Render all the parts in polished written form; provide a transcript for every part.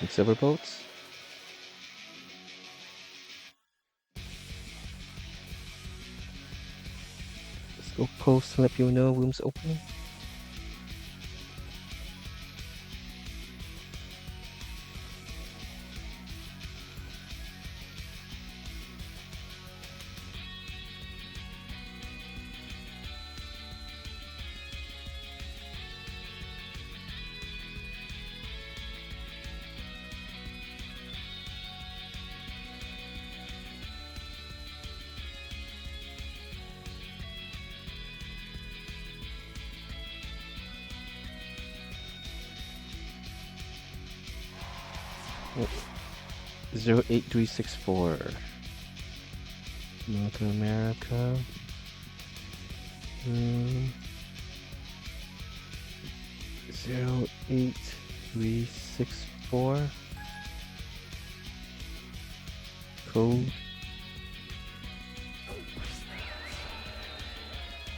some silver bolts. Let's go post to let people know room's open. Oh, 08364. North America. 08364. Code.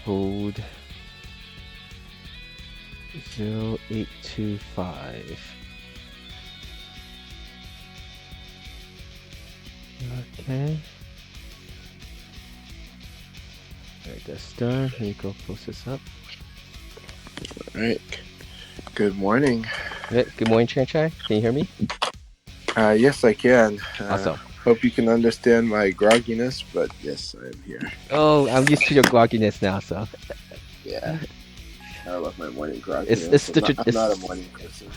Code 0825. Okay. Alright, that's done. Here you go, post this up. Alright. Good morning. Yeah, good morning, Chanchai. Can you hear me? Yes, I can. Awesome. Hope you can understand my grogginess, but yes, I am here. Oh, I'm used to your grogginess now, so. Yeah. I love my morning grogginess. It's I'm not a morning person.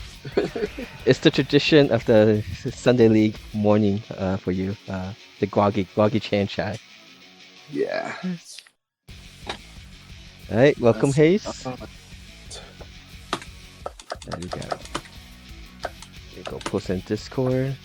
It's the tradition of the Sunday League morning for you, the groggy Chanchai. Yeah. Alright, welcome, Hayes. Oh. There you go. There you go, post in Discord.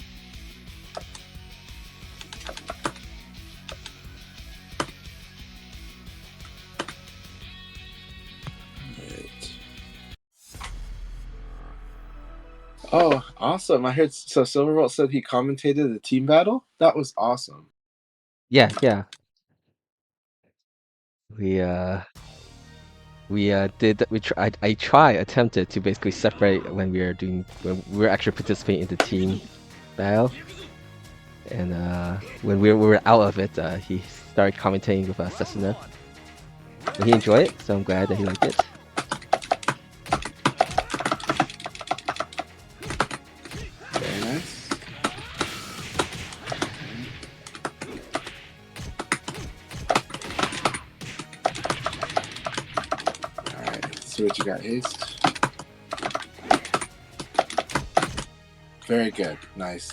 Oh, awesome. I heard so Silverbolt said he commentated the team battle? That was awesome. Yeah. I attempted to basically separate when we were actually participating in the team battle. And when we were out of it, he started commentating with Cessna. And he enjoyed it, so I'm glad that he liked it. Very nice. Alright, let's see what you got, Ace. Very good. Nice.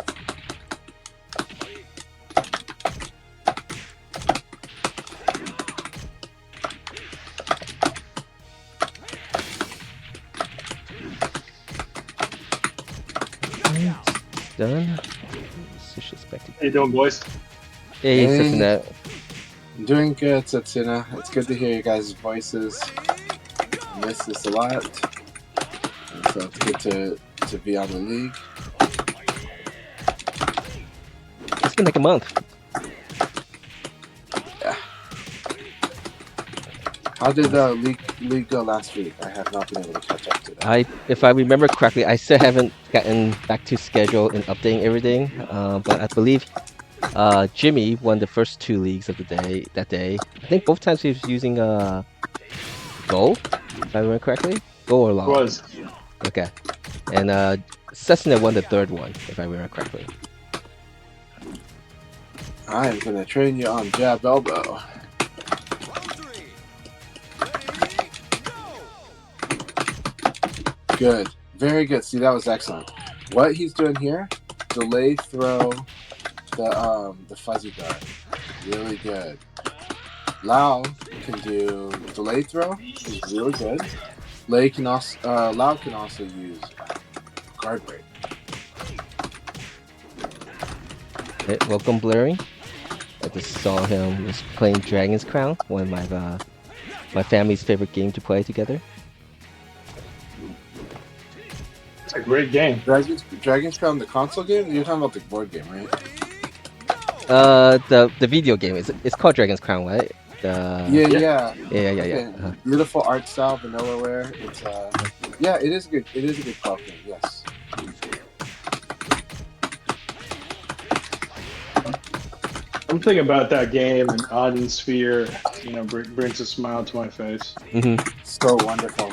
Done. How you doing, boys? Hey, Cessna. I'm doing good, Satsuna. It's good to hear you guys' voices. I miss this a lot. And so it's good to be on the league. It's been like a month. Yeah. How did the league go last week? I have not been able to catch up to that. If I remember correctly, I still haven't gotten back to schedule and updating everything. But I believe Jimmy won the first 2 leagues of the day that day. I think both times he was using Go, if I remember correctly. Go or Long. Was. Okay. And Cessna won the 3rd one, if I remember correctly. I am gonna train you on jab elbow. Good. Very good. See, that was excellent. What he's doing here, delay throw the fuzzy guard. Really good. Lao can do delay throw. Is really good. Lao can also use guard break. Hey, welcome, Blurry. I just saw him was playing Dragon's Crown, one of my family's favorite game to play together. It's a great game. Dragon's Crown, the console game? You're talking about the board game, right? The video game. It's called Dragon's Crown, right? Yeah. Okay. Beautiful art style, vanillaware. It's it is a good 12 game. Yes. Something about that game and Auden Sphere, brings a smile to my face. Hmm. So wonderful.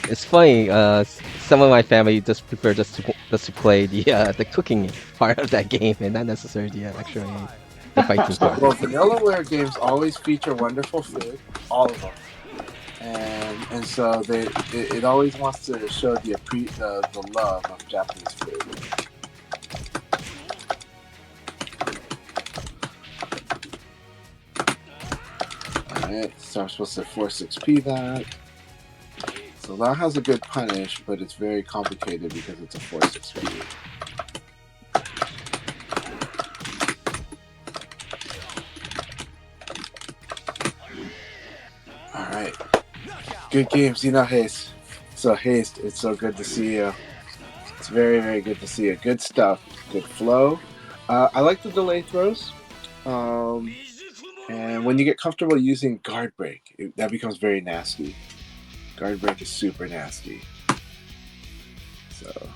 It's funny. Some of my family just prefer just to play the cooking part of that game and not necessarily the actually the fighting part. Well, Vanillaware games always feature wonderful food, all of them, and so it always wants to show the love of Japanese food. All right, so I'm supposed to 4-6p that. So that has a good punish, but it's very complicated because it's a 4-6p. All right, good game, Xeno Haste. So Haste, it's so good to see you. It's very, very good to see you. Good stuff. Good flow. I like the delay throws. And when you get comfortable using guard break, that becomes very nasty. Guard break is super nasty. So.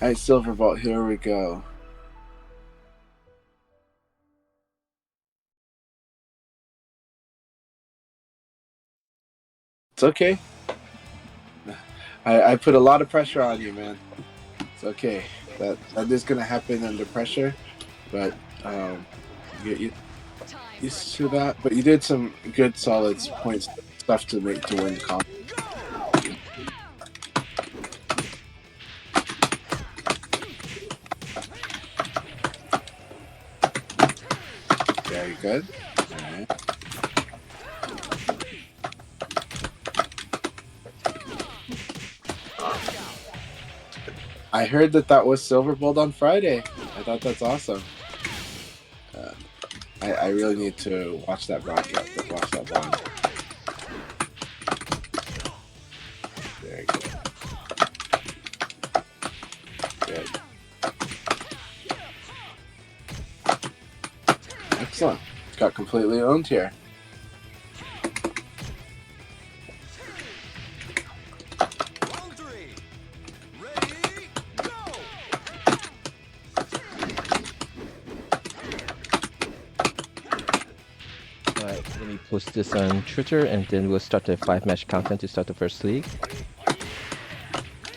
Alright, Silverbolt, here we go. It's okay. I put a lot of pressure on you, man. It's okay. That is gonna happen under pressure, but you used to that. But you did some good, solid points stuff to win the comp. Very good. All right. I heard that was Silverbolt on Friday. I thought that's awesome. I really need to watch that broadcast. Watch that one. Very good. Good. Excellent. Got completely owned here. Let me post this on Twitter, and then we'll start the 5-match countdown to start the first league.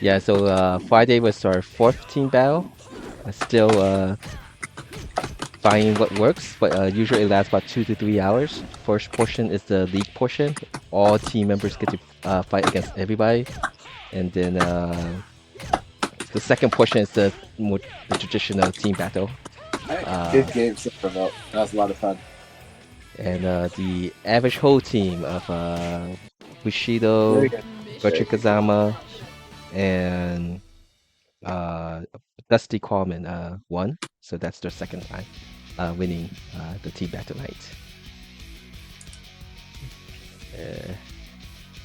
Yeah, so Friday was our 4th team battle. Still finding what works, but usually it lasts about 2 to 3 hours. First portion is the league portion. All team members get to fight against everybody, and then the second portion is the traditional team battle. Good game, Silverbolt. That was a lot of fun. And the average whole team of Bushido, Gotcha Kazama, and Dusty Coleman won. So that's their second time winning the team battle night.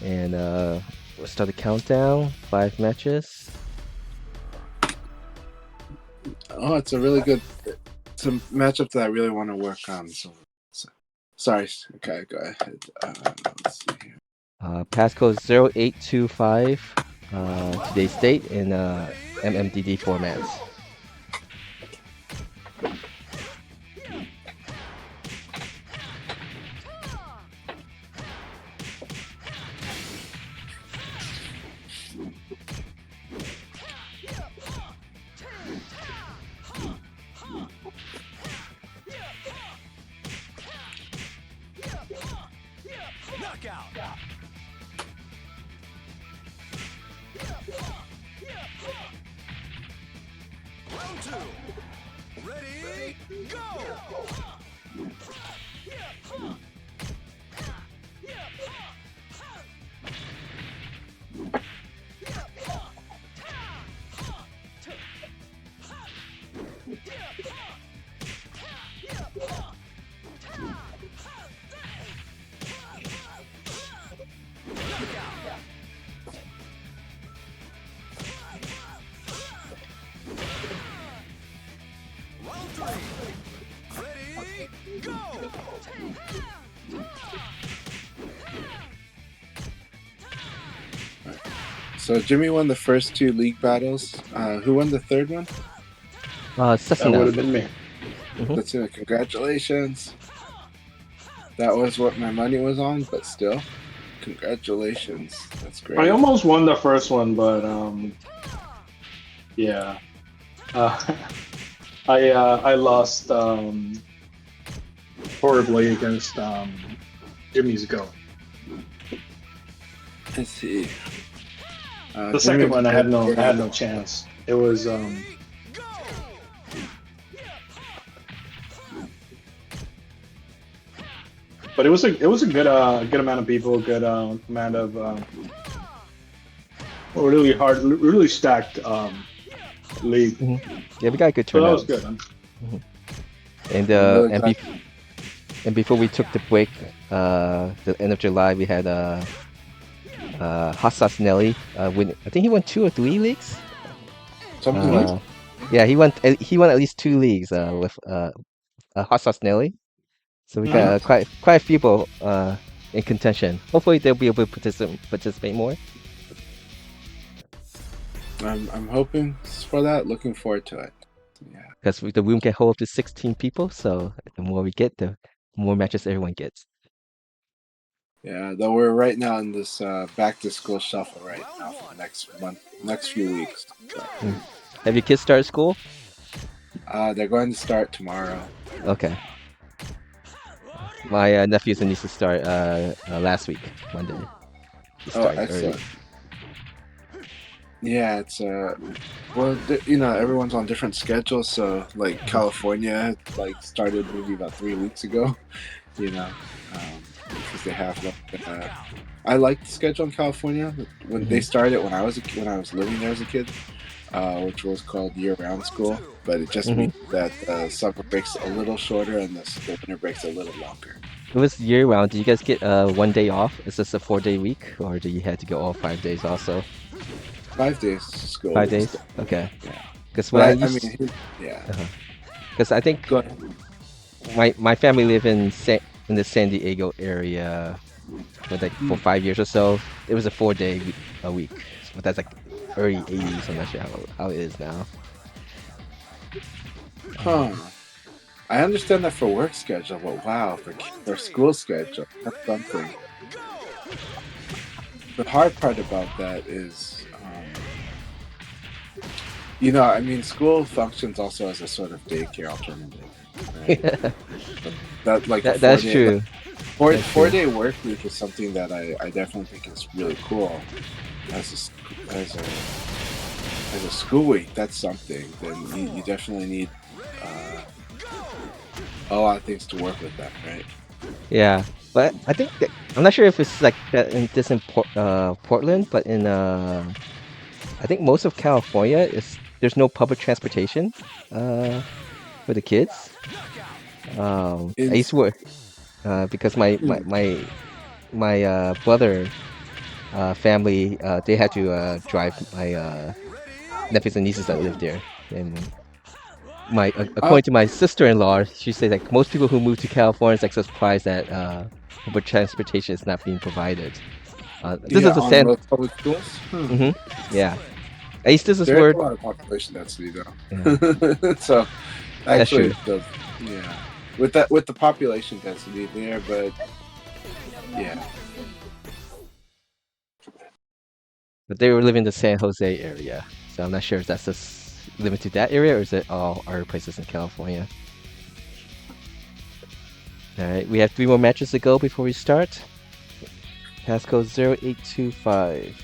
And we'll start the countdown. 5 matches. Oh, it's a really good. It's a matchup that I really want to work on. So sorry. Okay, go ahead. Let's see here. Passcode 0825. Today's date in MMDD formats. Round 2. Ready, go! Round 3. Ready, go! So Jimmy won the first 2 league battles. Who won the third one? That would Cessna. have been me. That's it. Congratulations. That was what my money was on, but still, congratulations. That's great. I almost won the first one, but yeah. I lost horribly against Jimmy's Go. Let's see. The second one I had no chance. It was but it was a good amount of people, good amount of really stacked league. Yeah, we got a good So that turnout. was good. Man. And really and, glad- and before we took the break, the end of July, we had Hot Sauce Nelly win. I think he won 2 or 3 leagues. Something like Yeah, he won at least 2 leagues with Hot Sauce Nelly. So we got quite a few people in contention. Hopefully they'll be able to participate more. I'm hoping for that. Looking forward to it. Yeah. Because the room can hold up to 16 people, so the more we get, the more matches everyone gets. Yeah, though we're right now in this back to school shuffle right now for the next few weeks. So, Have your kids started school? they're going to start tomorrow. Okay. My nephews and nieces start last week, Monday. They Oh, started excellent. Yeah, it's well, everyone's on different schedules. So, like California, like started maybe about 3 weeks ago. Because they have I like the schedule in California when they started when I was living there as a kid, which was called year-round school. But it just means that summer breaks a little shorter and the winter breaks a little longer. It was year round. Did you guys get 1 day off? Is this a 4-day week, or do you have to go all 5 days also? 5 days school. 5 days? Okay. Yeah. Because But yeah. yeah. Because I think Go ahead. my family lived in the San Diego area for 5 years or so. It was a 4-day a week, but that's like early 80s. I'm not sure how it is now. Huh. I understand that for work schedule, but wow, for school schedule, that's something. The hard part about that is, school functions also as a sort of daycare alternative, right? That's true. Four-day work week is something that I definitely think is really cool. As a school week, that's something. Then you definitely need a lot of things to work with that, right? Yeah, but I think I'm not sure if it's like that in Portland, but in I think most of California there's no public transportation for the kids. I used to work because my brother family they had to drive my nephews and nieces that live there, and according to my sister-in-law, she said like most people who move to California is like surprised that public transportation is not being provided. This is a on San. most public schools. Yeah, at least this is There where. is a lot of population density, though. Yeah. So That's actually, true. with the population density there, but yeah. But they were living in the San Jose area, so I'm not sure if that's just limited to that area or is it all other places in California. All right, we have 3 more matches to go before we start. Passcode 0825,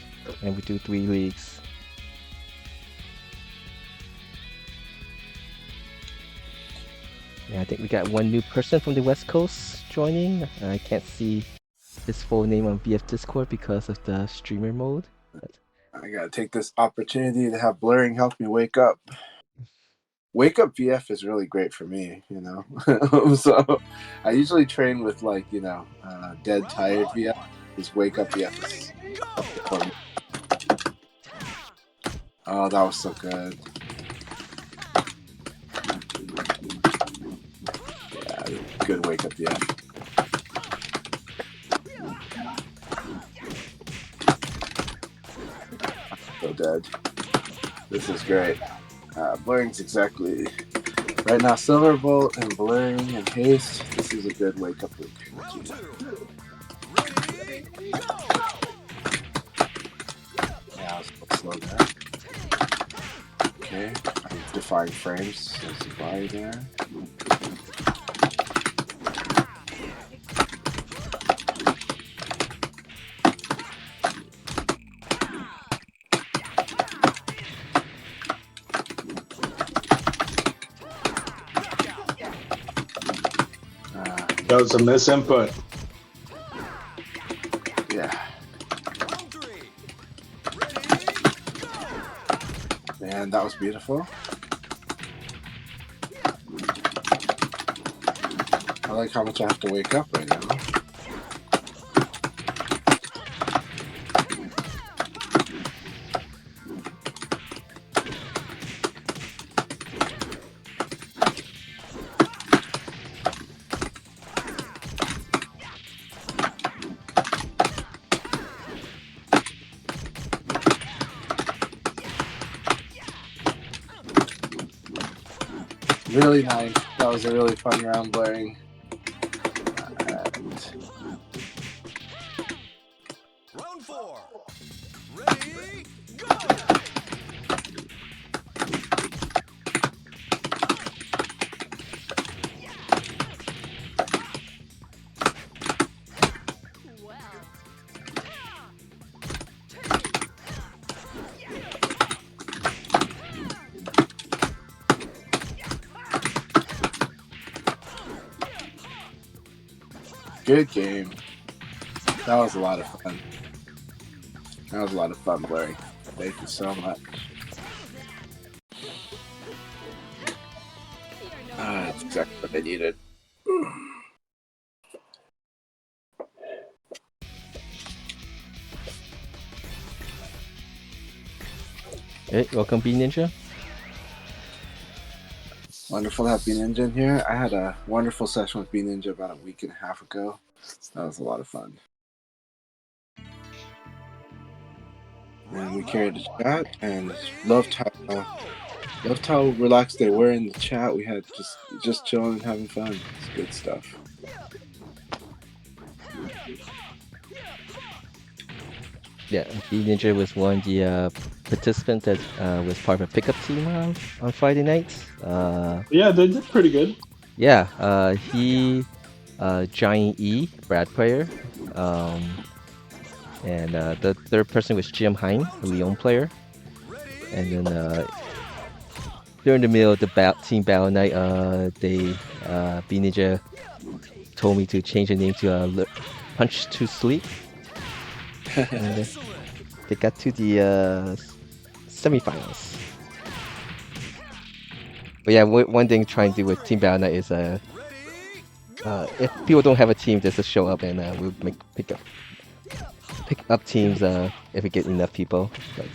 and we do 3 leagues. Yeah, I think we got 1 new person from the West Coast joining. I can't see his full name on BF Discord because of the streamer mode. I gotta take this opportunity to have blurring help me wake up. Wake up VF is really great for me, So I usually train with dead tired VF. This wake up VF is for me. Oh, that was so good. Yeah, good wake up VF. dead. This is great. Blurring's exactly right now. Silverbolt and blurring and haste. This is a good wake up loop. Round 2. Ready, go! Yeah, I was a little slow there. Okay, I'm defying frames. There's a body there. That was a misinput. Yeah, Round 3. Ready, go! man, that was beautiful. I like how much I have to wake up right now. Really nice. That was a really fun round, Blaring. Round 4. Ready, go! Good game. That was a lot of fun. That was a lot of fun, Blaring. Thank you so much. That's exactly what I needed. Hey, welcome, B Ninja. Wonderful to have B Ninja in here. I had a wonderful session with B Ninja about a week and a half ago. That was a lot of fun. And we carried the chat and loved how relaxed they were in the chat. We had just chilling and having fun. It's good stuff. Yeah, B Ninja was one of the participants that was part of a pickup team on Friday nights. Yeah, they did pretty good. Yeah, he, Giant E, Brad player, and the third person was Jim Hine, the Leon player. And then during the middle of the team battle night, B Ninja told me to change the name to Punch to Sleep. And they got to the semifinals. But yeah, one thing trying to do with Team Battle Night is if people don't have a team, just to show up and we'll pick up teams if we get enough people. But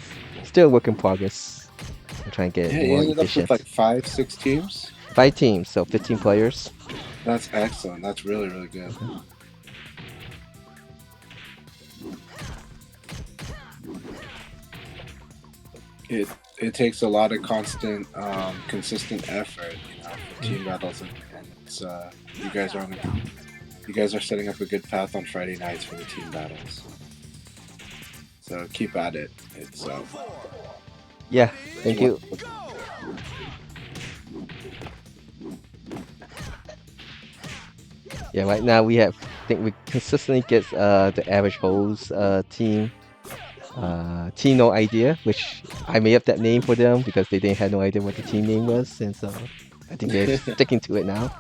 still a work in progress. We're trying to get Yeah, you more ended up efficient. with like 5-6 teams. 5 teams, so 15 players. That's excellent. That's really, really good. It takes a lot of constant, consistent effort, for team battles, and it's you guys are setting up a good path on Friday nights for the team battles. So keep at it. It's Yeah, thank you. Yeah, right now I think we consistently get the average holes team. Team No Idea, which I made up that name for them because they didn't have no idea what the team name was, and so I think they're sticking to it now.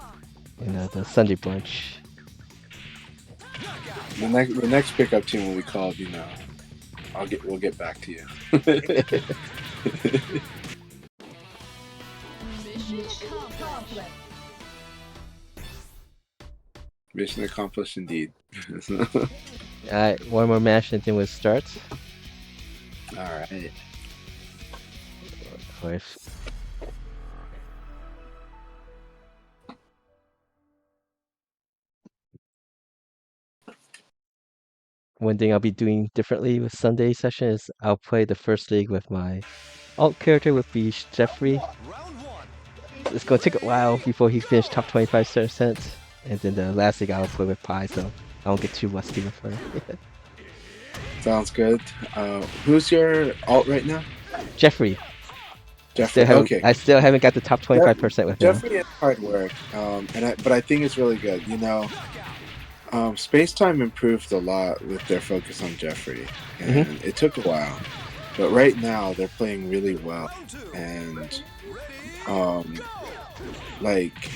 And the Sunday Brunch. the next pickup team will be called, we'll get back to you. Mission accomplished indeed. Alright, one more match and then we'll start. Alright. one thing I'll be doing differently with Sunday session is I'll play the first league with my alt character would be Jeffrey. Round one. It's gonna take a while before he finished top 25%, and then the last league I'll play with Pi, so I won't get too rusty with her. Sounds good. Who's your alt right now? Jeffrey, Jeffrey. Okay. I still haven't got the top 25% with him. Jeffrey is hard work, but I think it's really good. You know, Space Time improved a lot with their focus on Jeffrey, and it took a while, but right now they're playing really well, and like,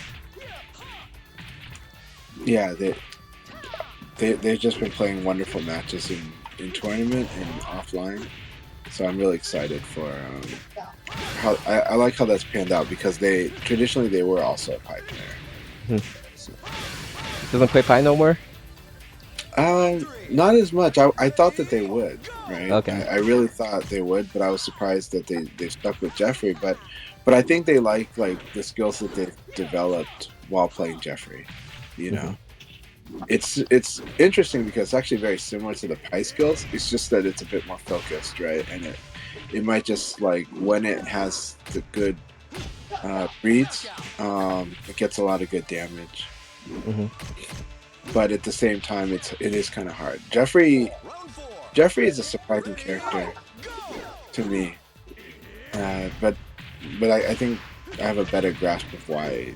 yeah, they've just been playing wonderful matches in tournament and offline. So I'm really excited for how I like how that's panned out, because traditionally they were also a Pi player. So, Doesn't play Pi no more? not as much. I thought that they would, right? Okay. I really thought they would, but I was surprised that they stuck with Jeffrey. But I think they like the skills that they've developed while playing Jeffrey. You know, it's interesting because it's actually very similar to the Pi skills. It's just that it's a bit more focused, right? And it might just, like, when it has the good reads, it gets a lot of good damage. But at the same time, it is kind of hard. Jeffrey is a surprising character to me, but I think I have a better grasp of why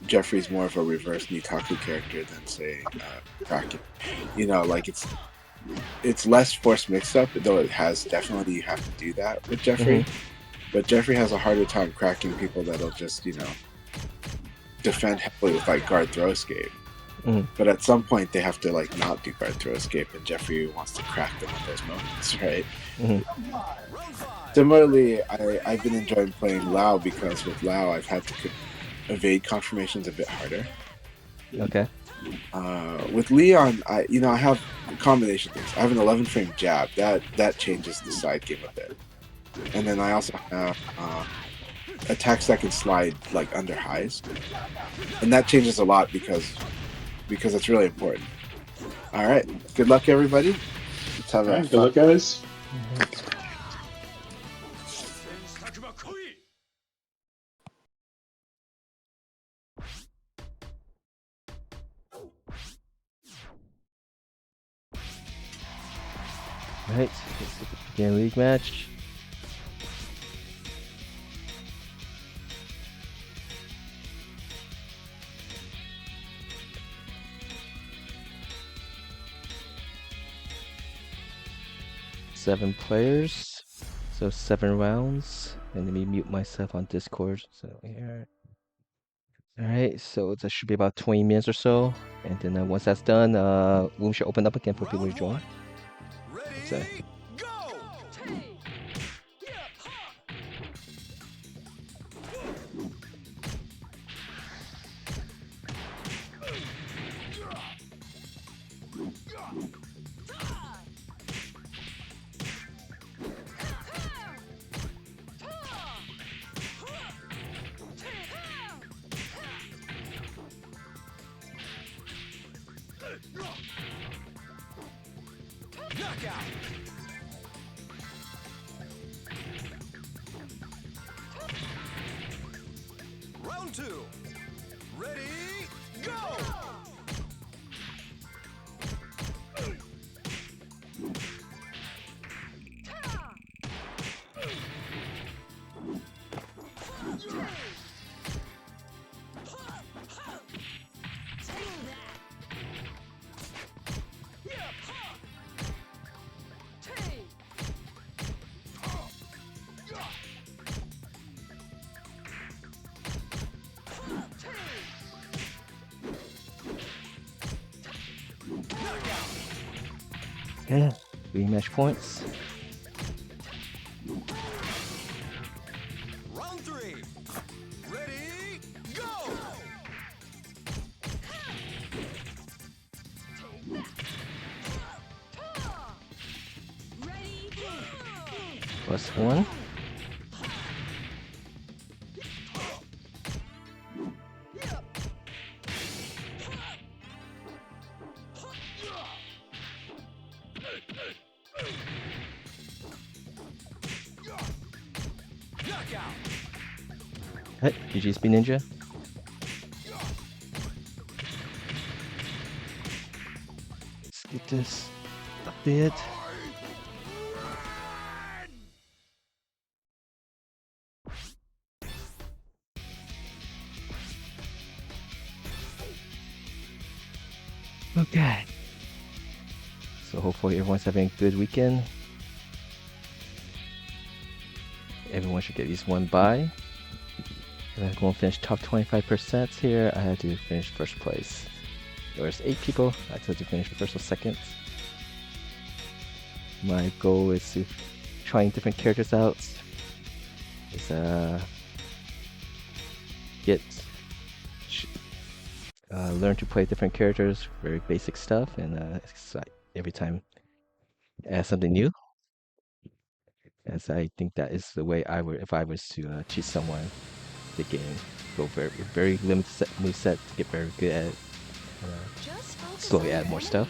Jeffrey's more of a reverse Nikaku character than, say, Kraken. You know, like, it's less forced mix-up, though it has definitely, you have to do that with Jeffrey. But Jeffrey has a harder time cracking people that'll just, you know, defend heavily with, like, guard throw escape. But at some point they have to, like, not do guard throw escape, and Jeffrey wants to crack them at those moments, right? Similarly, I've been enjoying playing Lao, because with Lao I've had to evade confirmations a bit harder. Okay. With Leon, I have combination things. I have an 11 frame jab that changes the side game a bit, and then I also have attacks that can slide, like, under highs, and that changes a lot because it's really important. All right, good luck, everybody. Let's have a Good luck, guys. Alright, let's begin league match. Seven players, so 7 rounds. And let me mute myself on Discord. So here. Alright, so that should be about 20 minutes or so. And then once that's done, room should open up again for people to join. So. Knockout. Round 2. Ready, go! Yeah, 3 match points. Round 3. Ready, go! +1. Knockout. Hey, GG Speed Ninja. Let's get this a bit. Okay. So hopefully everyone's having a good weekend. Everyone should get at least one buy. If I'm going to finish top 25% here, I had to finish first place. There's 8 people. I had to finish first or second. My goal is to trying different characters out. Is get learn to play different characters, very basic stuff, and every time add something new. As I think that is the way I would, if I was to teach someone the game, go very limited move set to get very good at it. Slowly add more stuff.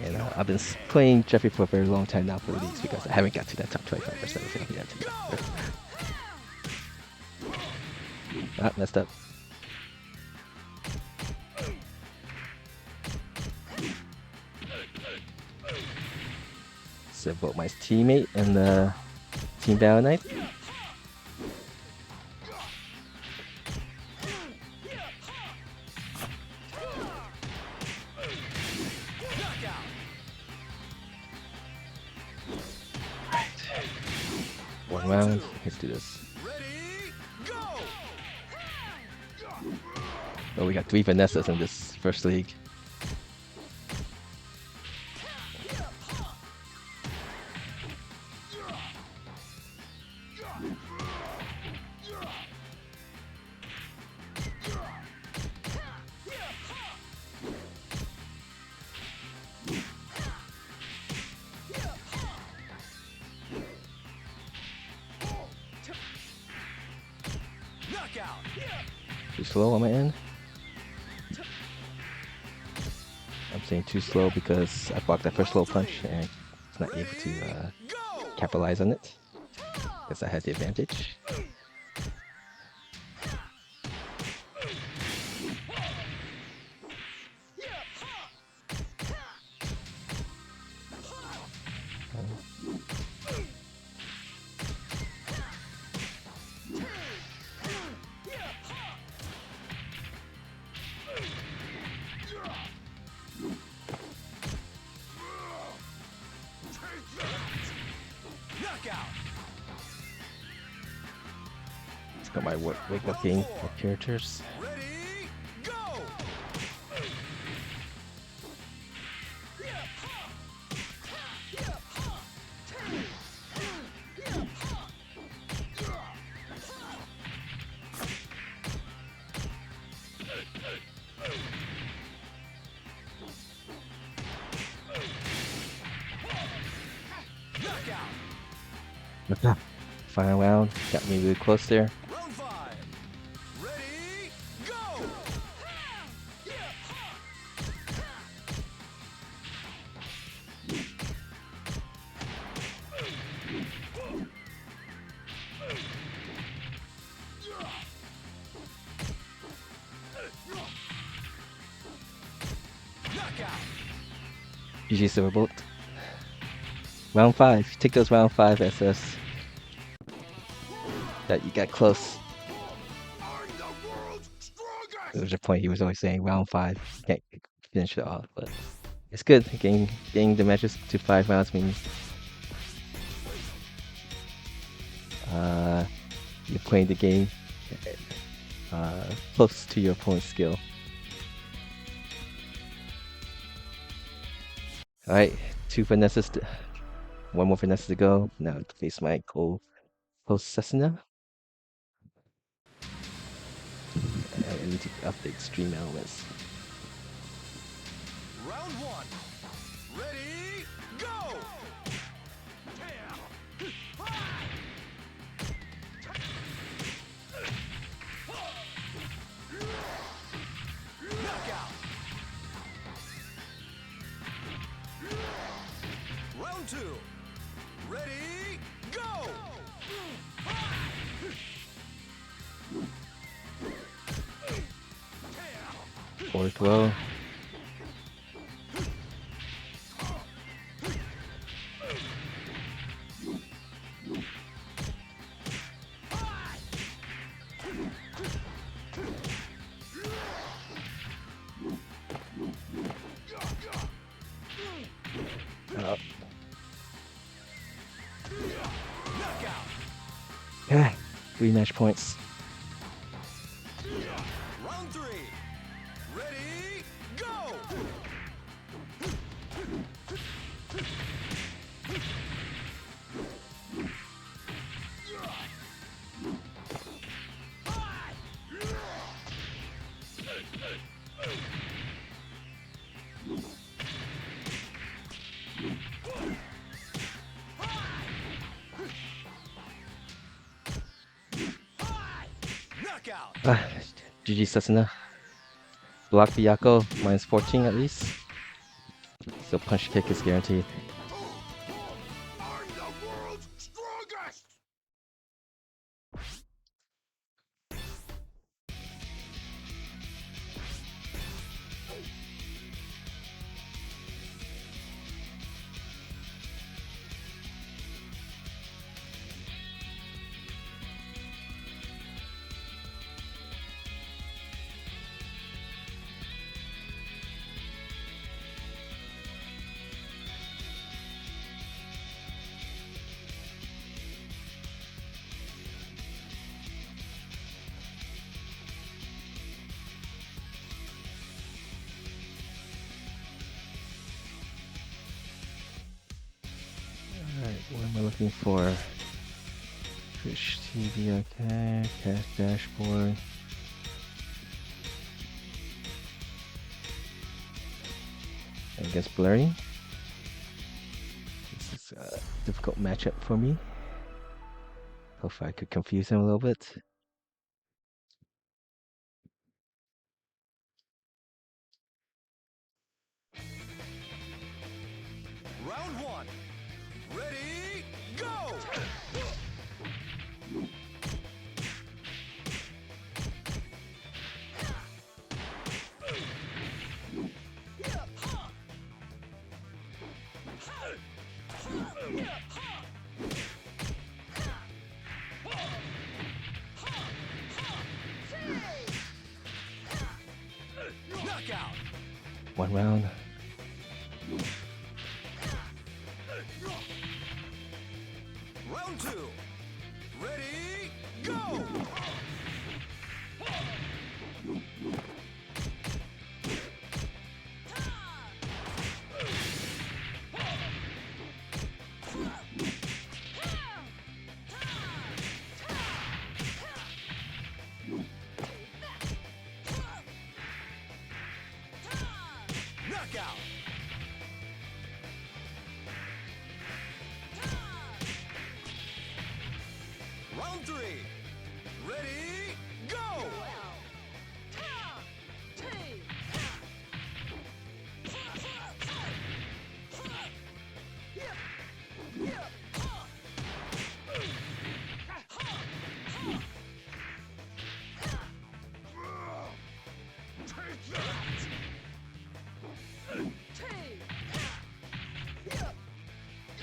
And I've been playing Jeffrey for a very long time now for leagues because I haven't got to that top 25% yet. Ah, messed up. So both my teammate and the team battle knight. One round. Let's do this. Ready, go! Oh, we got 3 Vanessas in this first league. Knockout. Too slow on my end. I'm saying too slow because I blocked that first low punch and it's not able to capitalize on it. Guess I had the advantage. Knockout. It's got my wake up game of characters. Ready, go! Knockout. Okay. Final round. Got me really close there. Round 5. Ready, go! Knockout. GG Silverbolt. Round 5. Take those round 5 SS. That you got close. There was a point he was always saying round 5. Can't finish it off, but it's good. Getting the matches to 5 rounds means you're playing the game close to your opponent's skill. Alright, 2 Vanessas, one more Vanessa to go. Now to face my co-host Cessna. I need to update stream elements. Round 1. Ready, go! Knockout. Round 2. Ready, Worked well. Knockout. Yeah, 3 match points. Round 3. Ready, go. Knockout. GG Sasuna. Block Biyako, minus 14 at least. So punch kick is guaranteed. I'm the world's strongest. Alright, what am I looking for? Twitch TV, okay. Cash dashboard. I guess blurry. This is a difficult matchup for me. Hopefully I could confuse him a little bit. Round 1. Ready, go. Knockout. 1 round. Round 2. Ready, go. Knockout. Round 3. Ready, go.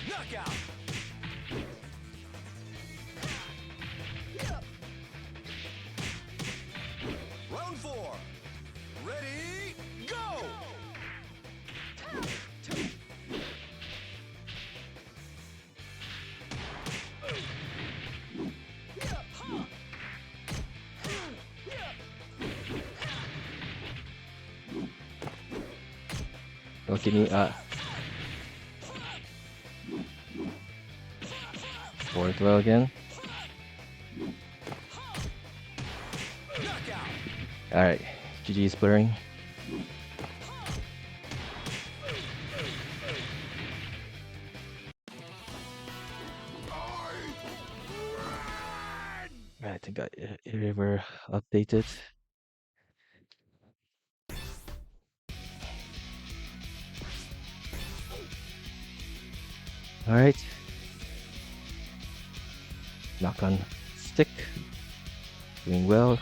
Knockout. Round 4. Ready, go. Don't give me forward throw again. Knockout. Alright, GG is blurring. I think I were updated. Alright. Knock on stick. Doing well.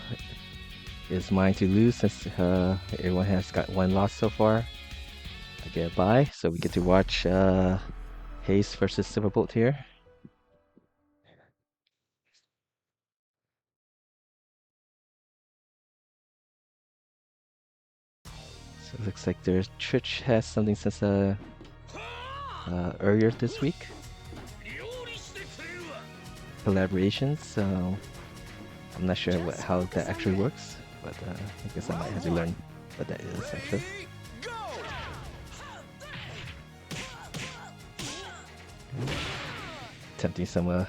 is mine to lose since everyone has got one loss so far. I get a bye, so we get to watch Hayes versus Silverbolt here. So it looks like there's Twitch has something since earlier this week. Collaborations, so I'm not sure how that actually works, but I guess I might have to learn what that is actually. Attempting some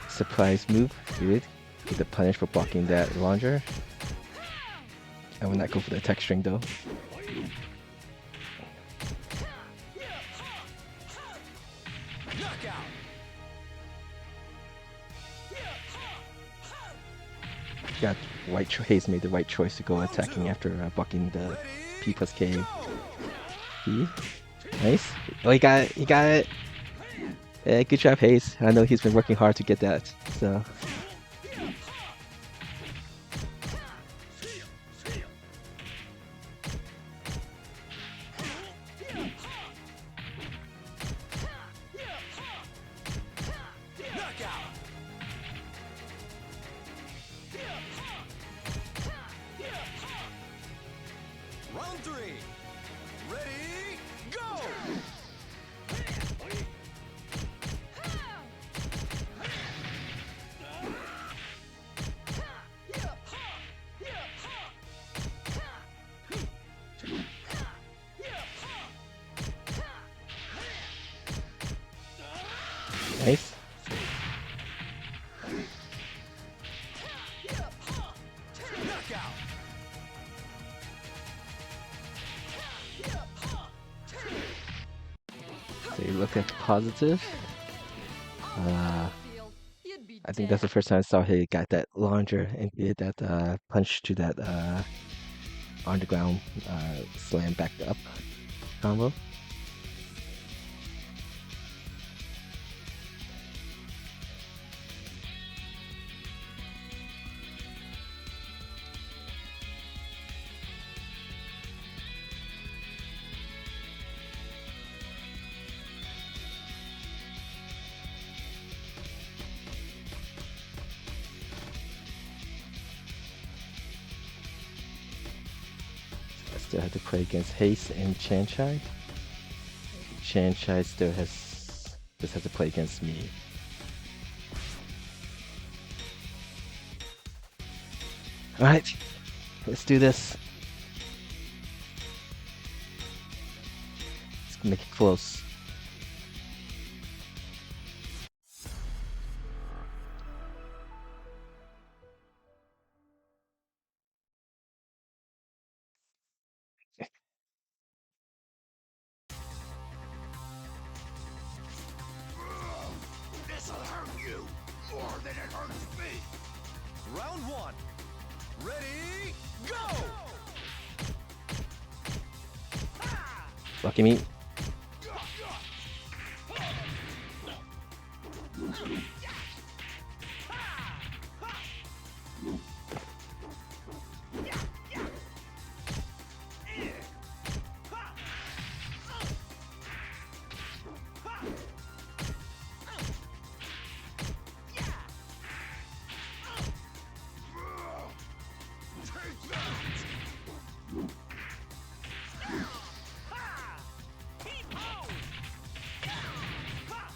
surprise move. Good. Get the punish for blocking that launcher. I will not go for the attack string though. Got white choice, made the right choice to go attacking after blocking the P plus K. P. Nice. Oh, he got it. He got it. Yeah, good job, Hayes. I know he's been working hard to get that. So. Round 3. Ready, go! Nice. Knockout. So you look at positive. I think that's the first time I saw he got that launcher and did that punch to that underground slam back up combo. I still have to play against Haste and Chanchai. Chanchai still just has to play against me. Alright, let's do this. Let's make it close. This'll hurt you more than it hurts me. Round 1. Ready, go! Lucky me.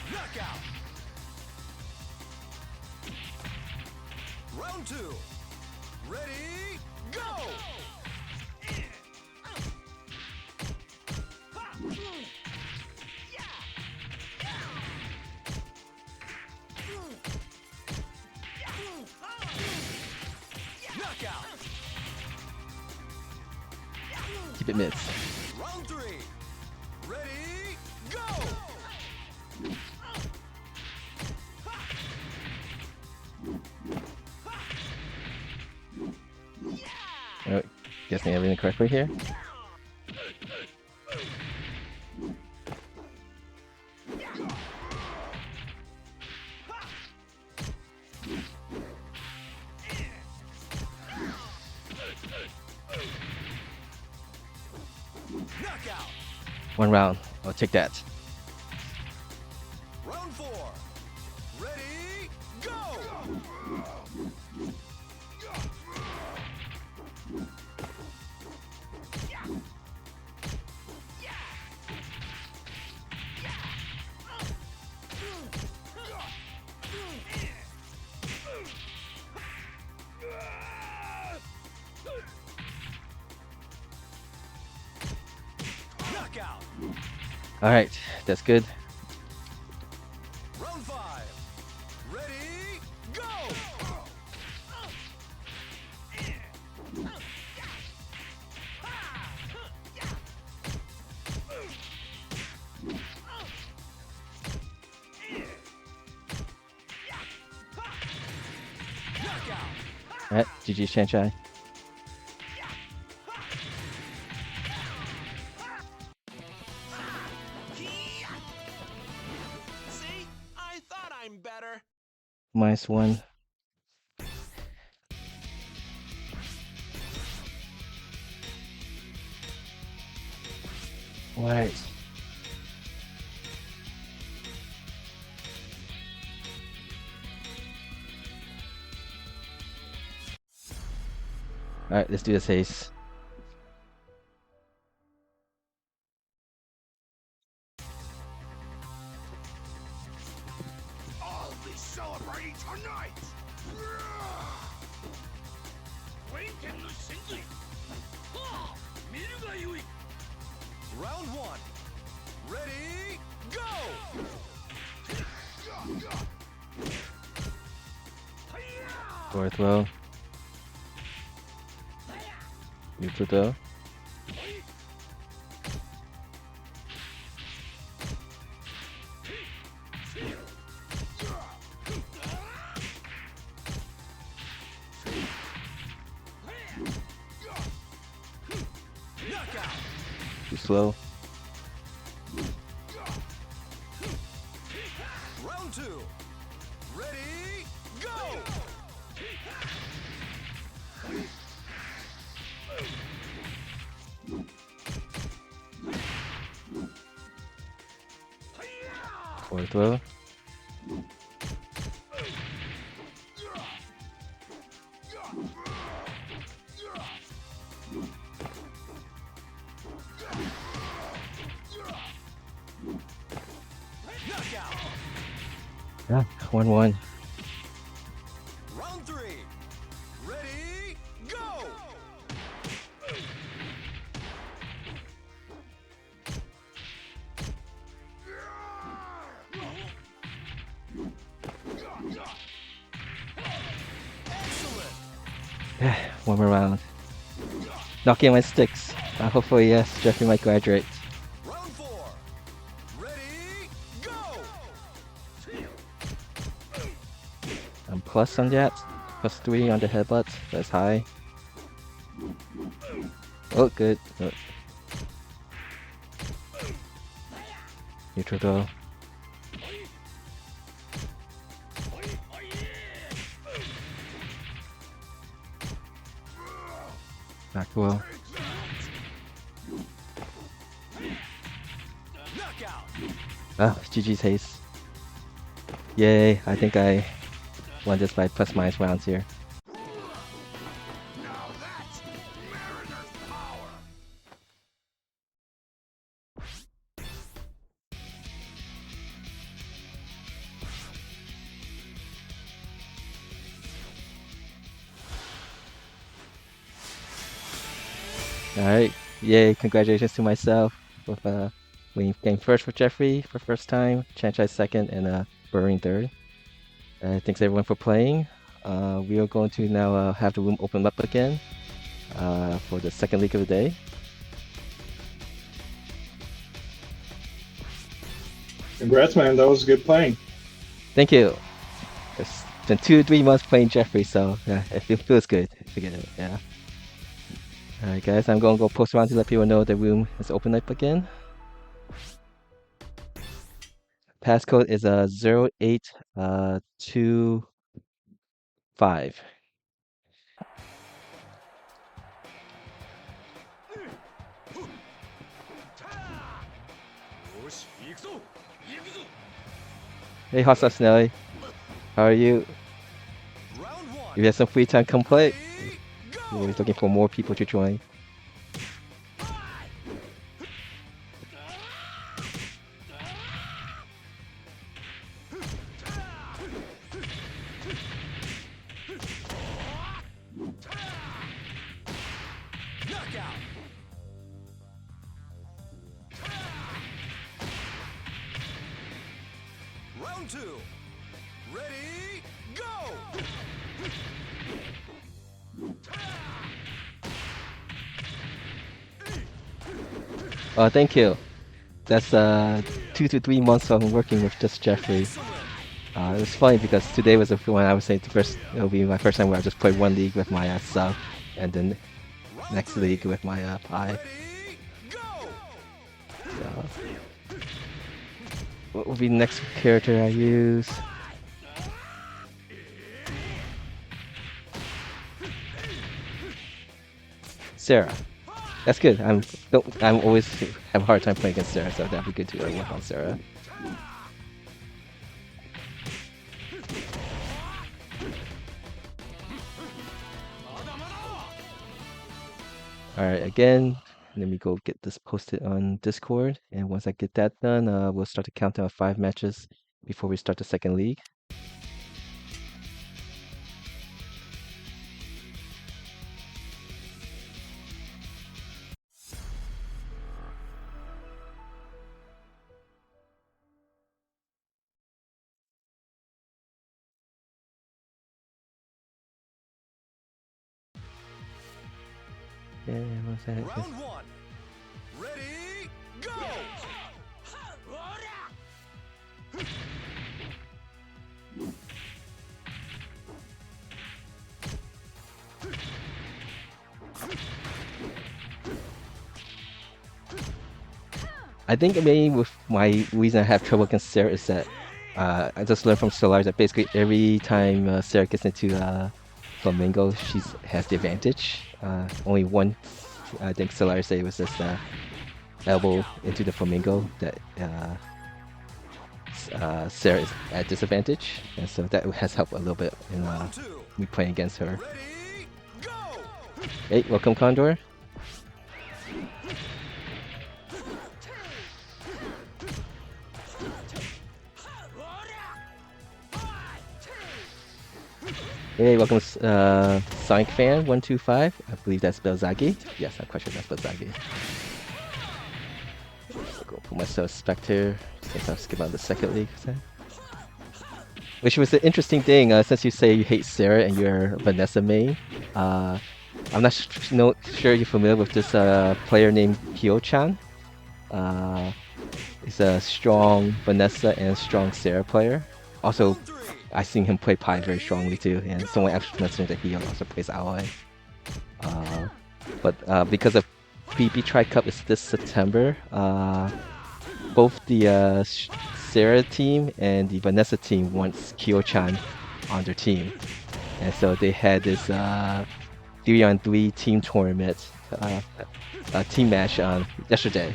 Knockout. Round 2. Ready, go! Knockout. Keep it mids. Round 3. Ready, go! Oh, guessing everything correctly here. 1 round. I'll take that. Round 4. Ready, go! Knockout. All right, that's good. Round 5. Ready, go! Knockout. All right, GG Shanchai. See? I thought I'm better. -1. All right. All right, let's do this, Ace. I'll be celebrating tonight. Round 1. Ready, go! Forward throw. Neutral throw. Knockout. Too slow. Round 2. Ready, go! Forward throw. Knockout. Yeah, 1-1. Round 3. Ready, go! Excellent. Yeah, 1 more round. Knocking my sticks. Hopefully, yes, Jeffrey might graduate. Round 4. Ready, go! I'm plus on that. +3 on the headbutt. That's high. Oh, good. Oh. Neutral throw. Back row. Knockout. Ah, GG's Haste. Yay, I think I won this by ± rounds here. Now that's Mariner's power. Alright, yay, congratulations to myself with winning game first for Jeffrey for first time, Chanchai second, and Burring third. Thanks everyone for playing. We are going to now have the room open up again for the second league of the day. Congrats, man. That was good playing. Thank you. It's been 2-3 months playing Jeffrey, so yeah, it feels good. Forget it, yeah. Alright guys, I'm gonna go post around to let people know the room is open up again. Passcode is 0825. Hey, what's up, Snelly? How are you? Round one. If you have some free time, come play. Ready, We're go. always looking for more people to join. Knockout. Round two. Ready, go. Thank you. That's 2 to 3 months of working with just Jeffrey. Excellent. It was funny because today was the one I was saying the first. It'll be my first time where I just played one league with my sub, and then Round next three. league with my Pi. Ready, go. So, what will be the next character I use? Sarah. That's good. I'm always have a hard time playing against Sarah, so that'd be good to work on Sarah. Alright, again, let me go get this posted on Discord, and once I get that done, we'll start the countdown of 5 matches before we start the second league. Yeah, what's that? Round one. Ready, go. I think maybe with my reason I have trouble against Sarah is that I just learned from Solar that basically every time Sarah gets into Flamingo, she has the advantage. Only once, I think Solar said it was just elbow into the Flamingo that Sarah is at disadvantage, and so that has helped a little bit in Round two. me playing against her. Ready, go. Hey, welcome Condor. Hey, welcome Sonic Fan 125. I believe that's Belzagi. Yes, I'm quite sure that's Belzagi. I'll go put myself Spectre since I'm skipping on the second league. Which was an interesting thing, since you say you hate Sarah and you're Vanessa main. I'm not sure you're familiar with this player named Hyo-chan. He's a strong Vanessa and strong Sarah player. Also, Round three. I've seen him play Pi very strongly too, and someone actually mentioned that he also plays Ally. But because of PP Tri Cup is this September, both the Sarah team and the Vanessa team wants Kyo-chan on their team, and so they had this 3-on-3 team tournament, team match yesterday.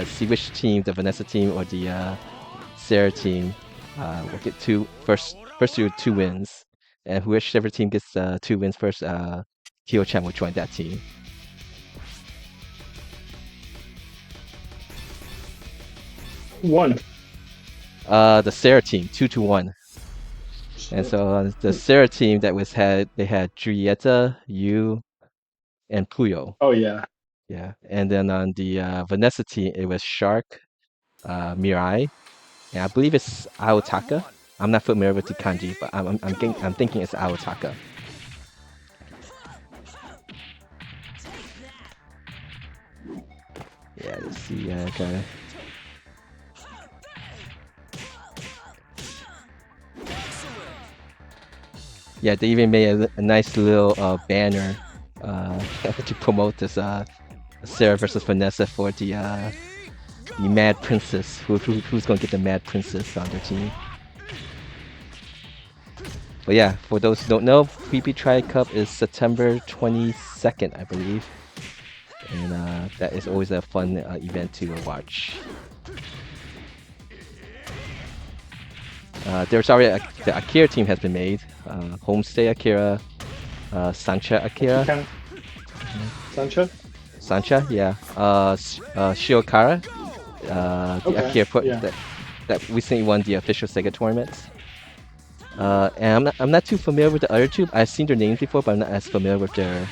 See which team, the Vanessa team or the Sarah team, will get first to 2 wins, and whichever team gets 2 wins first, Kyo-chan will join that team. One. The Sarah team, 2-1. And so the Sarah team they had Julieta, Yu, and Puyo. Oh yeah. Yeah, and then on the Vanessa team, it was Shark, Mirai, and I believe it's Aotaka. I'm not familiar with the kanji, but I'm thinking it's Aotaka. Yeah, let's see. Okay. Yeah, they even made a nice little banner to promote this Sarah versus Vanessa for the Mad Princess. Who's gonna get the Mad Princess on their team? But yeah, for those who don't know, PP Tri Cup is September 22nd, I believe, and that is always a fun event to watch. There's already the Akira team has been made. Homestay Akira, Sancha Akira, Can Sancho? Sancha, yeah. Shiokara, the Okay, Akira put yeah. that recently won the official Sega tournament. And I'm not too familiar with the other two. I've seen their names before, but I'm not as familiar with their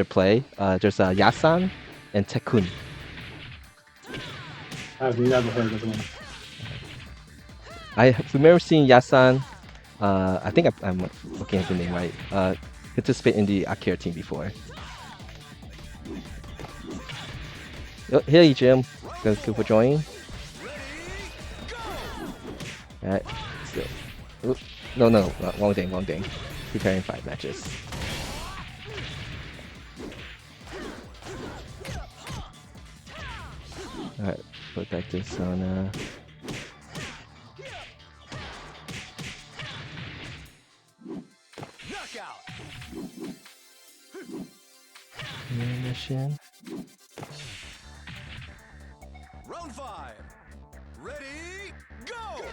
play. There's Yasan and Tekun. I've never heard of him. I remember seeing Yasan. I think I'm looking at the name right. Participate in the Akira team before. Oh, hey Jim, good for joining. Alright, so, no, wrong thing. Preparing 5 matches. Alright, put back this on. Knockout. Mission. Round 5. Ready, go!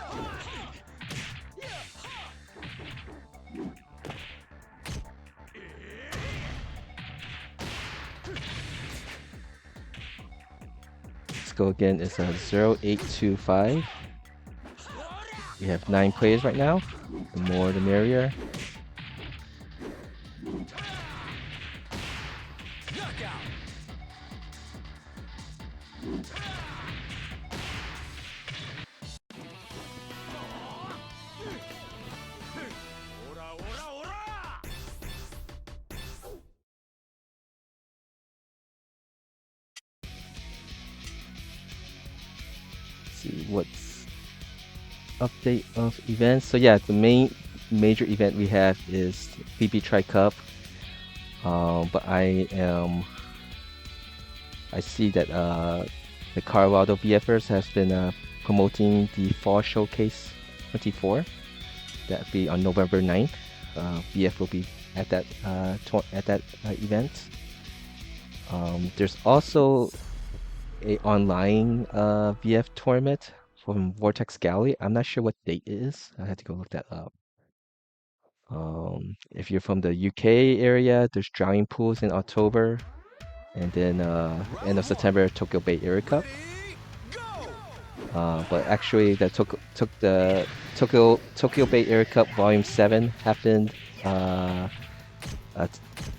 Let's go again. It's a 0825. We have 9 players right now. The more, the merrier. Knockout. Ora, ora, ora! See what's update of events. So yeah, the main major event we have is BB Tri Cup. But I see that the Colorado VFers has been promoting the Fall Showcase 24. That'll be on November 9th. VF will be at that event. There's also a online VF tournament from Vortex Gallery. I'm not sure what date it is. I had to go look that up. If you're from the UK area, there's Drowning Pools in October, and then end of September, Tokyo Bay Area Cup. But actually, the Tokyo Bay Area Cup Volume 7 happened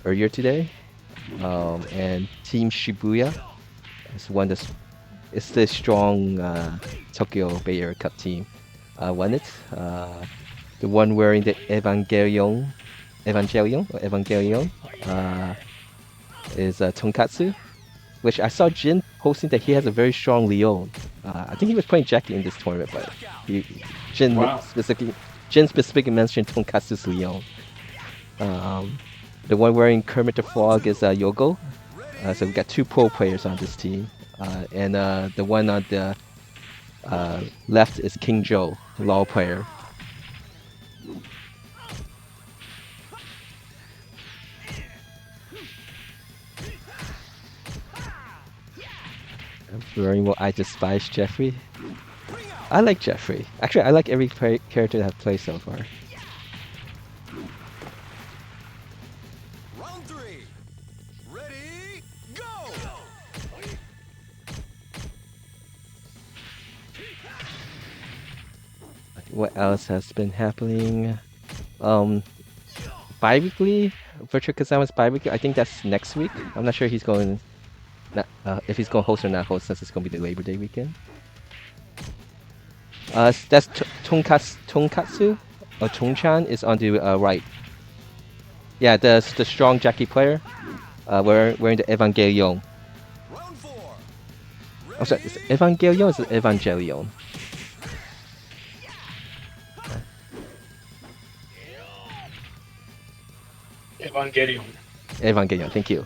earlier today, and Team Shibuya has won this. It's the strong Tokyo Bay Area Cup team won it. The one wearing the Evangelion is Tonkatsu, which I saw Jin posting that he has a very strong Leon. I think he was playing Jackie in this tournament, but Jin Wow. specifically mentioned Tonkatsu's Leon. The one wearing Kermit the Frog is Yogo. So we got 2 pro players on this team, and the one on the left is King Joe, LoL player. Very well. I despise Jeffrey. I like Jeffrey. Actually, I like every character that I've played so far. Round 3. Ready, go! What else has been happening? Bi-weekly? Virtual Kazama's bi-weekly? I think that's next week. I'm not sure he's going... if he's going to host or not host, since it's going to be the Labor Day weekend. That's Tonkatsu, or Tongchan is on the right. Yeah, the strong Jackie player, wearing the Evangelion. Round 4. I'm sorry, is it Evangelion or is it Evangelion? Evangelion. Evangelion, thank you.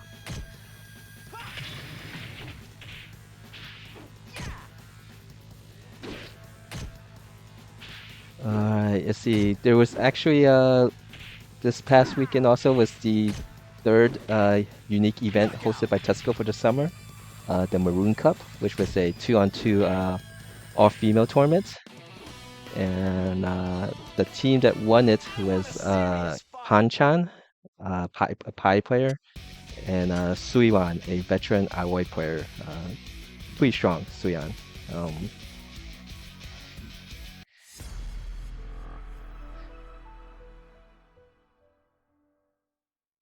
Alright, let's see. There was actually this past weekend also was the 3rd unique event hosted by Tesco for the summer, the Maroon Cup, which was a 2-on-2 all-female tournament. and the team that won it was Han-chan, a Pi player, and Suiwan, a veteran Aoi player. Pretty strong, Suiwan. Um,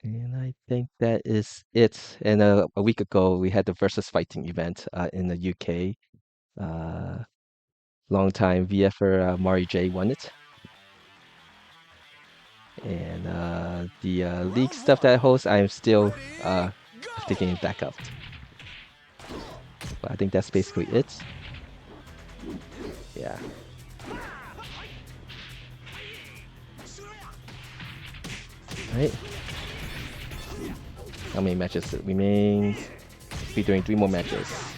and I think that is it. And a week ago, we had the versus fighting event in the UK. Longtime VFer Mari J won it. And the league Round stuff one. that I host, I'm still Ready, have to get back up. But I think that's basically it. Yeah. Right. How many matches remains? Be doing 3 more matches.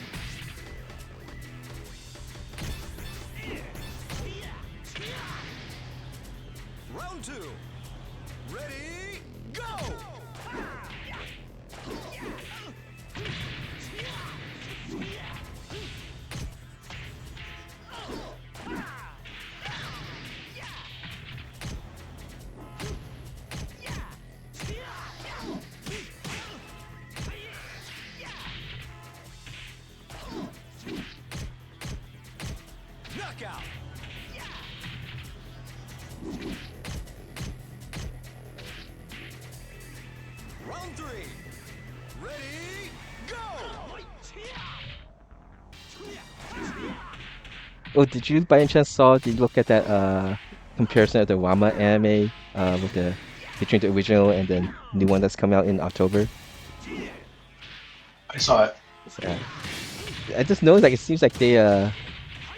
Round two. Ready, go! Knockout. Round three. Ready, go! Oh, did you by any chance did you look at that comparison of the Rama anime with the between the original and the new one that's coming out in October? I saw it. So, I just know like it seems like they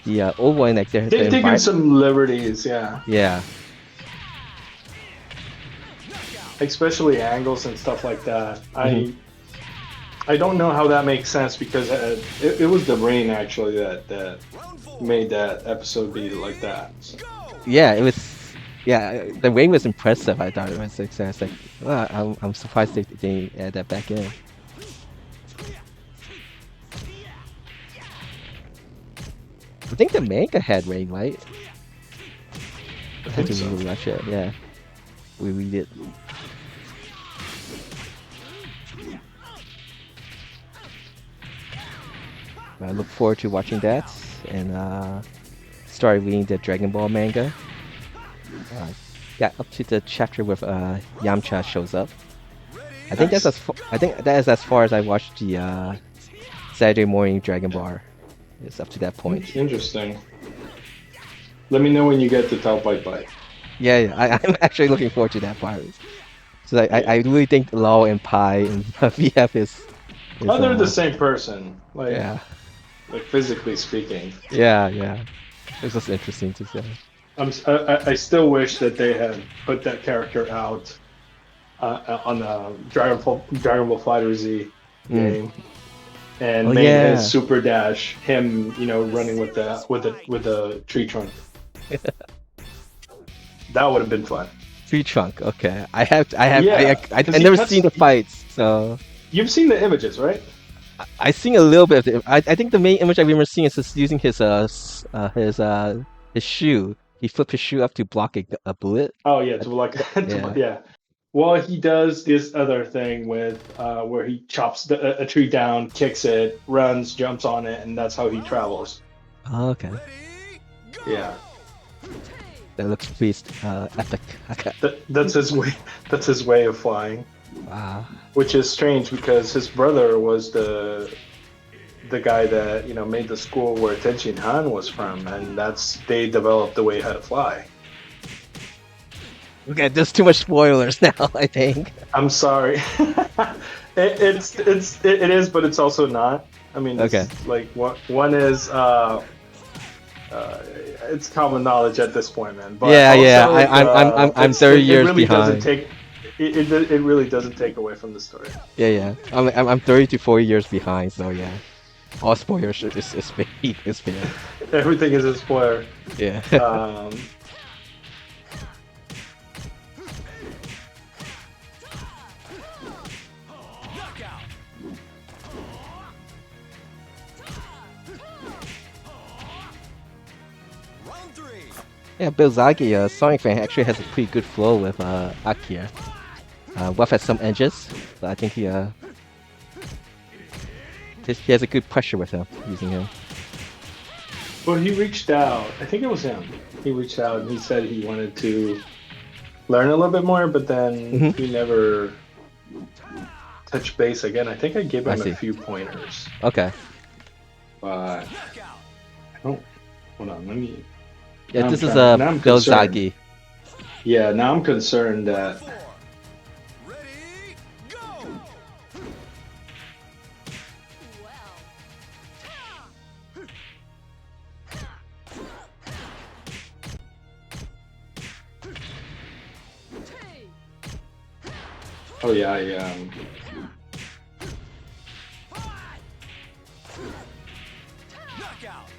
the old one like their They've taken environment. some liberties, yeah. Yeah. Especially angles and stuff like that. Mhm. I don't know how that makes sense because it was the rain actually that Round four. made that episode be like that. So, Go! Yeah, it was. Yeah, the way was impressive. I thought it was like, so I was like, wow, I'm surprised they add that back in. I think the manga had rain, right? I I had think to so. really watch it. Yeah, we read it. I look forward to watching that and started reading the Dragon Ball manga. Got up to the chapter with Yamcha shows up. I think that's Nice. I think that is as far as I watched the Saturday morning Dragon Ball. It's up to that point. Interesting. Let me know when you get to Top Bite Bite. Yeah, I'm actually looking forward to that part. So I Yeah. really think Law and Pi and VF is Oh, they're the same person, yeah, like physically speaking. yeah. It's just interesting to say. I still wish that they had put that character out on the Dragon Ball Fighter Z Mm. game and Oh made his yeah, super dash him, running with the tree trunk. That would have been fun. Tree Trunk. Okay, I Yeah, because he never cuts. seen the fights, so You've seen the images, right? I seen a little bit of it. I think the main image I remember seeing is just using his shoe. He flipped his shoe up to block a bullet. Oh yeah, to like Yeah. yeah. Well, he does this other thing with where he chops a tree down, kicks it, runs, jumps on it, and that's how he travels. Oh, okay. Ready, go! Yeah, That looks pretty epic. Okay. that's his way. That's his way of flying, Wow. which is strange because his brother was the guy that made the school where Tenshin Han was from, and they developed the way how to fly. Okay, there's too much spoilers now, I think. I'm sorry. It is, but it's also not. I mean, it's Okay. like one is it's common knowledge at this point, man. But Yeah. also, I'm it's, 30 it years really doesn't behind. take it really doesn't take away from the story. Yeah. I'm 30 to 40 years behind, so yeah. All spoilers is fair. Is fair. Everything is a spoiler. Yeah. Um, Knockout. Round three. Yeah, Bilzagi, Sonic fan, actually has a pretty good flow with Akira. Wuff has some edges, but I think he has a good pressure with him, using him. Well, he reached out. I think it was him. He reached out and he said he wanted to learn a little bit more, but then Hmm. he never touched base again. I think I gave I him a see. few pointers, Okay. but I don't. Hold on, let me. Yeah, Now this is now I'm concerned. Bilzagi. Yeah, now I'm concerned that. Round 4. Ready, go! Oh yeah, Knockout!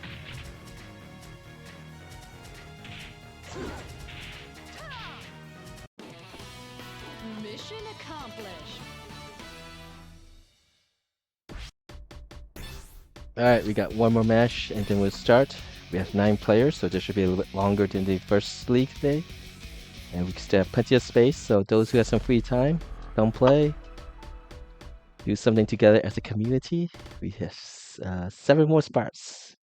Mission accomplished. Alright, we got one more match and then we'll start. We have 9 players, so this should be a little bit longer than the first league today. And we still have plenty of space, so those who have some free time, come play. Do something together as a community. We have 7 more spots.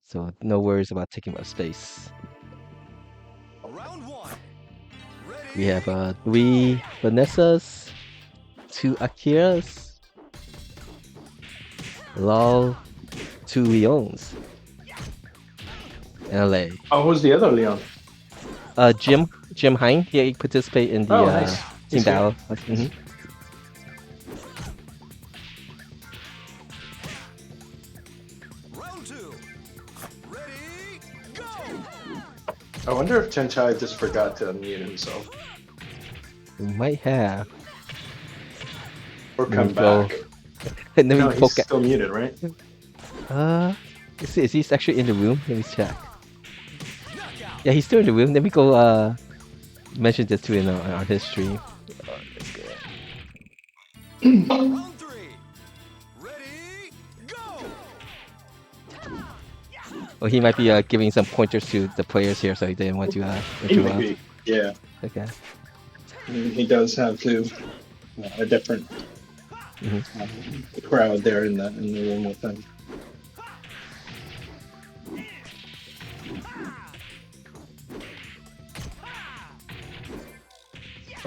So no worries about taking up space. Round 1. Ready, We have 3 Vanessas, 2 Akiras, Lol, 2 Leons, and LA. Oh, who's the other Leon? Jim Hein, he participate in the Oh, nice. team He's here. battle. Mhm. round 2. Ready, go! I wonder if Chen Chai just forgot to unmute himself We might have. or come go. back. And then No, we he's poke at. still muted, right? Is he actually in the room? Let me check. Knockout! Yeah, he's still in the room. Let me go mention this to him on his stream. Round 3. Ready, go! Or he might be giving some pointers to the players here, so he didn't want to He might interrupt. be. Yeah, Okay. he does have to a different Mhm. crowd there in the room with him.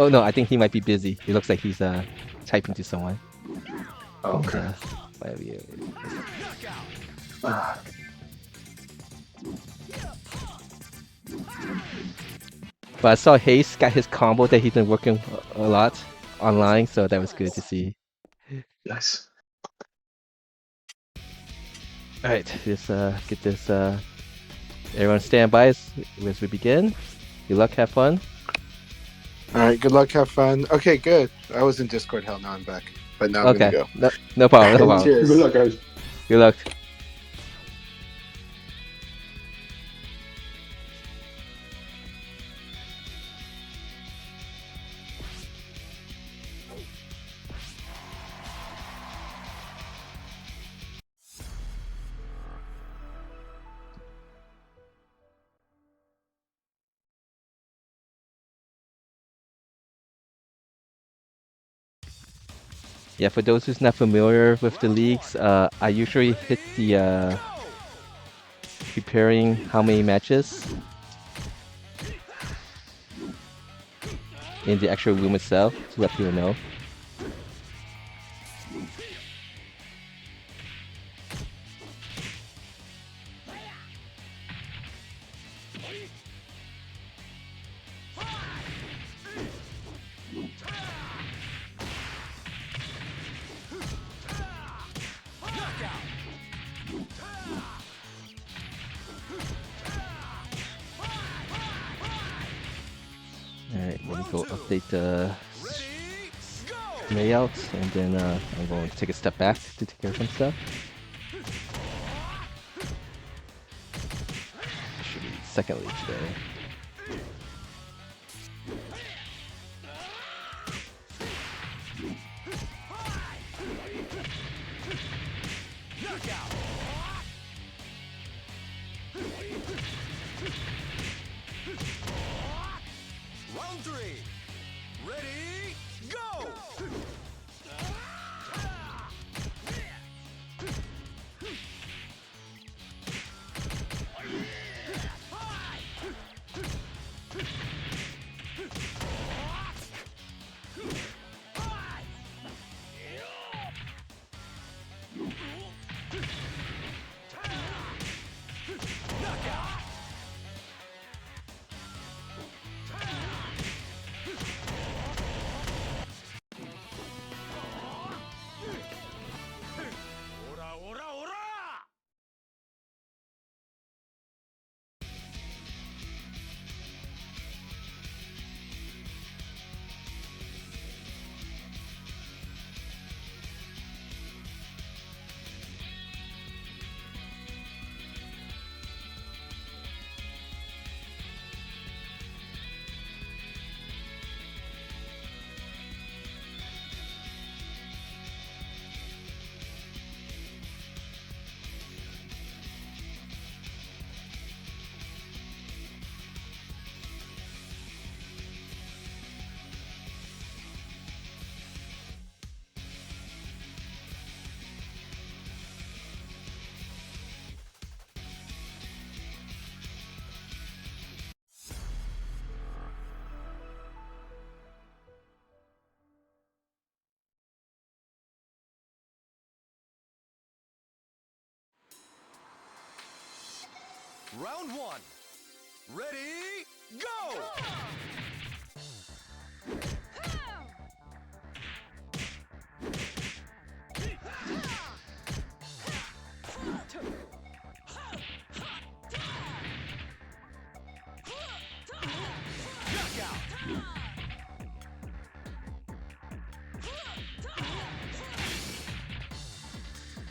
Oh no, I think he might be busy. It looks like he's typing to someone. Oh, okay. Whatever you- Ah, But I saw Hayes got his combo that he's been working a lot online, so that was good to see. nice. Alright, let's get this everyone stand by as we begin. Good luck, have fun. All right, good luck, have fun. Okay, good. I was in Discord, hell, now I'm back. But now I'm Okay. gonna go. No problem, no problem. Cheers. Good luck, guys. Good luck. Yeah, for those who's not familiar with the leagues, I usually hit the preparing how many matches in the actual room itself to let people know. Alright, let me go update the layout, and then I'm going to take a step back to take care of some stuff. Should be second league today. Round 3. Ready, go! Knockout! Ora, ora, ora! Round 1. Ready, go! Knockout!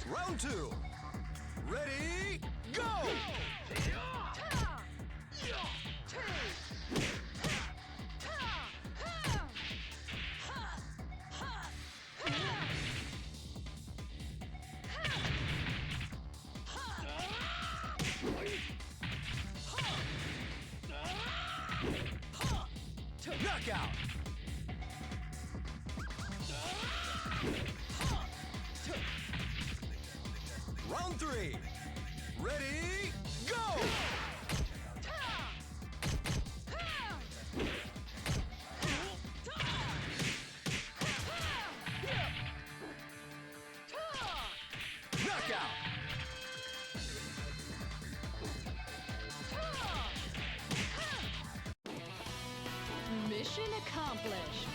Round 2. Ready, go! Knockout! Round 3. Ready, go! Knockout! Mission accomplished.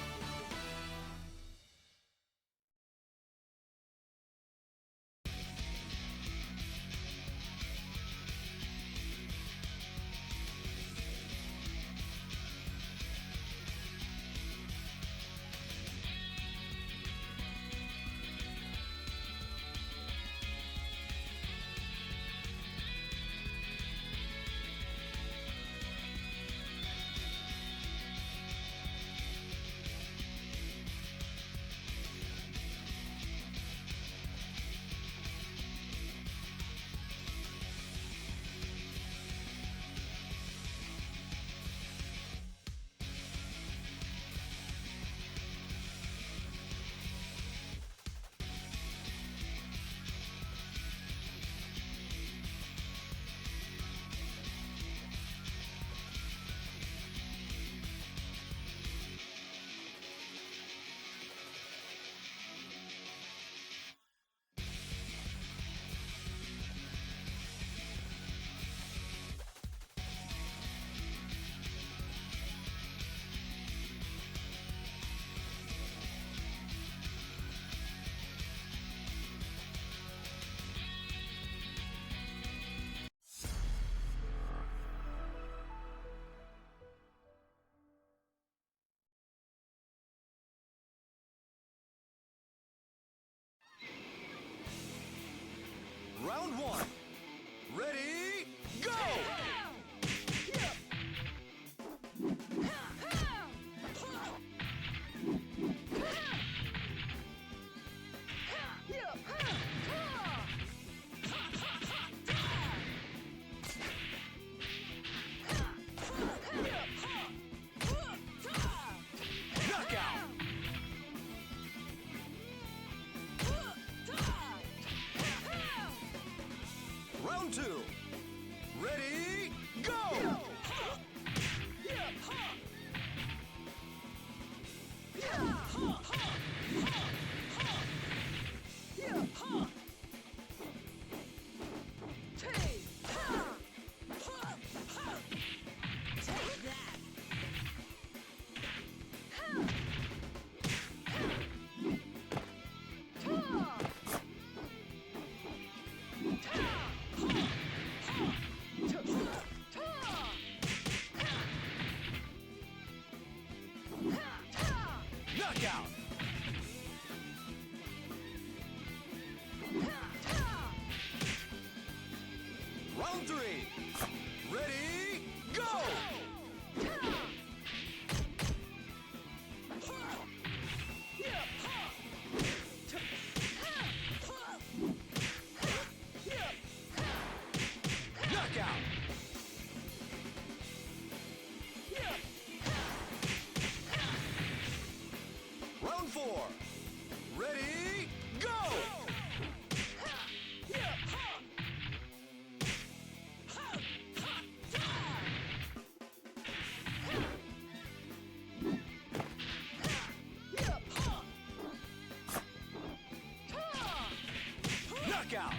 Round 1. Ready, go! Knockout. Round 3. Ready, go! Knockout. Round 4. Ready, go! Knockout.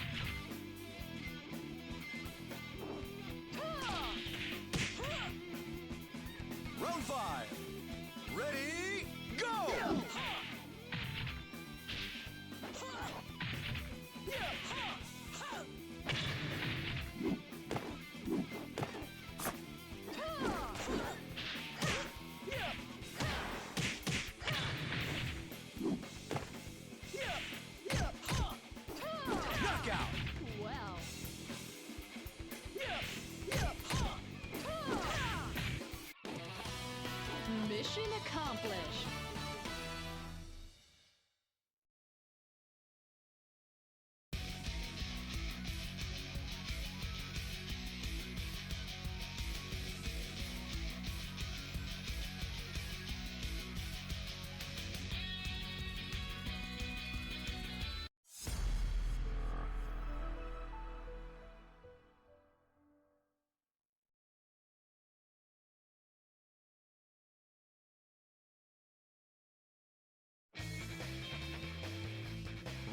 Round 5. Ready, go! Knockout. Well. Mission accomplished.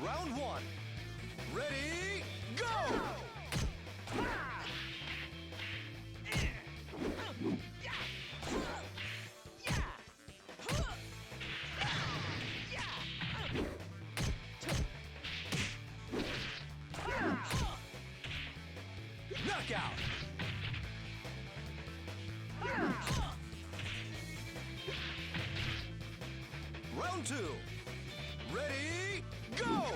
Round 1. Ready, go! Knockout. Round 2. Ready, go!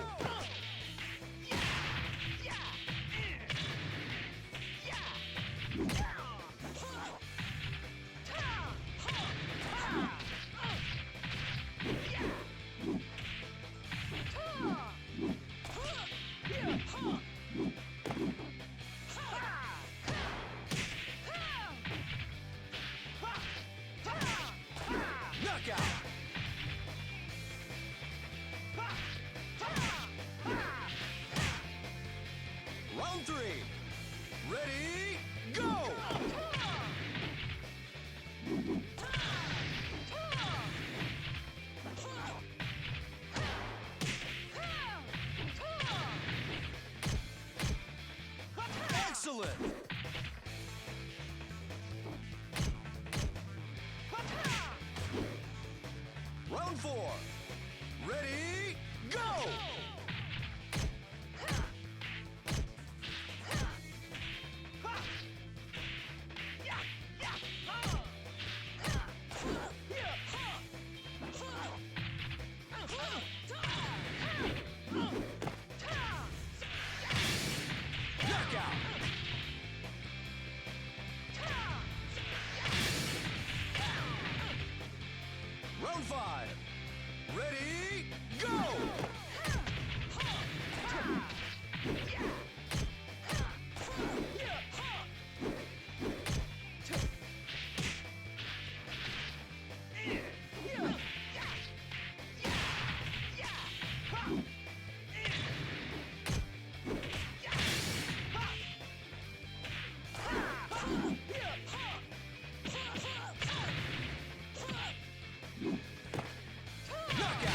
Knockout. Round 3. Ready, go! Excellent! Round 4. Ready, go! Knockout! Round 5. Ready, go! Knockout!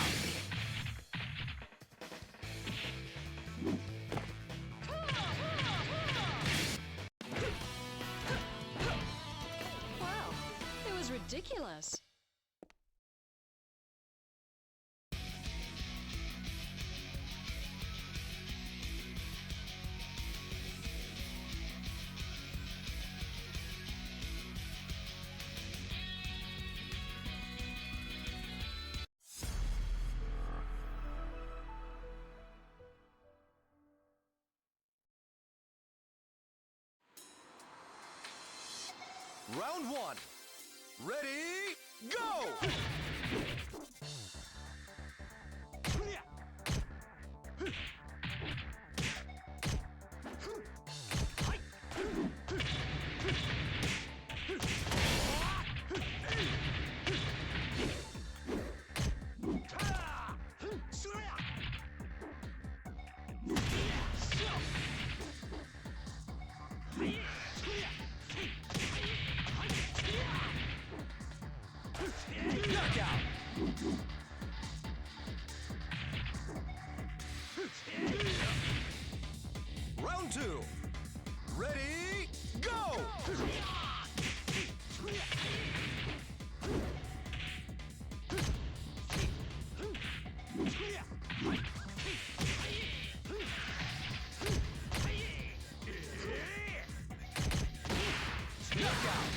Wow. It was ridiculous. Ready, go! Knockout! Round 2. Ready, go! Knockout!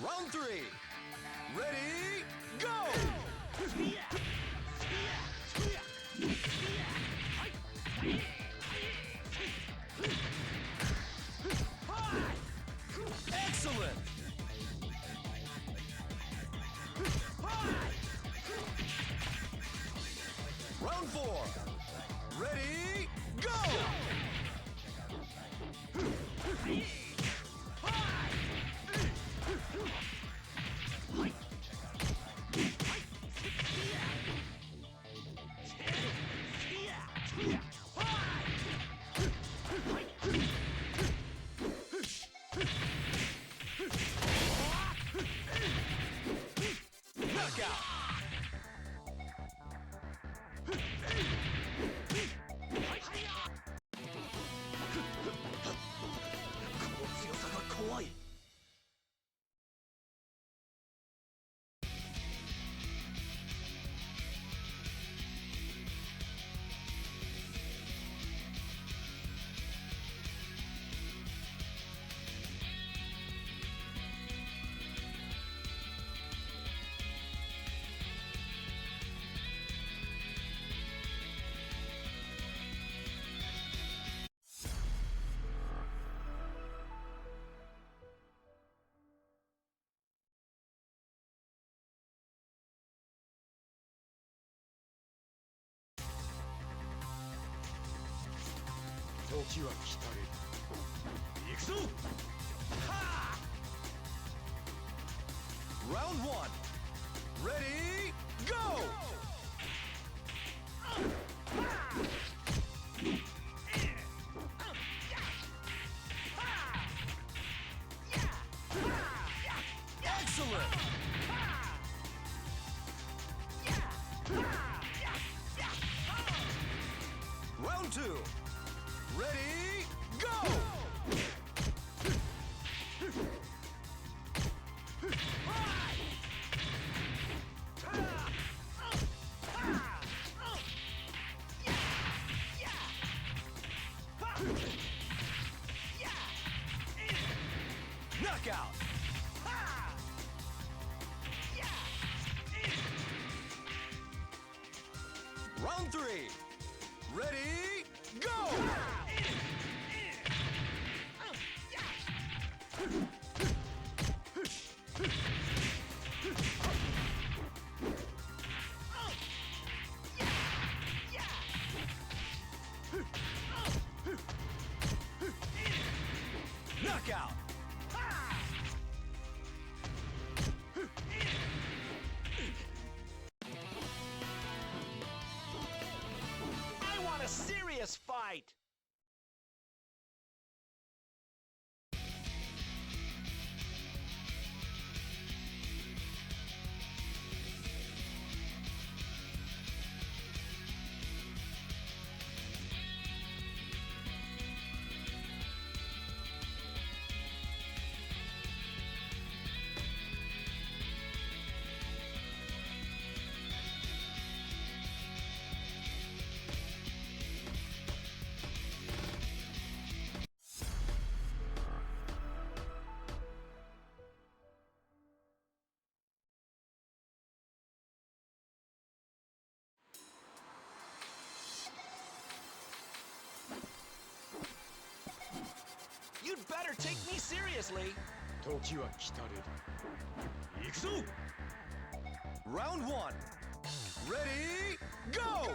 Round 3. Ready, go! Excellent! Round 4. Ready, go! Knockout! Round 1. Ready, go! Excellent! Round 2. Ready, go! Knockout! Round 3. Ready, go! Knockout! I want a serious fight! better take me seriously. Round 1. Ready, go!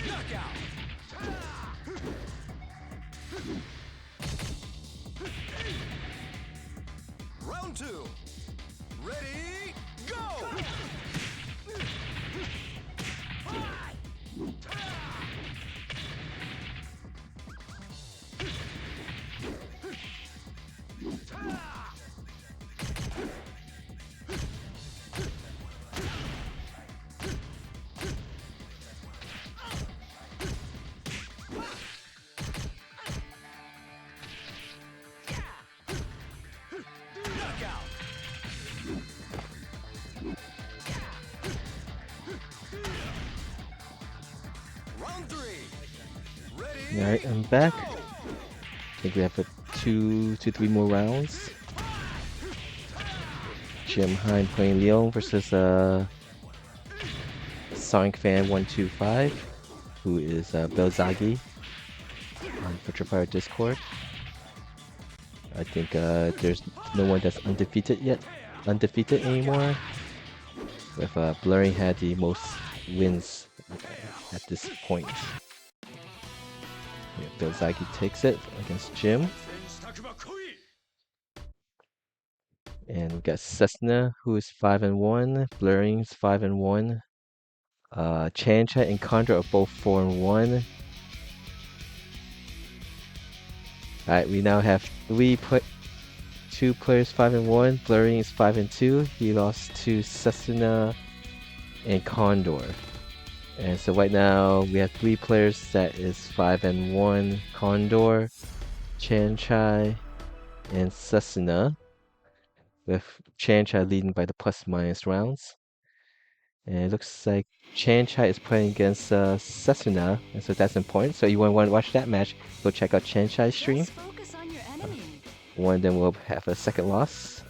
Knockout! Round 2. Ready, go! Knockout! Round 3. Ready, Alright, I'm back. go! I think we have 3 more rounds. Jim Hine playing Leon versus Sonic Fan 125, who is Belzagi on Virtual Fire Discord. I think there's no one that's undefeated anymore. With Blurring had the most wins at this point. Yeah, Belzagi takes it against Jim. And we got Cessna, who is 5-1. Blurring's 5-1. Chancha and Condor are both 4-1. Alright, we now have 2 players 5-1. Blurring is 5-2. He lost to Cessna and Condor. And so right now we have 3 players that is 5-1. Condor, Chanchai, and Cessna, with Chanchai leading by the plus-minus rounds. And it looks like Chanchai is playing against Cessna, and so that's important. So you want to watch that match, go check out Chanchai's stream. Let's focus on your enemy. One of them will have a second loss.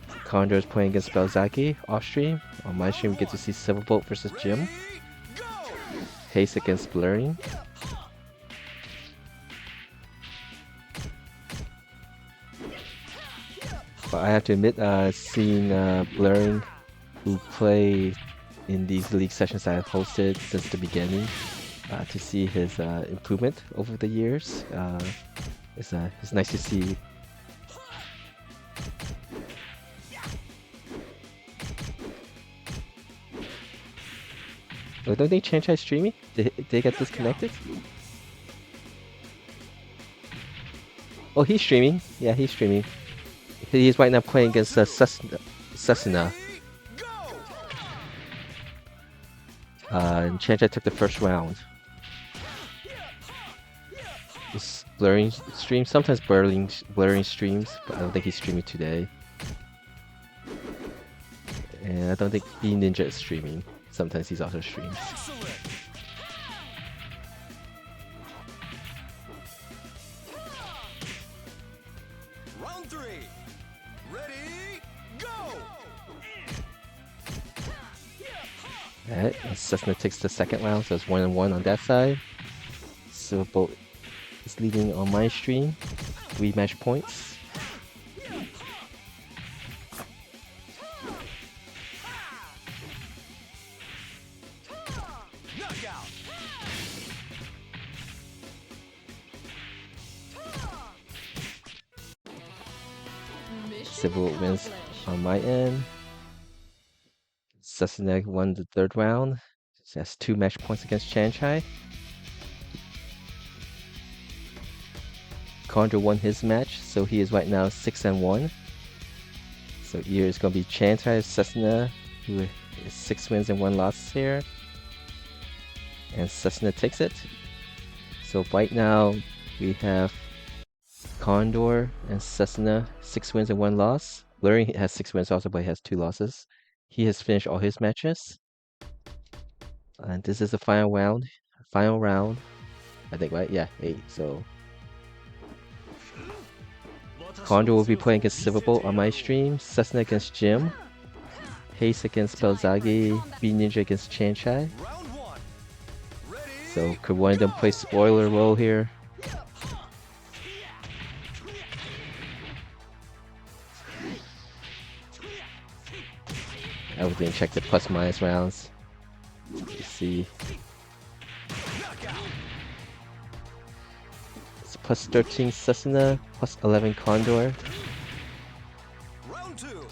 Condor is playing against Belzaki off stream. On my stream, we get to see Silverbolt versus Jim. Ready, go! Haste against Blurring. But I have to admit, seeing Blurring, who play in these league sessions I have hosted since the beginning, to see his improvement over the years, it's nice to see. Oh, don't they Chanchai streaming? Did they get disconnected? Oh, he's streaming. Yeah, he's streaming. He's right now playing against Cessna. Go! And Chanchai took the first round. This Blurring streams. Sometimes Blurring streams, but I don't think he's streaming today. And I don't think B Ninja is streaming. Sometimes he's also streams. Excellent! Round 3. Ready, go! Alright, and Cessna takes the second round, so it's 1-1 on that side. Silverbolt is leading on my stream. 3 match points. Knockout! Mission Silverbolt wins accomplished. on my end. Cessna won the third round. So that's 2 match points against Chanchai. Condor won his match, so he is right now 6-1. So here is going to be Chanchai, Cessna, who is 6 wins and 1 loss here. And Cessna takes it. So right now we have Condor and Cessna, 6 wins and 1 loss. Blurring has 6 wins also, but he has 2 losses. He has finished all his matches. And this is the final round. Final round. I think, right? Yeah, 8. So Condor will be playing against Silverbolt on my stream. Cessna against Jim. Haste against Belzagi. B Ninja against Chanchai. Round one. Ready? So could one of them play spoiler role here? I didn't check the plus minus rounds. Let's see. It's plus 13 Cessna, plus 11 Condor. Round two.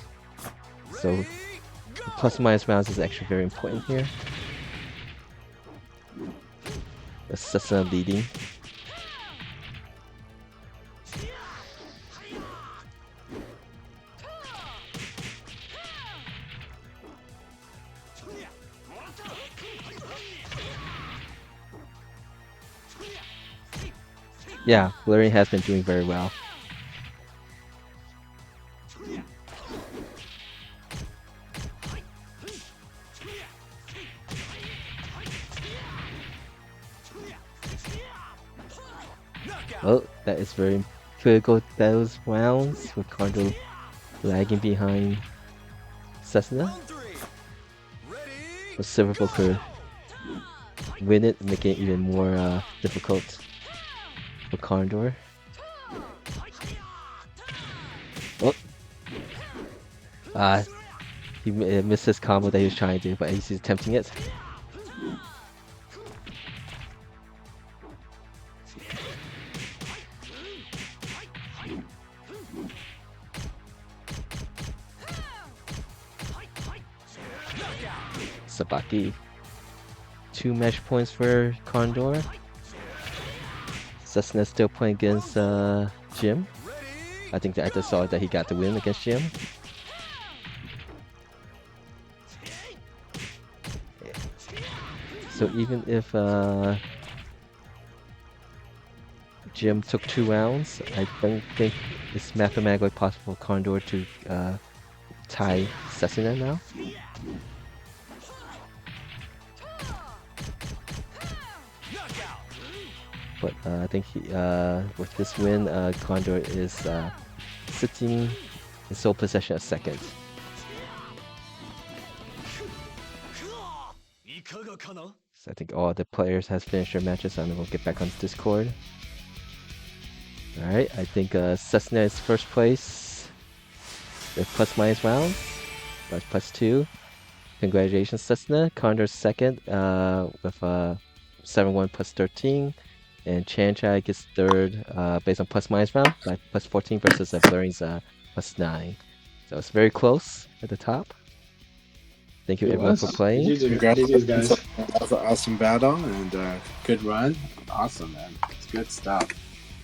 So Ready? the Go. plus minus rounds is actually very important here. The Cessna leading. Yeah, Valerian has been doing very well. Oh, that is very critical, those rounds with Condor lagging behind Cessna. Round three. Ready? But Silverbolt could win it, making it even more difficult for Condor. Oh! He missed his combo that he was trying to do, but at least he's attempting it. Sabaki. 2 match points for Condor. Cessna still playing against Jim. Ready? I think that I just saw that he got the win against Jim. So even if Jim took 2 rounds, I don't think it's mathematically possible for Condor to tie Cessna now. But I think with this win, Condor is sitting in sole possession of second. So I think all the players has finished their matches, and we'll get back on Discord. Alright, I think Cessna is first place with plus minus rounds, but plus 2. Congratulations, Cessna. Condor's second with 7-1 plus 13. And Chanchai gets third based on plus minus round by plus 14 versus Valerian's plus 9. So it's very close at the top. Thank you everyone for playing. GG's, guys. That was an awesome battle and good run. Awesome, man. It's good stuff.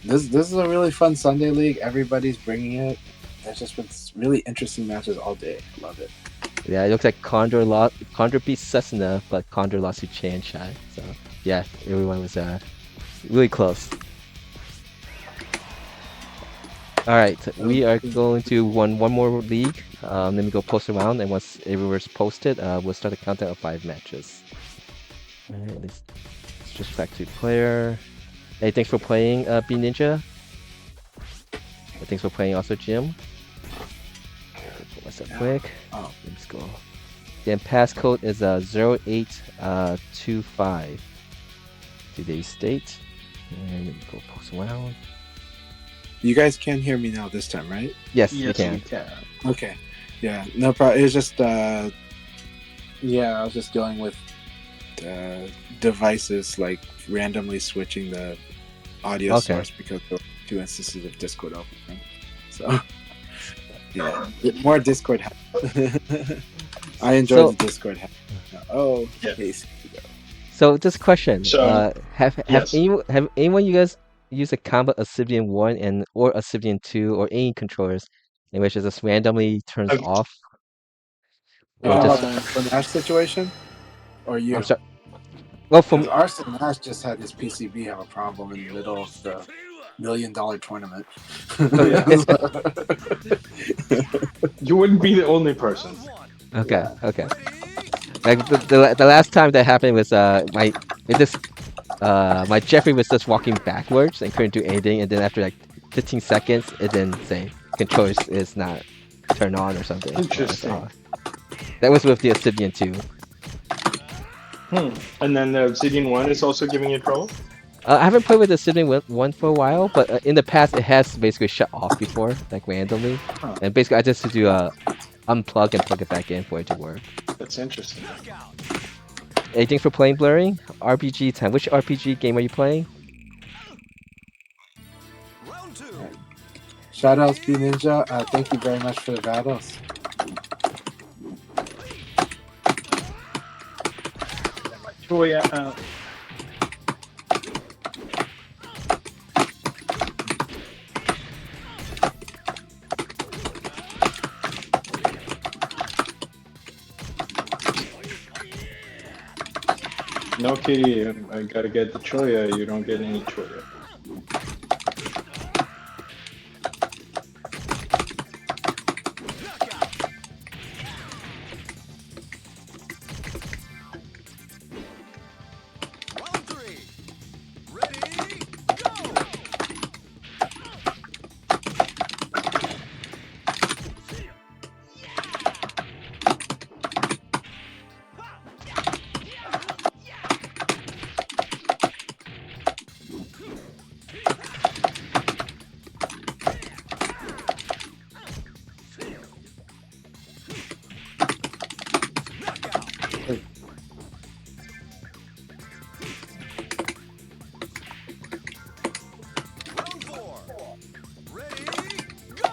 This is a really fun Sunday league. Everybody's bringing it. There's just been really interesting matches all day. Love it. Yeah, it looks like Condor beat Cessna, but Condor lost to Chanchai. So yeah, everyone was really close. Alright, we are going to one more league. Let me go post around, and once everywhere's posted, we'll start a countdown of 5 matches. Alright, let's just back to player. Hey, thanks for playing, B Ninja. Thanks for playing also, Jim. What's up, quick? Oh. Let's go. Then passcode is 0825. Today's date. And let me go post around. You guys can hear me now this time, right? Yes, you can. Okay. Yeah, no problem. It was just, I was just dealing with devices, like randomly switching the audio source because there were 2 instances of Discord opening. So, yeah, more Discord. I enjoyed the Discord. Oh, Yeah. Case. So just a question. So, Have yes. anyone you guys use a combo Obsidian 1 or Obsidian 2 or any controllers in which it just randomly turns I've- off? Or just For Nash situation? Or you? I'm sorry. Well, from Because Arson Nash just had his PCB have a problem in the middle of the $1 million tournament. You wouldn't be the only person. okay. Like the last time that happened was my Jeffrey was just walking backwards and couldn't do anything, and then after like 15 seconds, it then say controls is not turned on or something. So that's Interesting. odd. That was with the Obsidian 2. And then the Obsidian 1 is also giving you trouble? I haven't played with the Obsidian 1 for a while, but in the past it has basically shut off before, like randomly. Huh. And basically I just have to do a unplug and plug it back in for it to work. That's interesting. Anything for playing blurring? RPG time. Which RPG game are you playing? Round 2. Shoutouts, B Ninja. Thank you very much for the battles. Choya, no, Kitty, I gotta get the Choya. You don't get any Choya. Round 3. Ready, go! Round 4. Ready, go!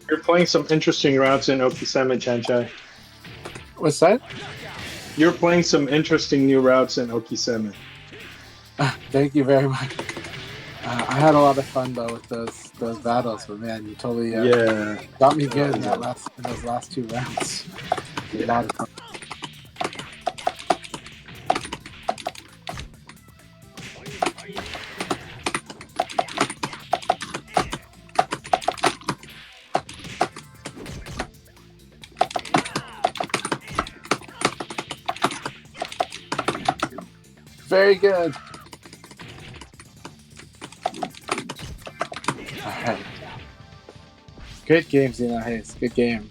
You're playing some interesting routes in Okiseme, Chanchai. What's that? You're playing some interesting new routes in Okiseme. Thank you very much. I had a lot of fun though with those battles, but man, you totally Yeah. got me good in those last 2 rounds. A lot of fun. Very good. Alright. Great game, Xena Hayes. Good game.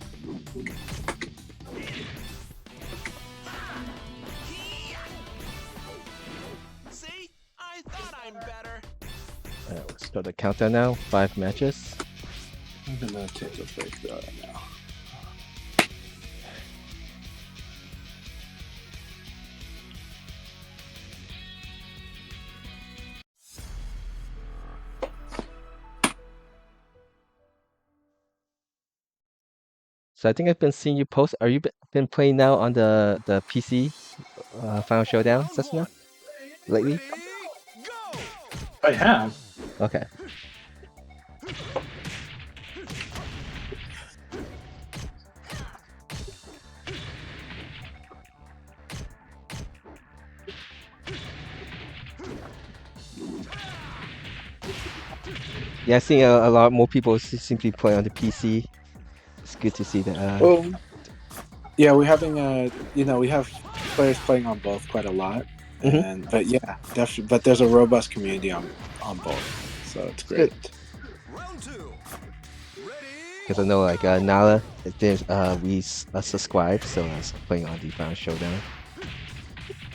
See? I thought I'm better. Let's start the countdown now. 5 matches. I'm gonna take a break though now. So I think I've been seeing you post. Are you been playing now on the PC Final Showdown, Cessna? Lately? Go! I have. Okay. Yeah, seeing a lot more people seem to play on the PC. It's good to see that. Well, yeah, we're having we have players playing on both quite a lot, and but yeah, definitely. But there's a robust community on both, so it's great. Round 2. Ready, Because I know like Nala, we subscribe, so I was playing on the Final Showdown.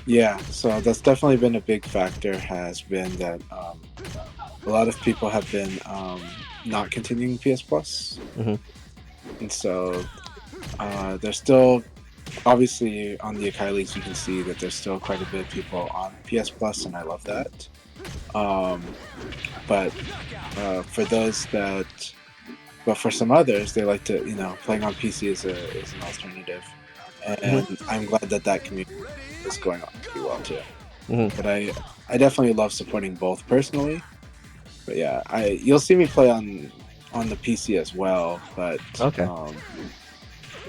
Yeah, so that's definitely been a big factor. Has been that a lot of people have been not continuing PS Plus, and so there's still obviously on the Akai leagues you can see that there's still quite a bit of people on PS Plus, and I love that. But for those that, but for some others, they like to playing on PC is an alternative, and I'm glad that community is going on pretty well too. But I definitely love supporting both personally. But yeah, you'll see me play on on the PC as well, Okay.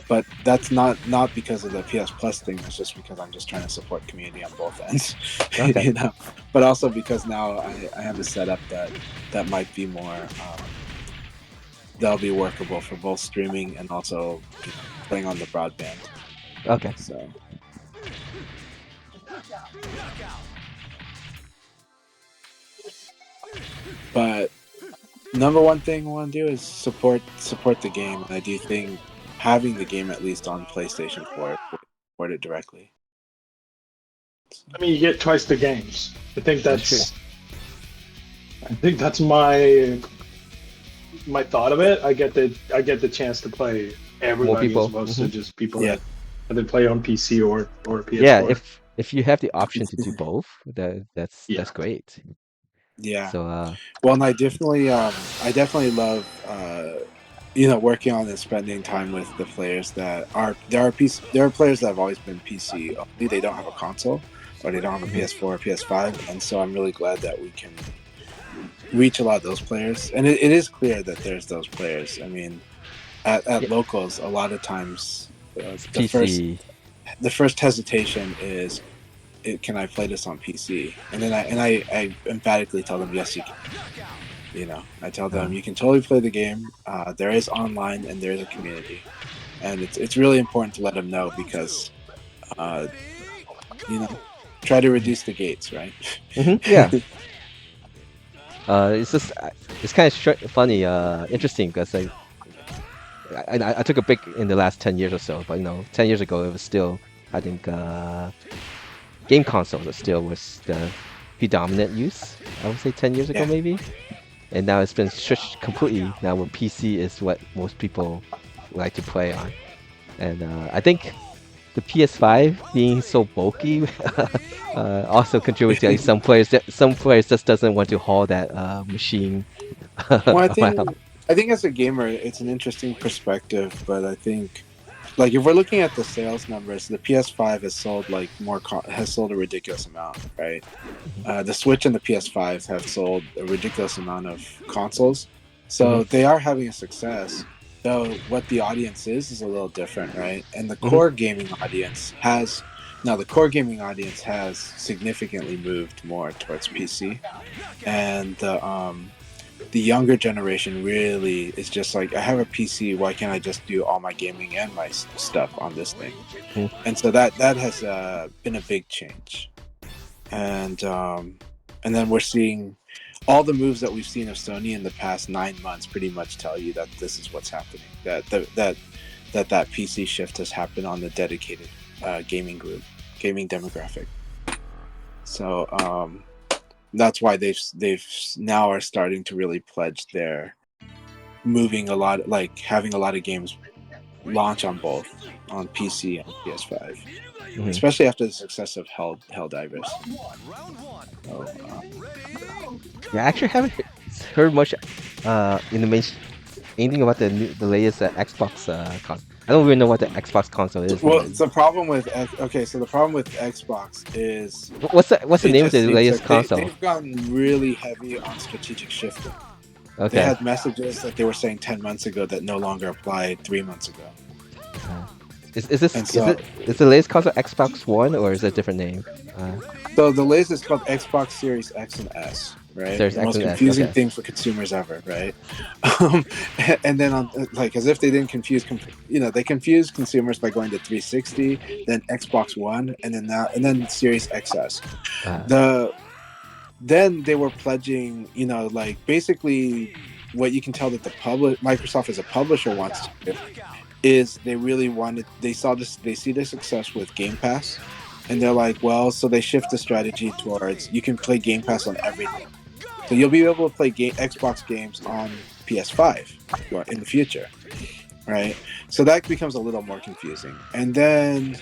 but that's not because of the PS Plus thing. It's just because I'm just trying to support community on both ends, Okay. you know. But also because now I have a setup that might be more that'll be workable for both streaming and also playing on the broadband. Okay. So, but number one thing I want to do is support the game, and I do think having the game at least on PlayStation 4 would support it directly. I mean, you get twice the games. That's true. I think that's my thought of it. I get the chance to play everybody as people. opposed to just people Yeah. that either play on PC or PS4. Yeah, if you have the option to do both, that's Yeah. great. Yeah. So Well, and I definitely love working on and spending time with the players that are there are players that have always been PC only. They don't have a console or they don't have a Mhm. PS4 or PS5, and so I'm really glad that we can reach a lot of those players. And it is clear that there's those players. I mean, at Yeah. locals, a lot of times it's the PC. first hesitation is, can I play this on PC? And then I emphatically tell them, yes, you can. I tell them you can totally play the game. There is online and there is a community, and it's really important to let them know because, try to reduce the gates, right? Yeah. It's just it's kind of funny, interesting because I took a break in the last 10 years or so, but 10 years ago it was still, I think, game consoles that still was the predominant use. I would say 10 years ago Yeah. maybe, and now it's been switched completely. Now where PC is what most people like to play on, and I think the PS5 being so bulky also contributes to like, some players just doesn't want to haul that machine Well, around. I think as a gamer, it's an interesting perspective, but I think, like, if we're looking at the sales numbers, the PS5 has sold has sold a ridiculous amount, right? The Switch and the PS5 have sold a ridiculous amount of consoles, so they are having a success. Though what the audience is a little different, right? And the core gaming audience has significantly moved more towards PC, and the younger generation really is just like, I have a PC, why can't I just do all my gaming and my stuff on this thing? And so that has been a big change, and then we're seeing all the moves that we've seen of Sony in the past 9 months pretty much tell you that this is what's happening, that PC shift has happened on the dedicated gaming demographic. So that's why they've now are starting to really pledge their moving a lot, like having a lot of games launch on both, on PC and PS5, especially after the success of Helldivers. So, Yeah, I actually haven't heard much in the main anything about the latest Xbox console. I don't really know what the Xbox console is. well, the problem with Xbox is What's the name of the latest console? they've gotten really heavy on strategic shifting. They Okay. had messages that they were saying 10 months ago that no longer applied 3 months ago. Is And so- is the latest console Xbox One or is it a different name? So the latest is called Xbox Series X and S, right? Series The X most and S, confusing okay. thing for consumers ever, right? And then as if they didn't they confused consumers by going to 360, then Xbox One, and then Series XS. Then they were pledging, basically what you can tell that Microsoft as a publisher wants to do is they see the success with Game Pass, and they're like, well, so they shift the strategy towards, you can play Game Pass on everything. So you'll be able to play Xbox games on PS5 in the future, right? So that becomes a little more confusing. And then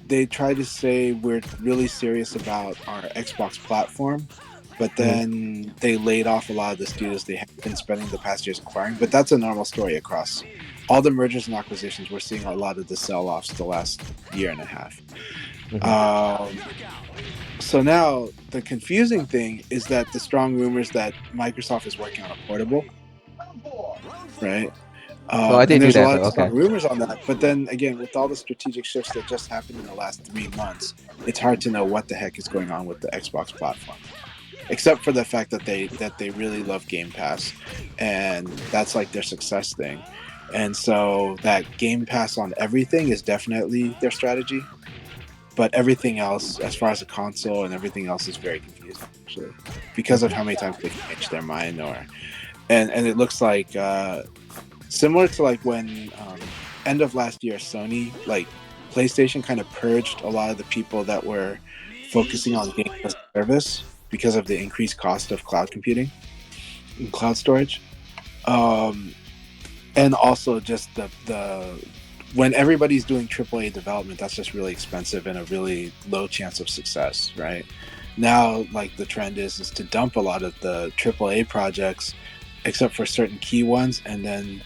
they try to say we're really serious about our Xbox platform, but then they laid off a lot of the studios they have been spending the past years acquiring. But that's a normal story across all the mergers and acquisitions. We're seeing a lot of the sell-offs the last year and a half. So now the confusing thing is that the strong rumors that Microsoft is working on a portable, right? Oh, I And did do there's a that lot though. of Okay. strong rumors on that. But then again, with all the strategic shifts that just happened in the last 3 months, it's hard to know what the heck is going on with the Xbox platform. Except for the fact that they really love Game Pass, and that's like their success thing. And so that Game Pass on everything is definitely their strategy. But everything else, as far as the console and everything else, is very confusing actually, because of Mhm. how many times they change their mind, or and it looks like similar to like when end of last year Sony, like PlayStation, kind of purged a lot of the people that were focusing on games as a service because of the increased cost of cloud computing and cloud storage, um, and also just the when everybody's doing AAA development, that's just really expensive and a really low chance of success, right? Now, like the trend is to dump a lot of the AAA projects, except for certain key ones, and then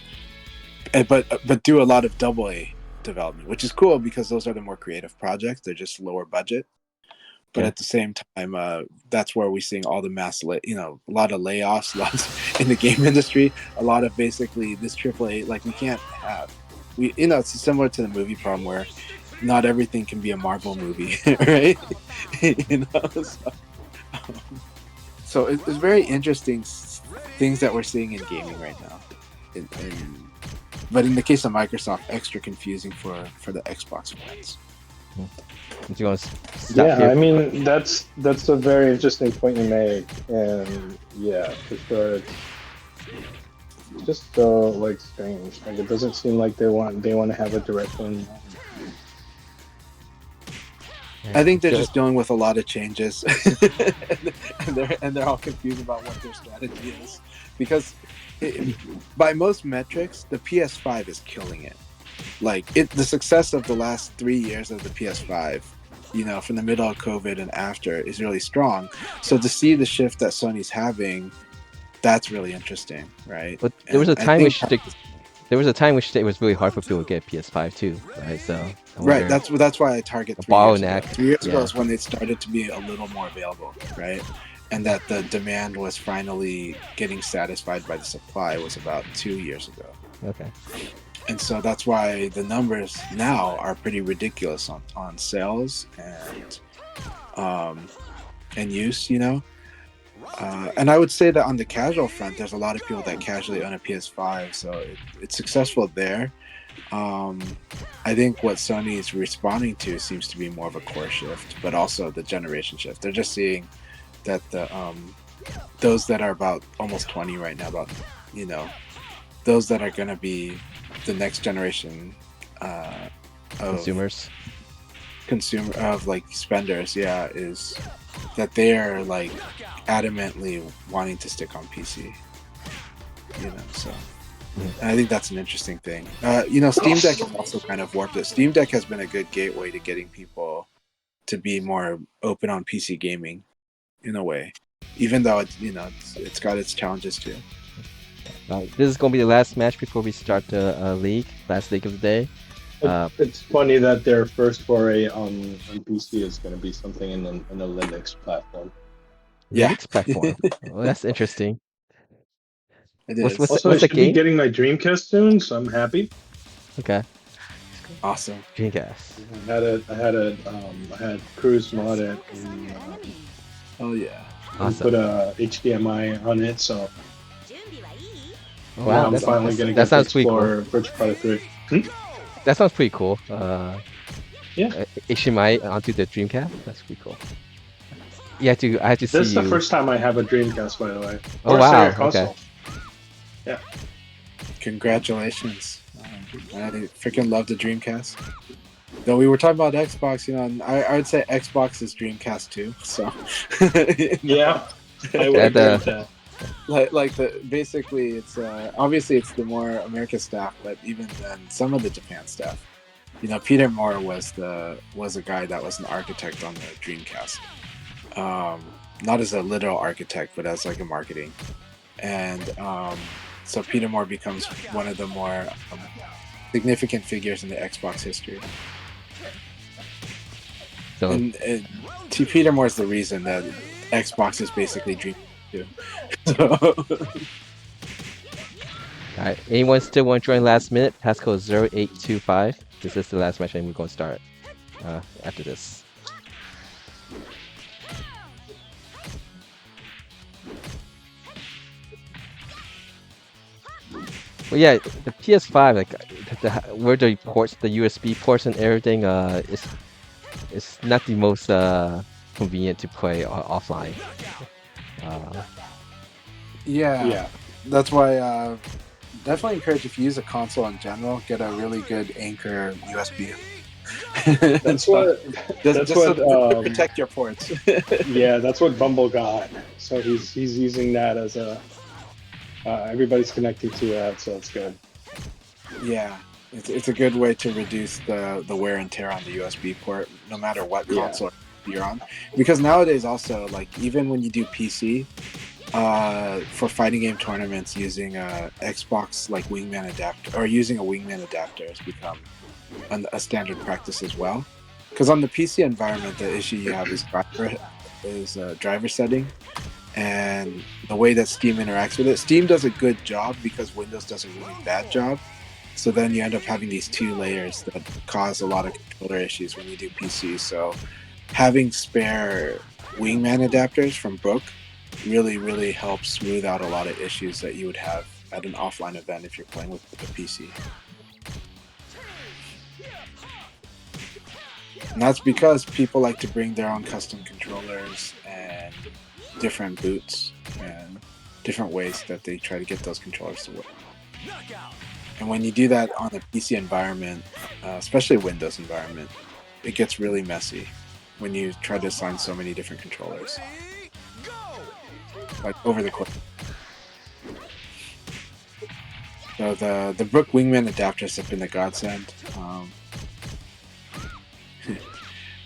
but do a lot of AA development, which is cool because those are the more creative projects. They're just lower budget, but Yeah. at the same time, that's where we're seeing all the a lot of layoffs, lots in the game industry, a lot of basically this AAA. Like we can't have it's similar to the movie problem where not everything can be a Marvel movie, right? So it's very interesting things that we're seeing in gaming right now. But in the case of Microsoft, extra confusing for the Xbox fans. Do you want to stop Yeah, here? I mean that's a very interesting point you make, and yeah, for sure, it's just so like strange. Like it doesn't seem like they want to have a direction. I think they're Good. just dealing with a lot of changes, and they're all confused about what their strategy is, because by most metrics, the PS5 is killing it. The success of the last 3 years of the PS5, from the middle of COVID and after, is really strong. So to see the shift that Sony's having, that's really interesting, right? But And I think there was a time which it was really hard for people to get PS5 too, right? So I right, wonder that's why I target a 3 years ago. bottleneck. 3 years ago Yeah. is when it started to be a little more available, right? And that the demand was finally getting satisfied by the supply was about 2 years ago. Okay. And so that's why the numbers now are pretty ridiculous on sales and use, and I would say that on the casual front, there's a lot of people that casually own a PS5, so it's successful there. I think what Sony is responding to seems to be more of a core shift, but also the generation shift. They're just seeing that those that are about almost 20 right now, those that are going to be the next generation of Consumers. of like spenders, is that they are like adamantly wanting to stick on PC. So and I think that's an interesting thing. Steam Deck has also kind of warped it. Steam Deck has been a good gateway to getting people to be more open on PC gaming, in a way, even though it's got its challenges too. This is gonna be the last match before we start the league. Last league of the day. It's funny that their first foray on PC is going to be something in a Linux platform. Yeah. Linux platform. Well, that's interesting. It What's is what's Also, I what's the should be game? getting my Dreamcast soon, so I'm happy. Okay. awesome. Dreamcast. I had Cruise mod it and Oh yeah. Awesome. put a HDMI on it, so Oh, now wow, I'm finally going to that get to sounds pretty cool. explore Virtual Product 3. That sounds pretty cool. Yeah. HDMI onto the Dreamcast. That's pretty cool. I have to This see is the you. first time I have a Dreamcast, by the way. Oh, Or wow, Sega console. okay. Yeah. Congratulations. I freaking love the Dreamcast. Though we were talking about Xbox, and I would say Xbox is Dreamcast too. So Yeah. I would That, agree with that. basically it's obviously it's the more America staff, but even then some of the Japan staff. Peter Moore was a guy that was an architect on the Dreamcast. Not as a literal architect, but as like a marketing. And so Peter Moore becomes one of the more significant figures in the Xbox history. so And Peter Moore's the reason that Xbox is basically Dream 2. So, All right. Anyone still want to join last minute? Passcode 0825. This is the last match and we're going to start after this. Well, yeah, the PS5, like where the ports, the USB ports and everything, is not the most convenient to play offline. Yeah, that's why definitely encourage if you use a console in general, get a really good Anchor USB. That's what. That's just what. to protect your ports. Yeah, that's what Bumble got. So he's using that as a. Everybody's connecting to that, so it's good. Yeah, it's a good way to reduce the wear and tear on the USB port, no matter what Yeah. console you're on. Because nowadays, also, like even when you do PC, for fighting game tournaments, using a Xbox like Wingman adapter or using a Wingman adapter has become a standard practice as well. Because on the PC environment, the issue you have is driver setting. And the way that Steam interacts with it. Steam does a good job because Windows does a really bad job. So then you end up having these two layers that cause a lot of controller issues when you do PC. So having spare Wingman adapters from Brook really, really helps smooth out a lot of issues that you would have at an offline event if you're playing with the PC. And that's because people like to bring their own custom controllers and different boots and different ways that they try to get those controllers to work. And when you do that on a PC environment, especially a Windows environment, it gets really messy when you try to assign so many different controllers, like over the course. So the Brook Wingman adapters have been the godsend.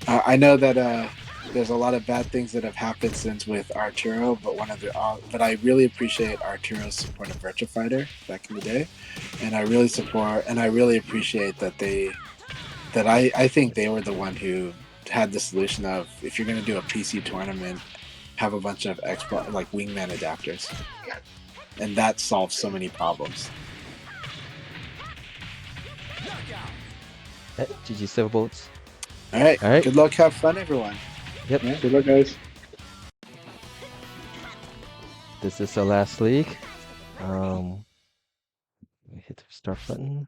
I know that there's a lot of bad things that have happened since with R32, but I really appreciate R32's support of Virtua Fighter back in the day, and I really appreciate that I think they were the one who had the solution of, if you're going to do a PC tournament, have a bunch of Xbox like Wingman adapters, and that solves so many problems. GG Silverbolts. All right. All right. Good luck. Have fun, everyone. Yep. Yeah, good luck, guys. This is the last league. Hit the start button.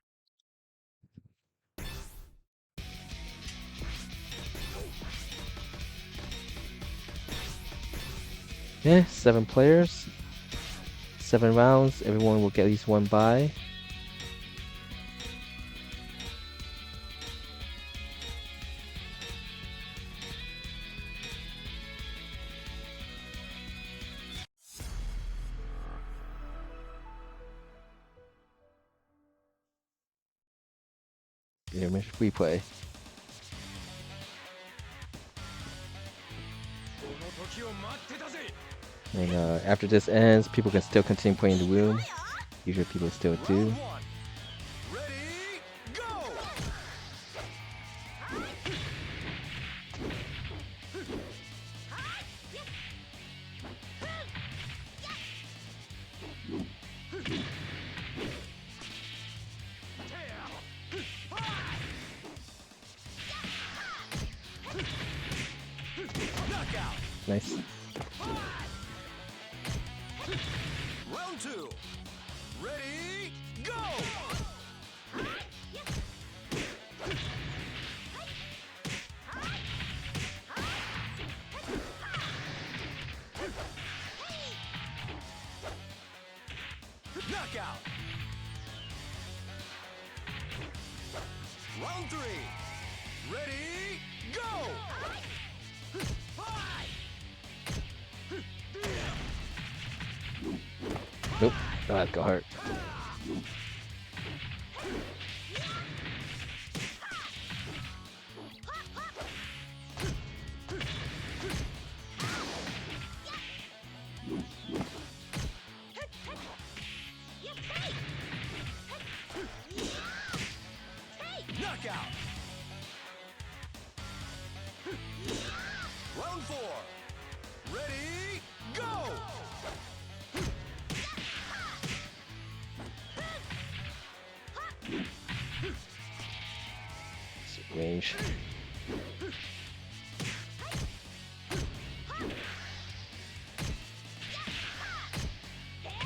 Yeah, 7 players, 7 rounds. Everyone will get at least 1 bye. Intermission replay. And after this ends, people can still continue playing the room. Usually people still do. Nice. Round 2. Ready, go! Knockout. Round 3. Ready, go! Nope. Oh, that got hurt. Knockout. Round 4. Ready, go! range.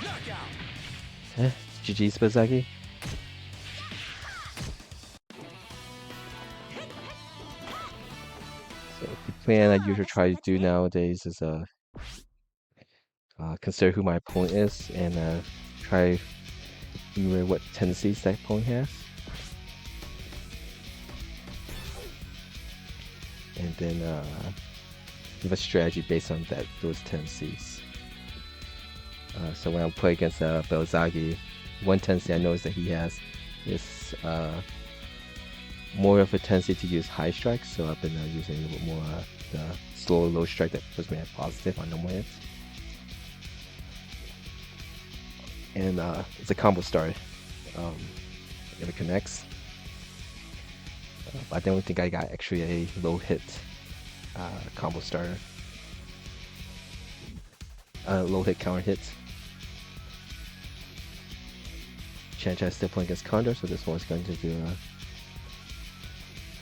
Knockout. Eh, GG's Bazaki. So the plan I usually try to do nowadays is consider who my opponent is and try to remember what tendencies that opponent has. And then give a strategy based on those tendencies. So when I play against Belzagi, one tendency I noticed that he has is more of a tendency to use high strikes. So I've been using a little bit more the slow low strike that puts me at positive on normal hits. And it's a combo start if it connects. But I don't think I got actually a low hit combo starter. Low hit counter hit. Chanchai is still playing against Condor, so this one's going to do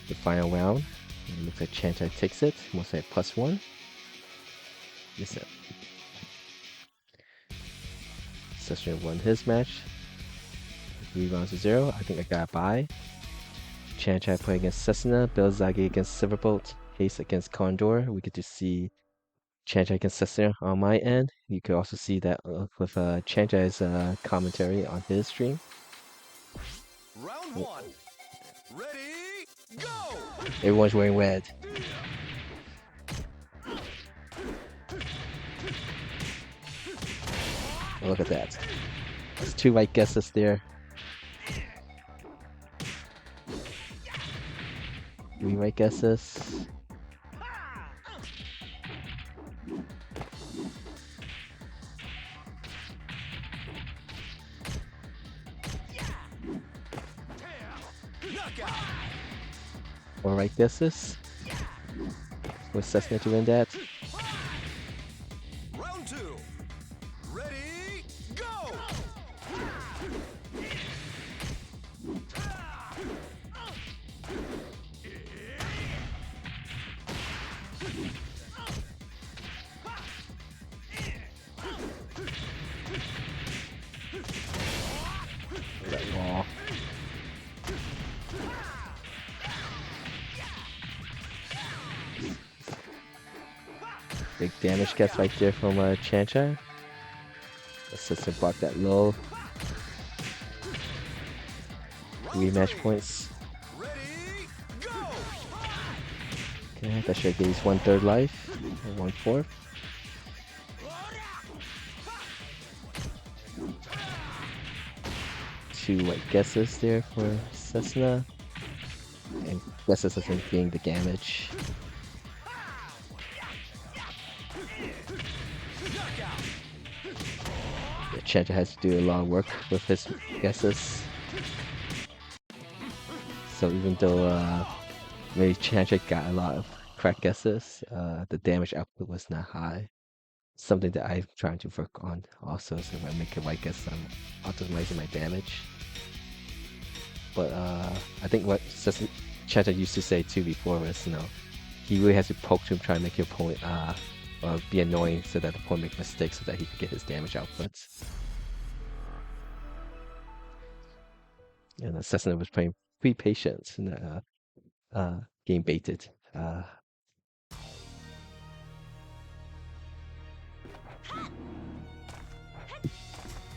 the final round. And it looks like Chanchai takes it. We'll say +1. Yes, it. Session won his match. 3 rounds to 0. I think I got a bye. Chanchai playing against Cessna, Belzagi against Silverbolt, Haste against Condor. We get to see Chanchai against Cessna on my end. You could also see that with Chanchai's commentary on his stream. Round 1. Ready, go! Everyone's wearing red. Oh, look at that. There's 2 right guesses there. 3 right guesses. Knockout. 4 right guesses. Was Cessna to win that? Round 2. Ready, go! Aw. Big damage gets right there from Chancha. Assistant block that low. 3 match points. Ready, go! Okay, that should give us 1/3 life. Or 1/4. Two white guesses there for Cessna. And guesses I think being the damage. Yeah, Chancha has to do a lot of work with his guesses. So even though maybe Chancha got a lot of correct guesses, the damage output was not high. Something that I'm trying to work on also, so if I make a right guess, I'm optimizing my damage. But I think what Chancha used to say too before was, he really has to poke to try and make your opponent be annoying so that the opponent make mistakes so that he can get his damage outputs. And Cessna was playing pretty patient and getting baited.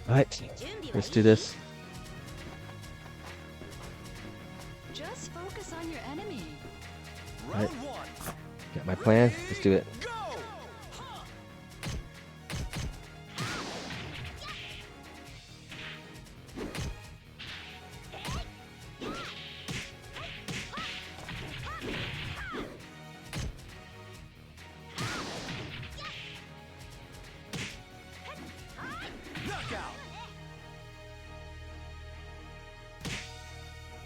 Alright, let's do this. Just focus on your enemy. Round Right. 1. Got my plan, let's do it. Go! Knockout.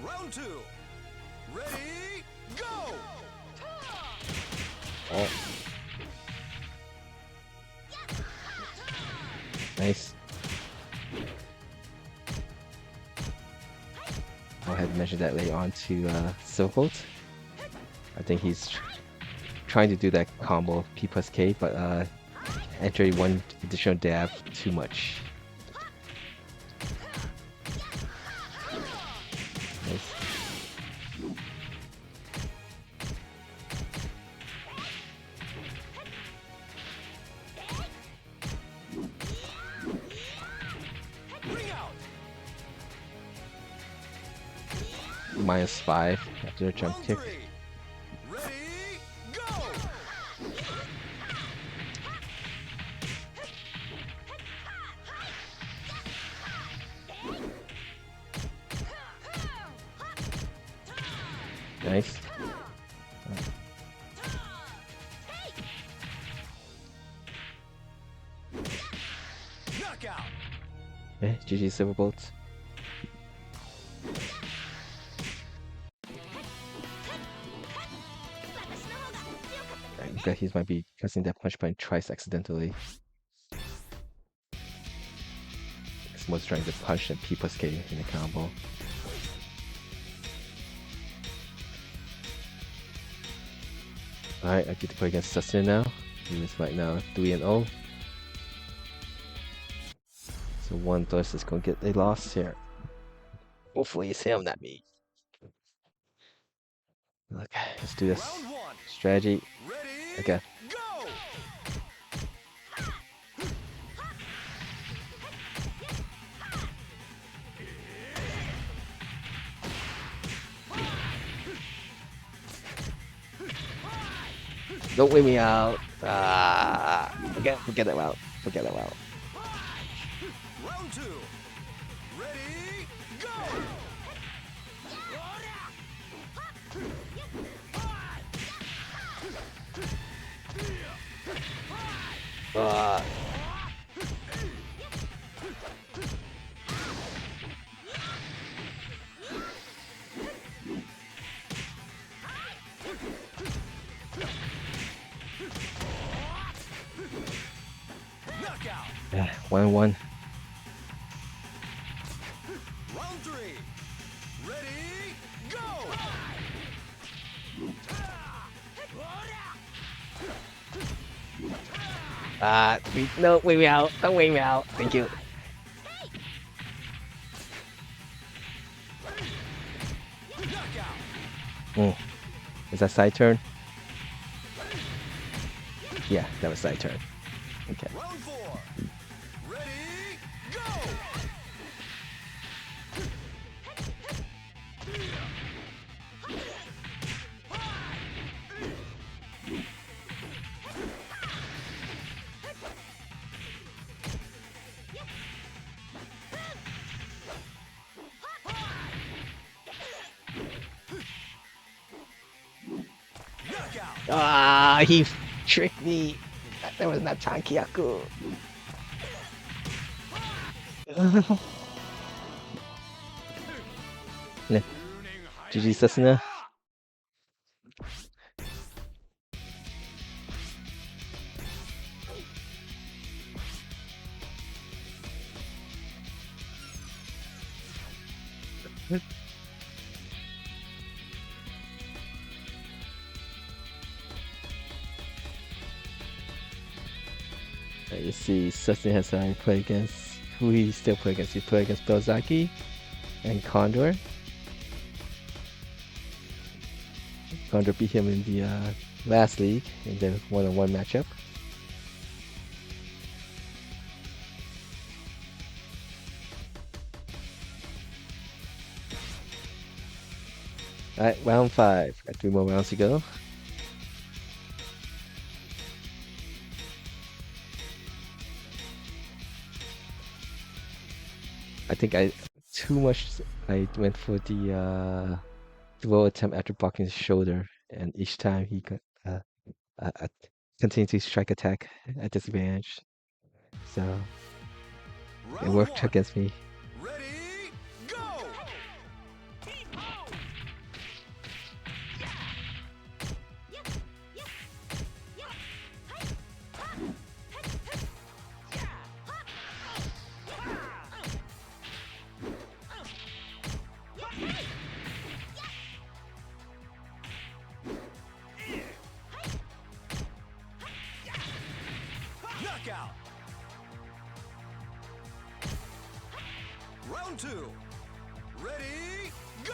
Round 2. Ready, go! Oh. Nice. I'll have to mention that later on to Silverbolt. I think he's trying to do that combo P plus K, but entering one additional dab too much. Nice. -5 after a jump kick. Ready, go! Nice. Knockout! Okay, GG Silverbolts. I bet he might be casting that punch point twice accidentally. Someone's trying to punch and P plus K in a combo. Alright, I get to play against Sustin now. He is right now 3-0. So one Thirst is gonna get a loss here. Hopefully it's him, not me. Okay, let's do this. Round 1. Strategy. Ready, Okay. go! Don't win me out. Forget it out. Forget it out. Round 2. Ready, go! Knockout! Yeah, 1-1. Round 3. Ready, go! No, win me out. Don't win me out. Thank you. Knockout! Is that side turn? Yeah, that was side turn. Okay. Round 4. Ready, go! Knockout! He tricked me. That was not Tankiyaku. GG Susuna. You see, Sustin has play against who he still play against. He play against Belzaki and Condor. Condor beat him in the last league in the one-on-one matchup. Alright, round 5. Got 3 more rounds to go. I think I went for the throw attempt after blocking his shoulder, and each time he got continued to strike attack at disadvantage. So it Round worked 1. against me. Ready, go! Round 2. Ready, go!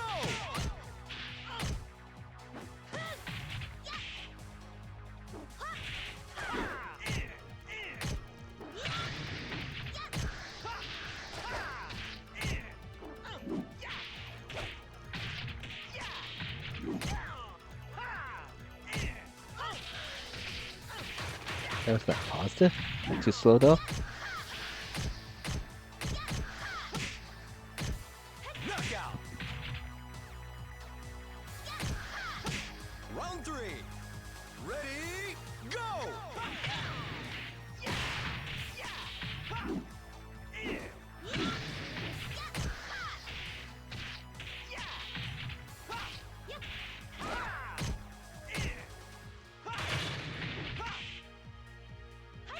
That was not positive. Too slow though. Knockout! Round 3. Ready, go!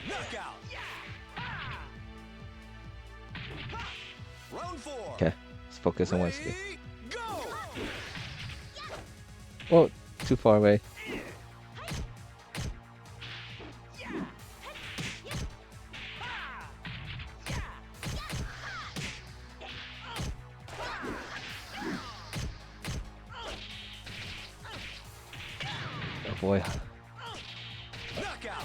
Knockout! Round 4. Okay, let's focus on one skill. Ready, go! Oh, too far away. Oh boy. Knockout!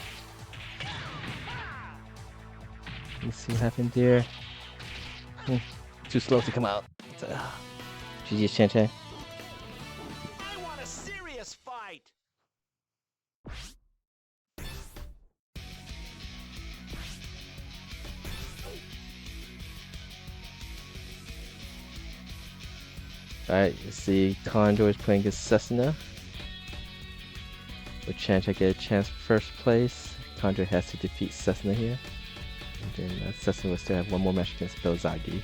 Let's see what happened there. Too slow to come out. GG Chan Chan. I want a serious fight! Alright, you see Condor is playing against Cessna. With Chan Chan get a chance first place. Condor has to defeat Cessna here. And then Cessna will still have one more match against Belzagi.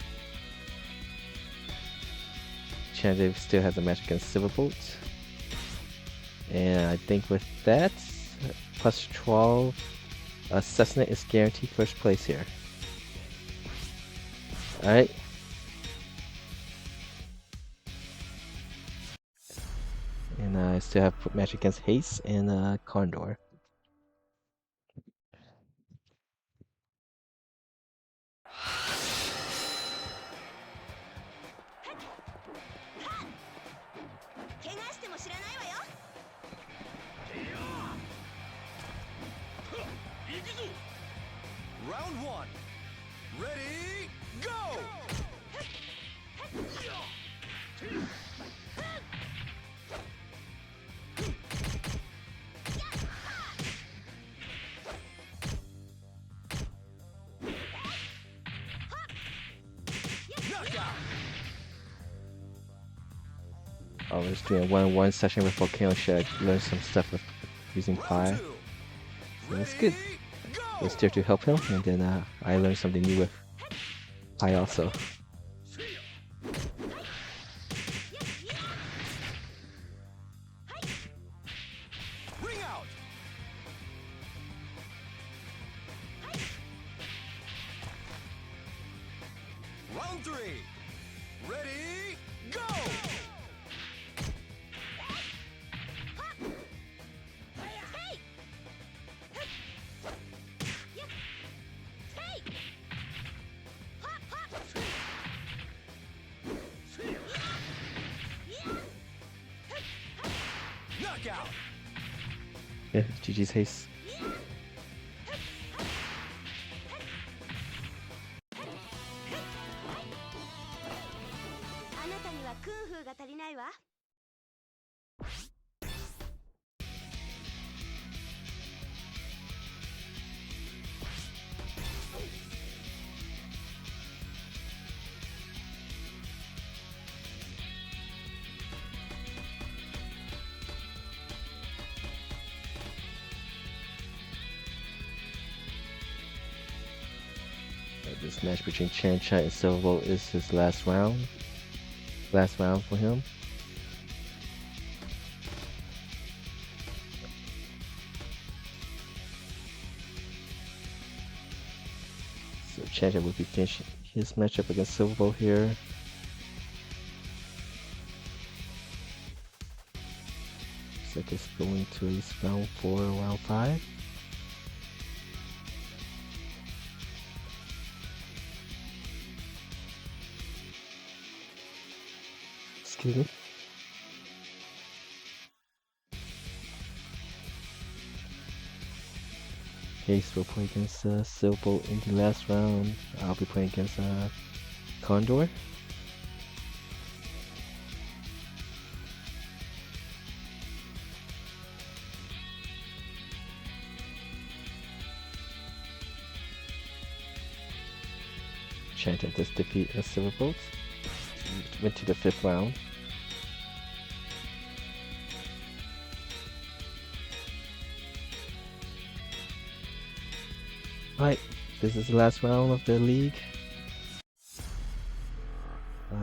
Chan Chan still has a match against Silverbolt. And I think with that, plus 12, Cessna is guaranteed first place here. Alright. And I still have a match against Haste and Condor. Round 1. Ready, go! Knockout! I was doing a 1-on-1 session with Volcano Shed. Learned some stuff with using Pi. Round 2. So that's good. Ready, I was go! there to help him, and then I learned something new with Pi also. Ring out! Round 3. Ready, go! Knockout! Yeah, GG's Haste. あなたにはクンフーが足りないわ。This match between Chan Chan and Silverbolt is his last round. Last round for him. So Chan Chan will be finishing his matchup against Silverbolt here. Looks like it's going to at least round 4 or round 5. Mhm. Case will play against Silbo in the last round. I'll be playing against Condor. Chanted this defeat as Silverbolt. Went to the 5th round. Alright, this is the last round of the league.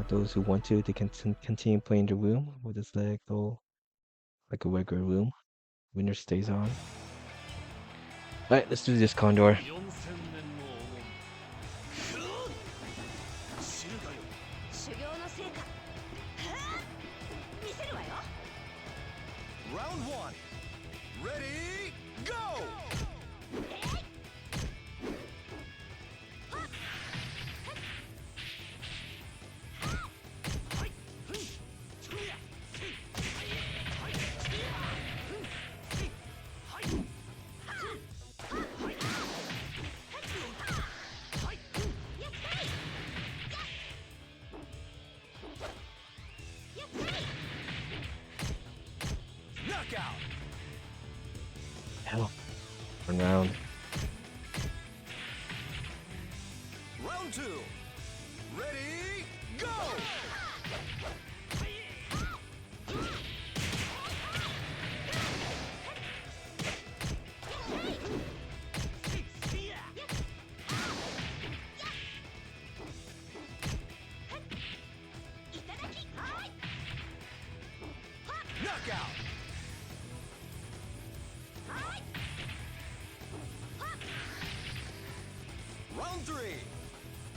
Those who want to, they can continue playing the room. We'll just let it go like a regular room. Winner stays on. Alright, let's do this, Condor. 修行の成果見せるわよ Round one. Ready, go! Knockout. Hell. One round. Round two. Ready, go! Knockout. Round three.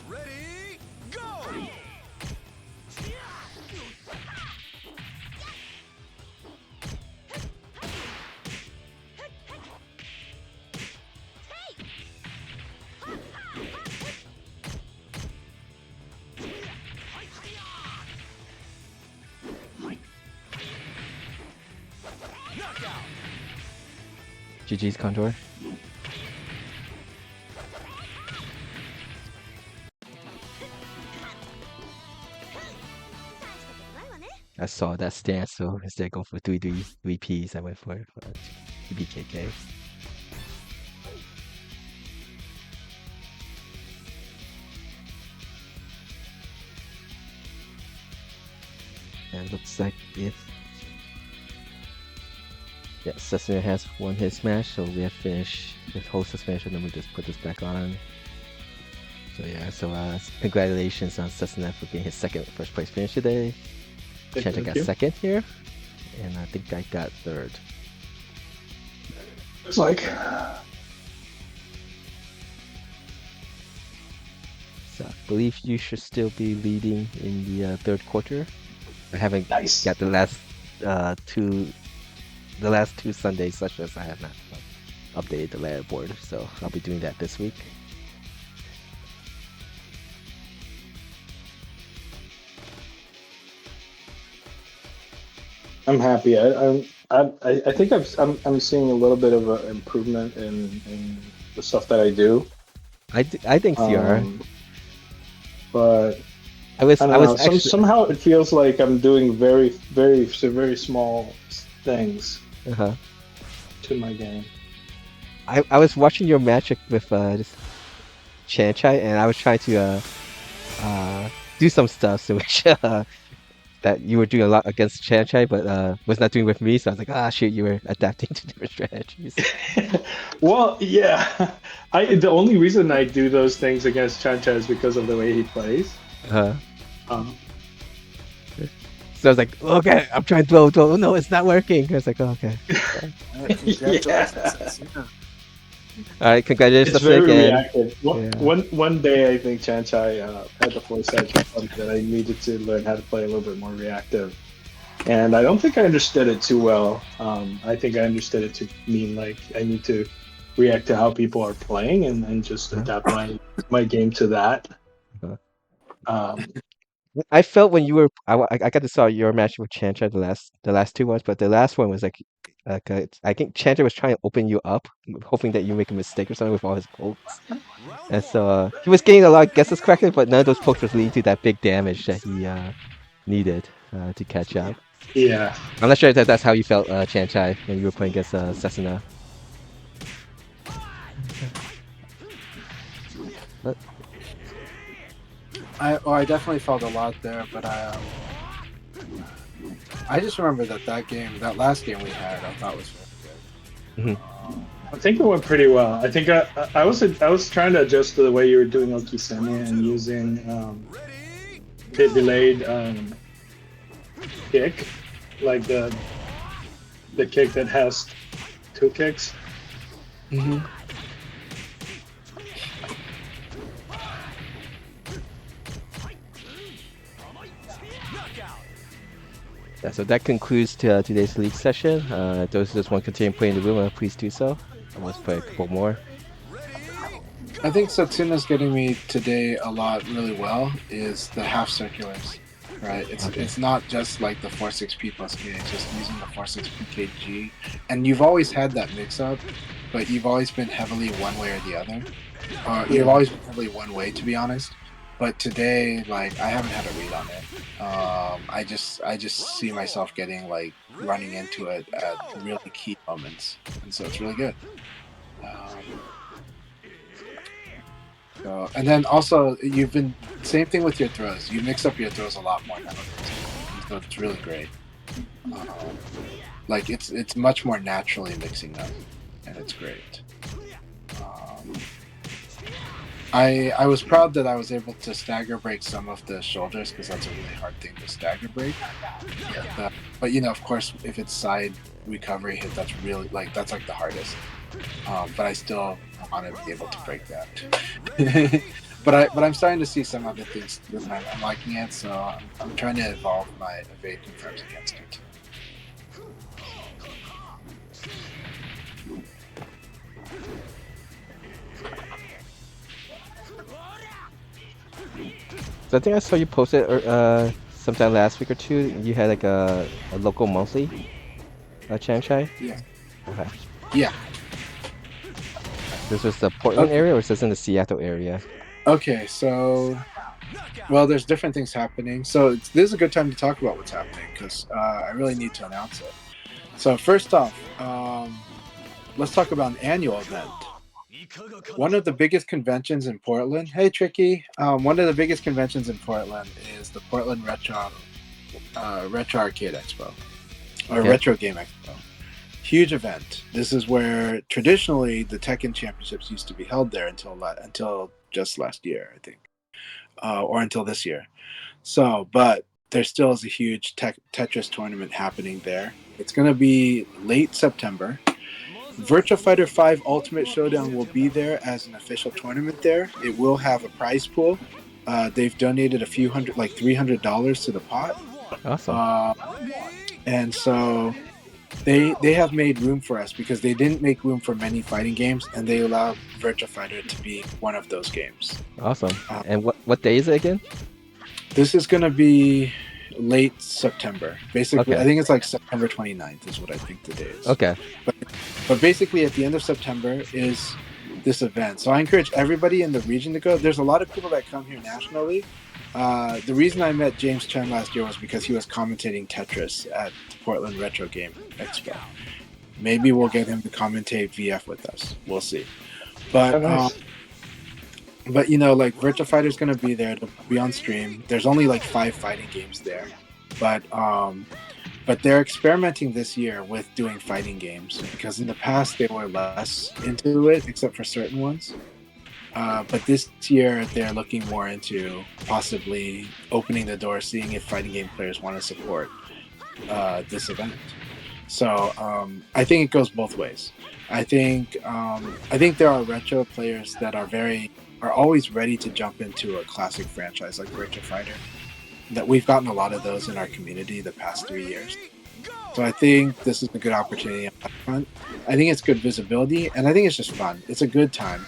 Ready, go! Knockout. GG's, Condor. I saw that stance, so instead of going for 3 Ps, I went for 2 BKK. And it looks like if Sesame has won his smash, so we have finished his whole suspension, then we just put this back on. So yeah, so congratulations on Sesame for getting his first place finish today. Chanta got second here, and I think I got third. It's like So I believe you should still be leading in the third quarter. I haven't got the last two Sunday sessions. I have not updated the leaderboard, so I'll be doing that this week. I'm happy. I think I'm seeing a little bit of an improvement in the stuff that I do. I think you are. But I was actually... somehow it feels like I'm doing very small things to my game. I was watching your match with Chanchai, and I was trying to do some stuff, so which that you were doing a lot against Chanchai, but was not doing with me. So I was like, ah, shoot, you were adapting to different strategies. Well, yeah, the only reason I do those things against Chanchai is because of the way he plays. So I was like, okay, I'm trying to throw. Oh, no, it's not working. I was like, oh, okay. All right, congratulations. It's very again. reactive. One day, I think Chanchai had the foresight that I needed to learn how to play a little bit more reactive, and I don't think I understood it too well. I think I understood it to mean like I need to react to how people are playing and just adapt my game to that. I felt when you were I got to saw your match with Chantra the last two ones, but the last one was like I think Chantra was trying to open you up, hoping that you make a mistake or something with all his pokes, Round and so one. he was getting a lot of guesses correctly, but none of those pokes was leading to that big damage that he needed to catch up. Yeah. I'm not sure that that's how you felt, Chanchai, when you were playing against Sesuna. But I definitely felt a lot there, but I just remember that last game we had, I thought was very mhm. good. I think it went pretty well. I think I was trying to adjust to the way you were doing Okiseme and using Ready? delayed kick, like the kick that has two kicks. Mm-hmm. Knockout. Yeah, so that concludes today's league session. Those who just want to continue playing the room, please do so. Let's play a couple more. Ready? I think Satsuna's getting me today a lot really well is the half circulars, right? Okay. It's not just like the 4-6P plus K, it's just using the 4-6P KG. And you've always had that mix up, but you've always been heavily one way or the other. You've Yeah. always been heavily one way, to be honest. But today, like, I haven't had a read on it. I just see myself getting like running into it at really key moments, and so it's really good. Um, So, and then also you've been same thing with your throws. You mix up your throws a lot more nowadays, so it's really great. Um, like it's much more naturally mixing up, and it's great. Um, I was proud that I was able to stagger break some of the shoulders because that's a really hard thing to stagger break. But you know, of course, if it's side recovery hit, that's really like that's like the hardest. But I still want to be able to break that. but I'm starting to see some other things that I'm liking it, so I'm trying to evolve my evade confirms against it. So I think I saw you posted sometime last week or two. You had like a local monthly, Chanchai. Yeah. Okay. Yeah. This was the Portland Okay. area, or is this in the Seattle area? Okay. So, well, there's different things happening. So this is a good time to talk about what's happening because I really need to announce it. So first off, let's talk about an annual event. One of the biggest conventions in Portland. Hey, Tricky. One of the biggest conventions in Portland is the Portland Retro Arcade Expo, or Okay. Retro Game Expo. Huge event. This is where traditionally the Tekken Championships used to be held there until just last year, I think, or until this year. So, but there still is a huge Tetris tournament happening there. It's going to be late September. Virtua Fighter 5 Ultimate Showdown will be there as an official tournament there. It will have a prize pool. They've donated a few hundred, like $300 to the pot. Awesome. And so they have made room for us because they didn't make room for many fighting games, and they allowed Virtua Fighter to be one of those games. Awesome. And what day is it again? This is going to be late September. Basically, Okay. I think it's like September 29th is what I think the day is. Okay. But basically, at the end of September is this event. So I encourage everybody in the region to go. There's a lot of people that come here nationally. The reason I met James Chen last year was because he was commentating Tetris at the Portland Retro Game Expo. Maybe we'll get him to commentate VF with us. We'll see. But Oh, nice. but you know, like Virtua Fighter's gonna be there to be on stream. There's only like 5 fighting games there, but they're experimenting this year with doing fighting games because in the past they were less into it, except for certain ones. But this year they're looking more into possibly opening the door, seeing if fighting game players want to support this event. So I think it goes both ways. I think there are retro players that are always ready to jump into a classic franchise like Virtua Fighter. That we've gotten a lot of those in our community the past 3 years. So I think this is a good opportunity on that front. I think it's good visibility, and I think it's just fun. It's a good time.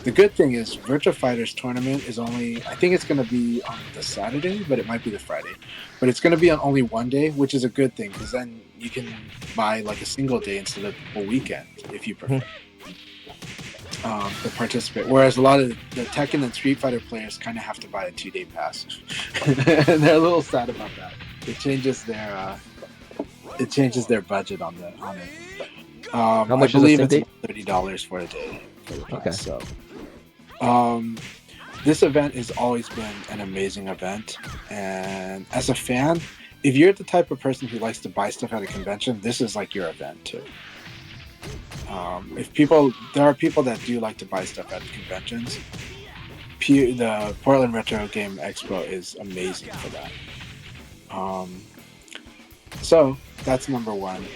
The good thing is Virtua Fighters tournament is only, I think it's going to be on the Saturday, but it might be the Friday. But it's going to be on only one day, which is a good thing because then you can buy like a single day instead of a weekend if you prefer Mhm. to participate. Whereas a lot of the Tekken and Street Fighter players kind of have to buy a 2 day pass, and they're a little sad about that. It changes their budget on it. How I much is a believe sim it's date? about $30 for a day for the Okay. pass. So um, this event has always been an amazing event, and as a fan, if you're the type of person who likes to buy stuff at a convention, this is like your event too. If people, there are people that do like to buy stuff at conventions. The Portland Retro Game Expo is amazing for that. Um, so that's number one.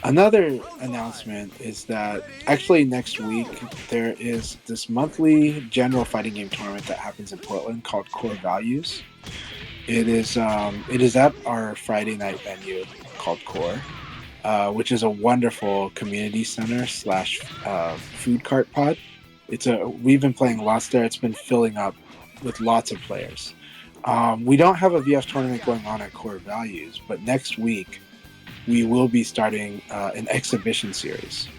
Another announcement is that actually next week there is this monthly general fighting game tournament that happens in Portland called Core Values. It is at our Friday night venue called Core, which is a wonderful community center slash food cart pod. We've been playing lots there. It's been filling up with lots of players. We don't have a VF tournament going on at Core Values, but next week we will be starting an exhibition series.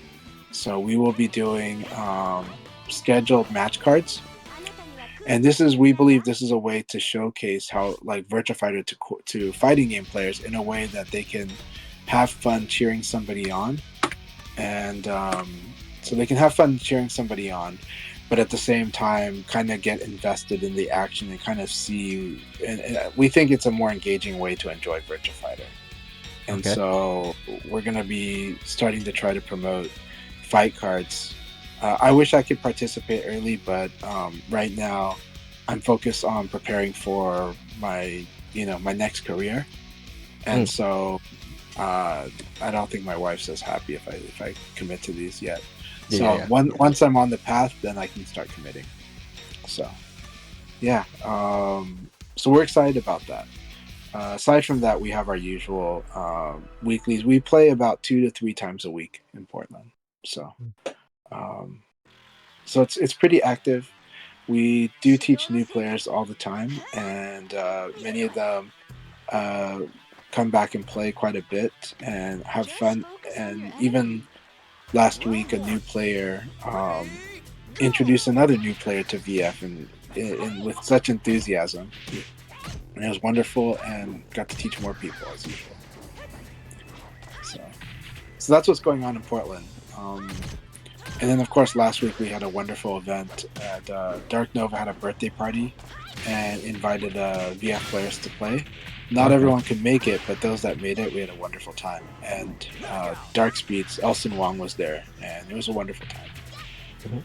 So we will be doing scheduled match cards, and we believe this is a way to showcase how like Virtua Fighter to fighting game players in a way that they can have fun cheering somebody on, and so they can have fun cheering somebody on, but at the same time kind of get invested in the action and kind of see. And we think it's a more engaging way to enjoy Virtua Fighter. And Okay. so we're going to be starting to try to promote fight cards. I wish I could participate early, but right now I'm focused on preparing for my next career, and Mm. so I don't think my wife's as happy if I commit to these yet. Yeah, yeah, So yeah. once I'm on the path, then I can start committing. So yeah, so we're excited about that. Aside from that, we have our usual weeklies. We play about 2 to 3 times a week in Portland, so um, it's pretty active. We do teach new players all the time, and many of them uh, come back and play quite a bit and have fun. And even last week, a new player introduced another new player to VF, and with such enthusiasm. And it was wonderful, and got to teach more people as usual. So, so that's what's going on in Portland. And then, of course, last week we had a wonderful event at Dark Nova had a birthday party and invited VF players to play. Not Okay. everyone could make it, but those that made it, we had a wonderful time. And Dark Speeds, Elson Wong was there, and it was a wonderful time. Mhm.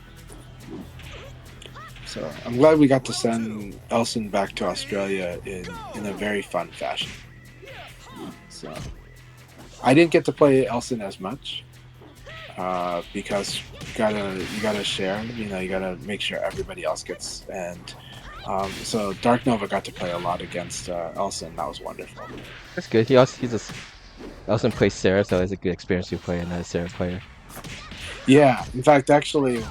So I'm glad we got to send Elson back to Australia in a very fun fashion. So I didn't get to play Elson as much because you gotta share. You gotta make sure everybody else gets. And so Dark Nova got to play a lot against Elson. That was wonderful. That's good. He just also plays Sarah, so it's a good experience to play another Sarah player. Yeah, in fact, actually,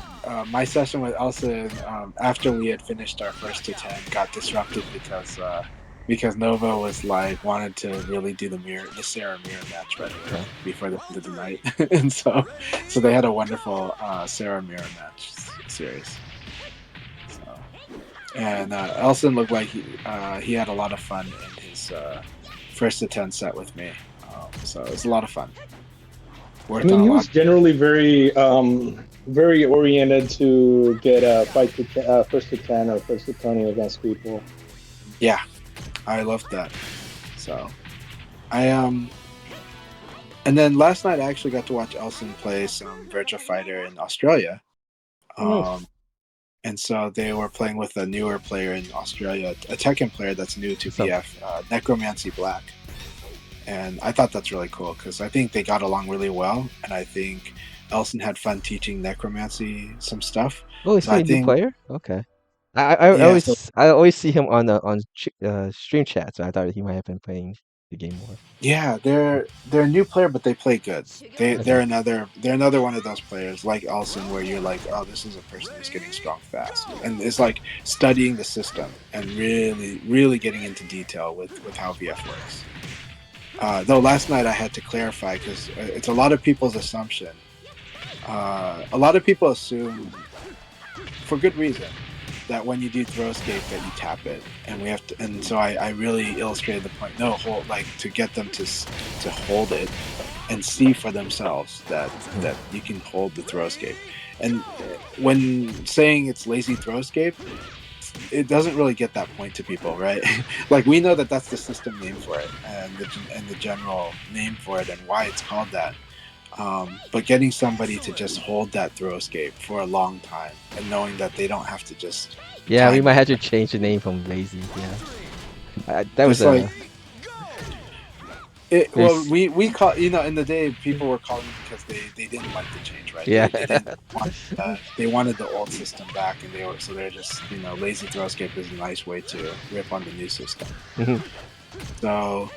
my session with Elson after we had finished our first to 10 got disrupted because Nova was like wanted to really do the Sarah mirror match right away Okay. before the end of the night, and so they had a wonderful Sarah mirror match series. So, and Elson looked like he had a lot of fun in his first to 10 set with me, so it was a lot of fun. I Worked mean, on a he lot. was generally very oriented to get a fight to first to 10 or first to 20 against people. Yeah, I loved that. So I and then last night I actually got to watch Elson play some Virtua Fighter in Australia. Nice. Um, and so they were playing with a newer player in Australia, a Tekken player that's new to So VF, Necromancy Black. And I thought that's really cool because I think they got along really well, and I think Elson had fun teaching Necromancy some stuff. oh, is So he I a new think, player? Okay. I yeah, so always see him on stream chat, so I thought he might have been playing. the game more. Yeah, they're a new player, but they play good. They're Okay. another one of those players like Elson, where you're like, oh, this is a person who's getting strong fast, and it's like studying the system and really getting into detail with how VF works. Though last night I had to clarify because it's a lot of people's assumption. A lot of people assume, for good reason, that when you do throw escape that you tap it, and we have to. And so I really illustrated the point. No, hold, like to get them to hold it and see for themselves that you can hold the throw escape. And when saying it's lazy throw escape, it doesn't really get that point to people, right? Like we know that that's the system name for it, and the general name for it, and why it's called that. But getting somebody to just hold that throw escape for a long time, and knowing that they don't have to just Yeah, we time might it. have to change the name from Lazy. Yeah, that was It's like a it. very Well, we call, in the day people were calling because they didn't like the change, right? yeah. They didn't want they wanted the old system back, and they're just lazy throw escape is a nice way to rip on the new system. Mhm. So.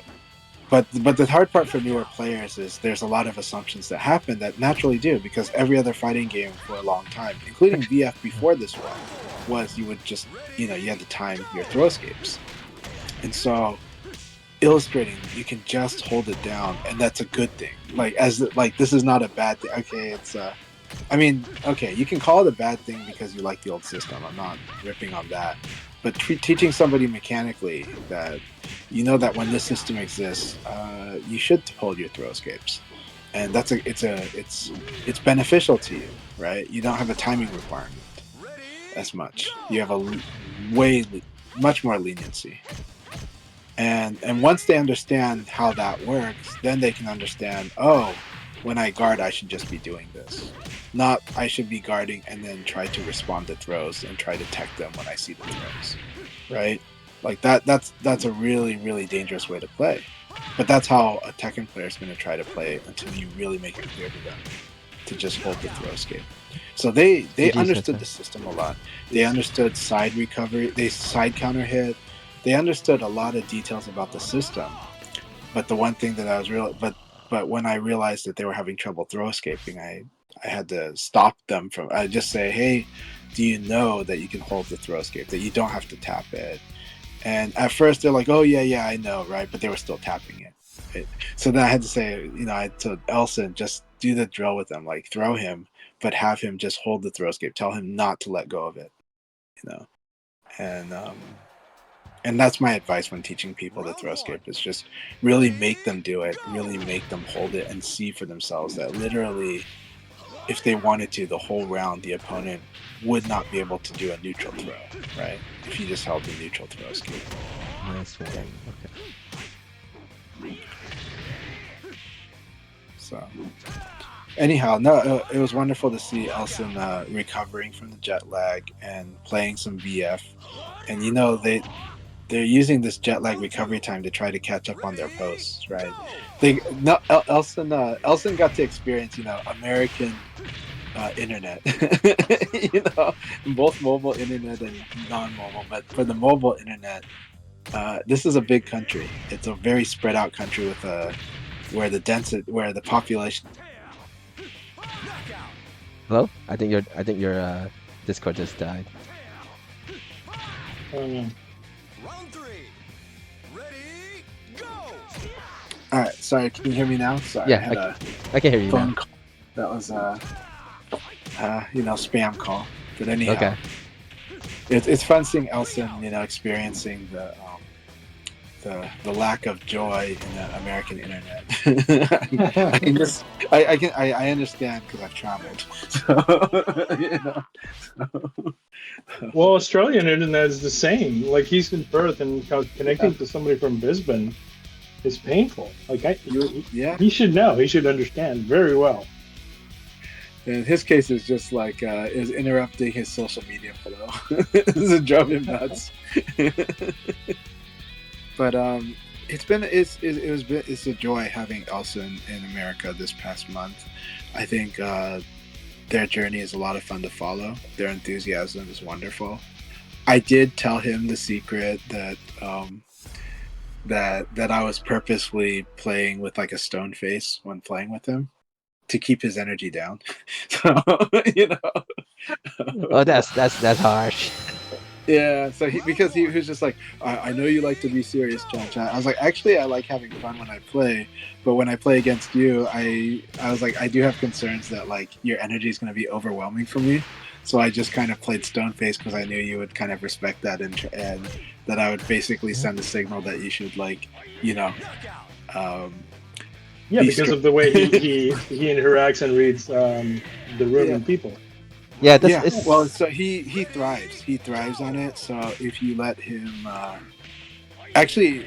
But the hard part for newer players is there's a lot of assumptions that happen that naturally do, because every other fighting game for a long time, including VF before this one, was you would just you had to time your throw escapes, and so illustrating you can just hold it down, and that's a good thing. Like this is not a bad thing. Okay, it's I mean, okay, you can call it a bad thing because you like the old system. I'm not ripping on that. But teaching somebody mechanically that that when this system exists, you should hold your throw escapes, and it's beneficial to you, right? You don't have a timing requirement as much. You have much more leniency, and once they understand how that works, then they can understand, oh, when I guard I should just be doing this, not I should be guarding and then try to respond to throws and try to tech them when I see the throws, right? Like that's a really dangerous way to play, but that's how a Tekken player is going to try to play until you really make it clear to them to just hold the throw escape. So they GG's understood Sensei. the system a lot. They understood side recovery, they side counter hit. They understood a lot of details about the system. But the one thing that I was but when I realized that they were having trouble throw escaping, I had to stop them from. I just say, hey, do you know that you can hold the throw escape? That you don't have to tap it. And at first they're like, oh yeah, I know, right? But they were still tapping it. Right? So then I had to say, I told Elson, just do the drill with them, like throw him, but have him just hold the throw escape. Tell him not to let go of it, you know. And that's my advice when teaching people to throw escape, is just really make them do it, really make them hold it, and see for themselves that literally, if they wanted to, the whole round the opponent would not be able to do a neutral throw, right? If you just held the neutral throw escape. Nice one. And Okay. so anyhow, no, it was wonderful to see Elson recovering from the jet lag and playing some VF. And they're using this jet lag recovery time to try to catch up on their posts, right? Elson got to experience American internet, both mobile internet and non-mobile. But for the mobile internet, this is a big country. It's a very spread out country with where the population. Hello? I think your Discord just died. I don't know. Round three. Ready, go! All right, sorry. Can you hear me now? Sorry, I Yeah, had a I can hear you phone now. call that was spam call. But anyhow, Okay. it's fun seeing Elson, experiencing the lack of joy in the American internet. I understand because I've traveled. So, Well, Australian internet is the same. Like he's in Perth and connecting to somebody from Brisbane is painful. Like yeah. he should know. He should understand very well. In his case, it's just like is interrupting his social media flow. It drove him nuts. But it's a joy having Elson in America this past month. I think their journey is a lot of fun to follow. Their enthusiasm is wonderful. I did tell him the secret that that I was purposely playing with like a stone face when playing with him to keep his energy down. So you know, Oh, that's harsh. yeah. So he was just like, I know you like to be serious, John. Chan. I was like, actually, I like having fun when I play, but when I play against you, I was like, I do have concerns that like your energy is going to be overwhelming for me. So I just kind of played stone face because I knew you would kind of respect that and that I would basically send a signal that you should like, you know, um, Yeah, be because strict. of the way he interacts and reads the room Yeah. and people. Yeah, this Yeah, is. well, so he thrives. He thrives on it. So if you let him, actually,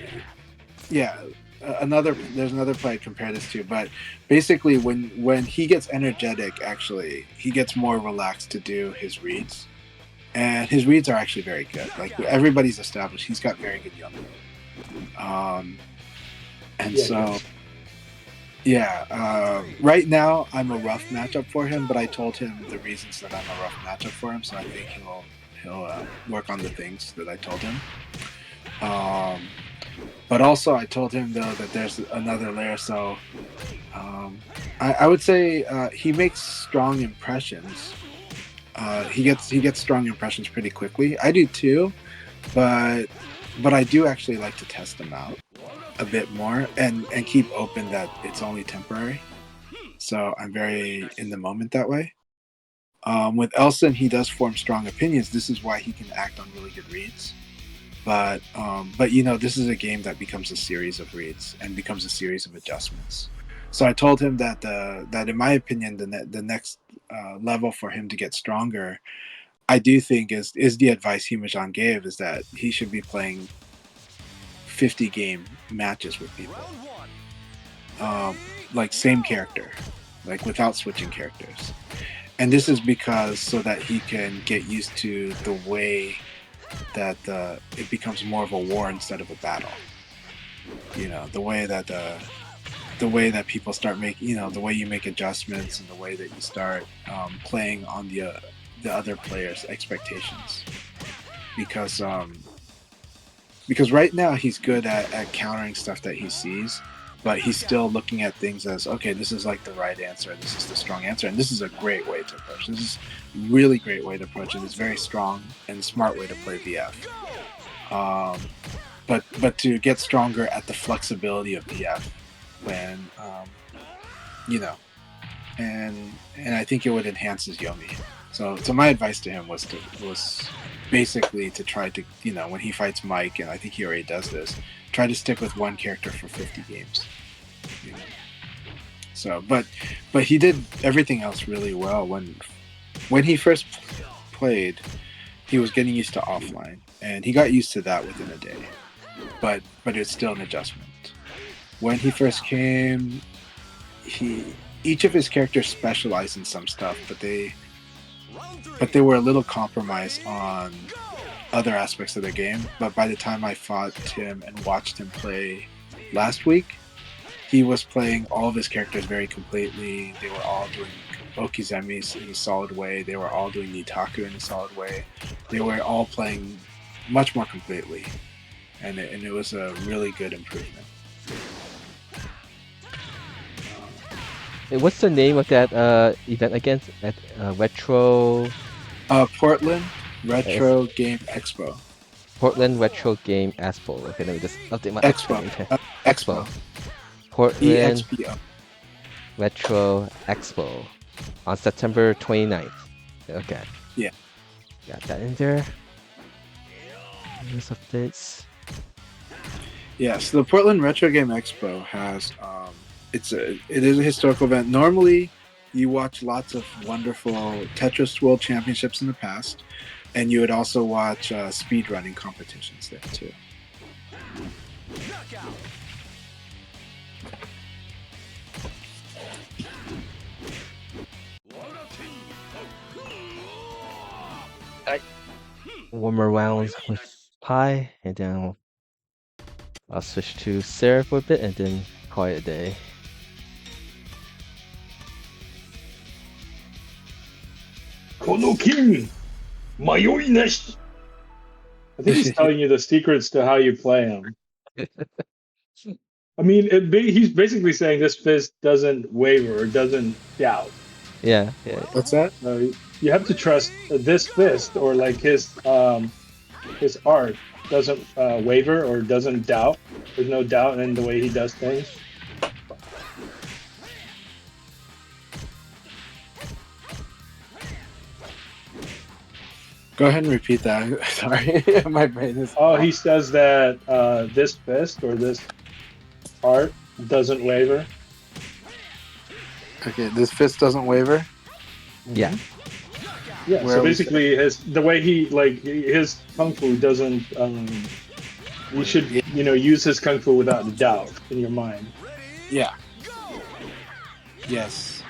yeah, there's another play I compare this to, but basically when he gets energetic, actually he gets more relaxed to do his reads, and his reads are actually very good. Like everybody's established, he's got very good young. And Yeah, so yes. yeah, right now I'm a rough matchup for him, but I told him the reasons that I'm a rough matchup for him, so I think he'll work on the things that I told him. Um, but also I told him though that there's another layer. So I would say he makes strong impressions. He gets strong impressions pretty quickly. I do too, but I do actually like to test them out a bit more and keep open that it's only temporary. So I'm very in the moment that way. With Elson, he does form strong opinions. This is why he can act on really good reads. But you know, this is a game that becomes a series of reads and becomes a series of adjustments. So I told him that that in my opinion, the next level for him to get stronger, I do think is the advice Himajan gave is that he should be playing 50 game matches with people, like same character, like without switching characters. And this is because so that he can get used to the way that it becomes more of a war instead of a battle. You know, the way that people start making, you know, the way you make adjustments and the way that you start playing on the other player's expectations. Because because right now he's good at countering stuff that he sees, but he's still looking at things as okay, this is like the right answer, this is the strong answer, and this is a great way to approach. This is a really great way to approach it. It's very strong and smart way to play VF. Um, but to get stronger at the flexibility of VF when you know, and I think it would enhance his Yomi. So my advice to him was basically to try to, you know, when he fights Mike, and I think he already does this, try to stick with one character for 50 games. You know? So, but he did everything else really well. When he first played, he was getting used to offline, and he got used to that within a day. But it's still an adjustment. When he first came, he each of his characters specialized in some stuff, but they were a little compromised on other aspects of the game. But by the time I fought him and watched him play last week, he was playing all of his characters very completely. They were all doing Okizemis in a solid way. They were all doing Nitaku in a solid way. They were all playing much more completely, and it was a really good improvement. Hey, what's the name of that event again? At Retro. Portland It's Retro Game Expo. Portland Retro Game Expo. Okay, let me just update my Expo. spelling here. Expo. Expo. Portland EXPO. Retro Expo on September 29th. Okay, Yeah. got that in there. News updates. Yes, the Portland Retro Game Expo has it is a historical event. Normally, you watch lots of wonderful Tetris World Championships in the past, and you would also watch speed running competitions there too. Warmer rounds with Pi, and then I'll switch to Sarah for a bit, and then call it a day. Kono King, Mayoi Neshi. I think he's telling you the secrets to how you play him. I mean, he's basically saying this fist doesn't waver or doesn't doubt. Yeah, yeah. What's that? You have to trust this fist, or like his art doesn't waver or doesn't doubt. There's no doubt in the way he does things. Go ahead and repeat that. Sorry, my brain is. Oh, he says that this fist or this art doesn't waver. Okay, this fist doesn't waver. Yeah. Yeah, Where so we basically, the way he like his kung fu doesn't. You should Yeah. use his kung fu without a doubt in your mind. Yeah. Yes.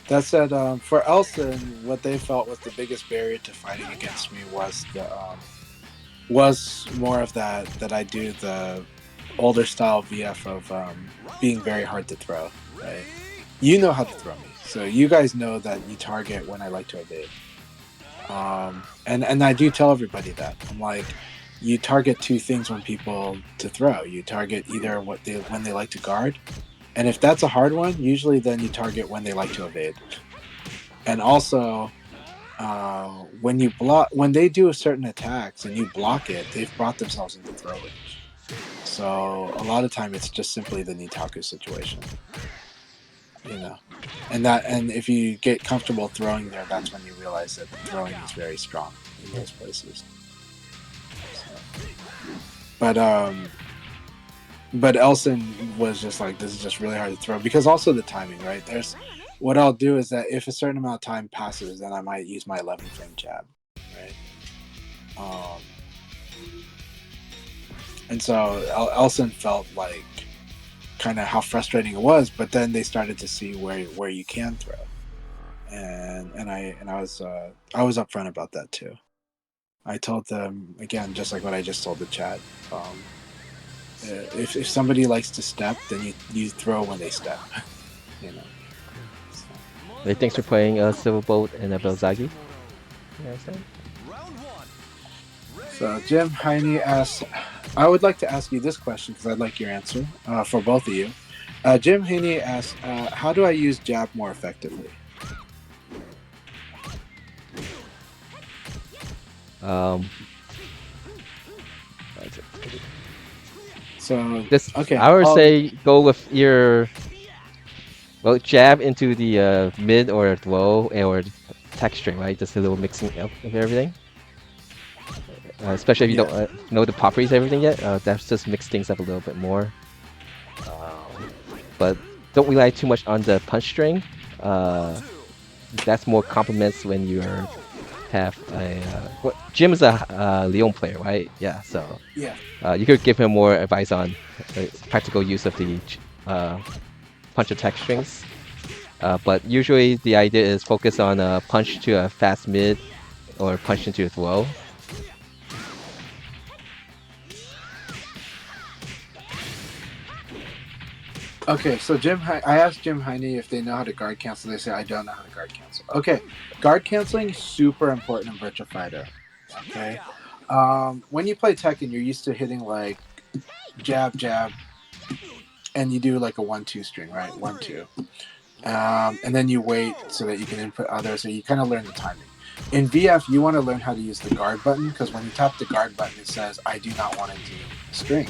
That said, for Elson, what they felt was the biggest barrier to fighting against me was was more of that I do the older style VF of being very hard to throw. Right? You know how to throw me, so you guys know that you target when I like to evade. And I do tell everybody that I'm like, you target two things when people to throw. You target either when they like to guard, and if that's a hard one, usually then you target when they like to evade. And also, when they do certain attacks and you block it, they've brought themselves into throw range. So a lot of time it's just simply the Nitaku situation, and if you get comfortable throwing there, that's when you realize that the throwing is very strong in those places. So, but Elson was just like, this is just really hard to throw because also the timing, right? What I'll do is that if a certain amount of time passes, then I might use my 11 frame jab, right? And so Elson felt like kind of how frustrating it was, but then they started to see where you can throw, and I was upfront about that too. I told them again, just like what I just told the chat. If somebody likes to step, then you throw when they step. So. Hey, thanks for playing Silver Bolt and Belzagi. Yeah, so Jim Heine asks, I would like to ask you this question because I'd like your answer for both of you. Jim Heine asks, how do I use jab more effectively? So okay, I would say go with your jab into the mid or throw or tech string, right? Just a little mixing up of everything. Especially if you don't know the properties of everything yet. That's just mix things up a little bit more. But don't rely too much on the punch string. That's more compliments when you have a. Jim is a Leon player, right? Yeah, so you could give him more advice on practical use of the punch attack strings. But usually the idea is focus on a punch to a fast mid or punch into a throw. Okay, so I asked Jim Heine if they know how to guard cancel. They say I don't know how to guard cancel. Okay, guard canceling is super important in Virtua Fighter. Okay, when you play Tekken, you're used to hitting like jab, jab, and you do like a 1-2 string, right? 1-2, and then you wait so that you can input others. So you kind of learn the timing. In VF, you want to learn how to use the guard button because when you tap the guard button, it says I do not want to do string.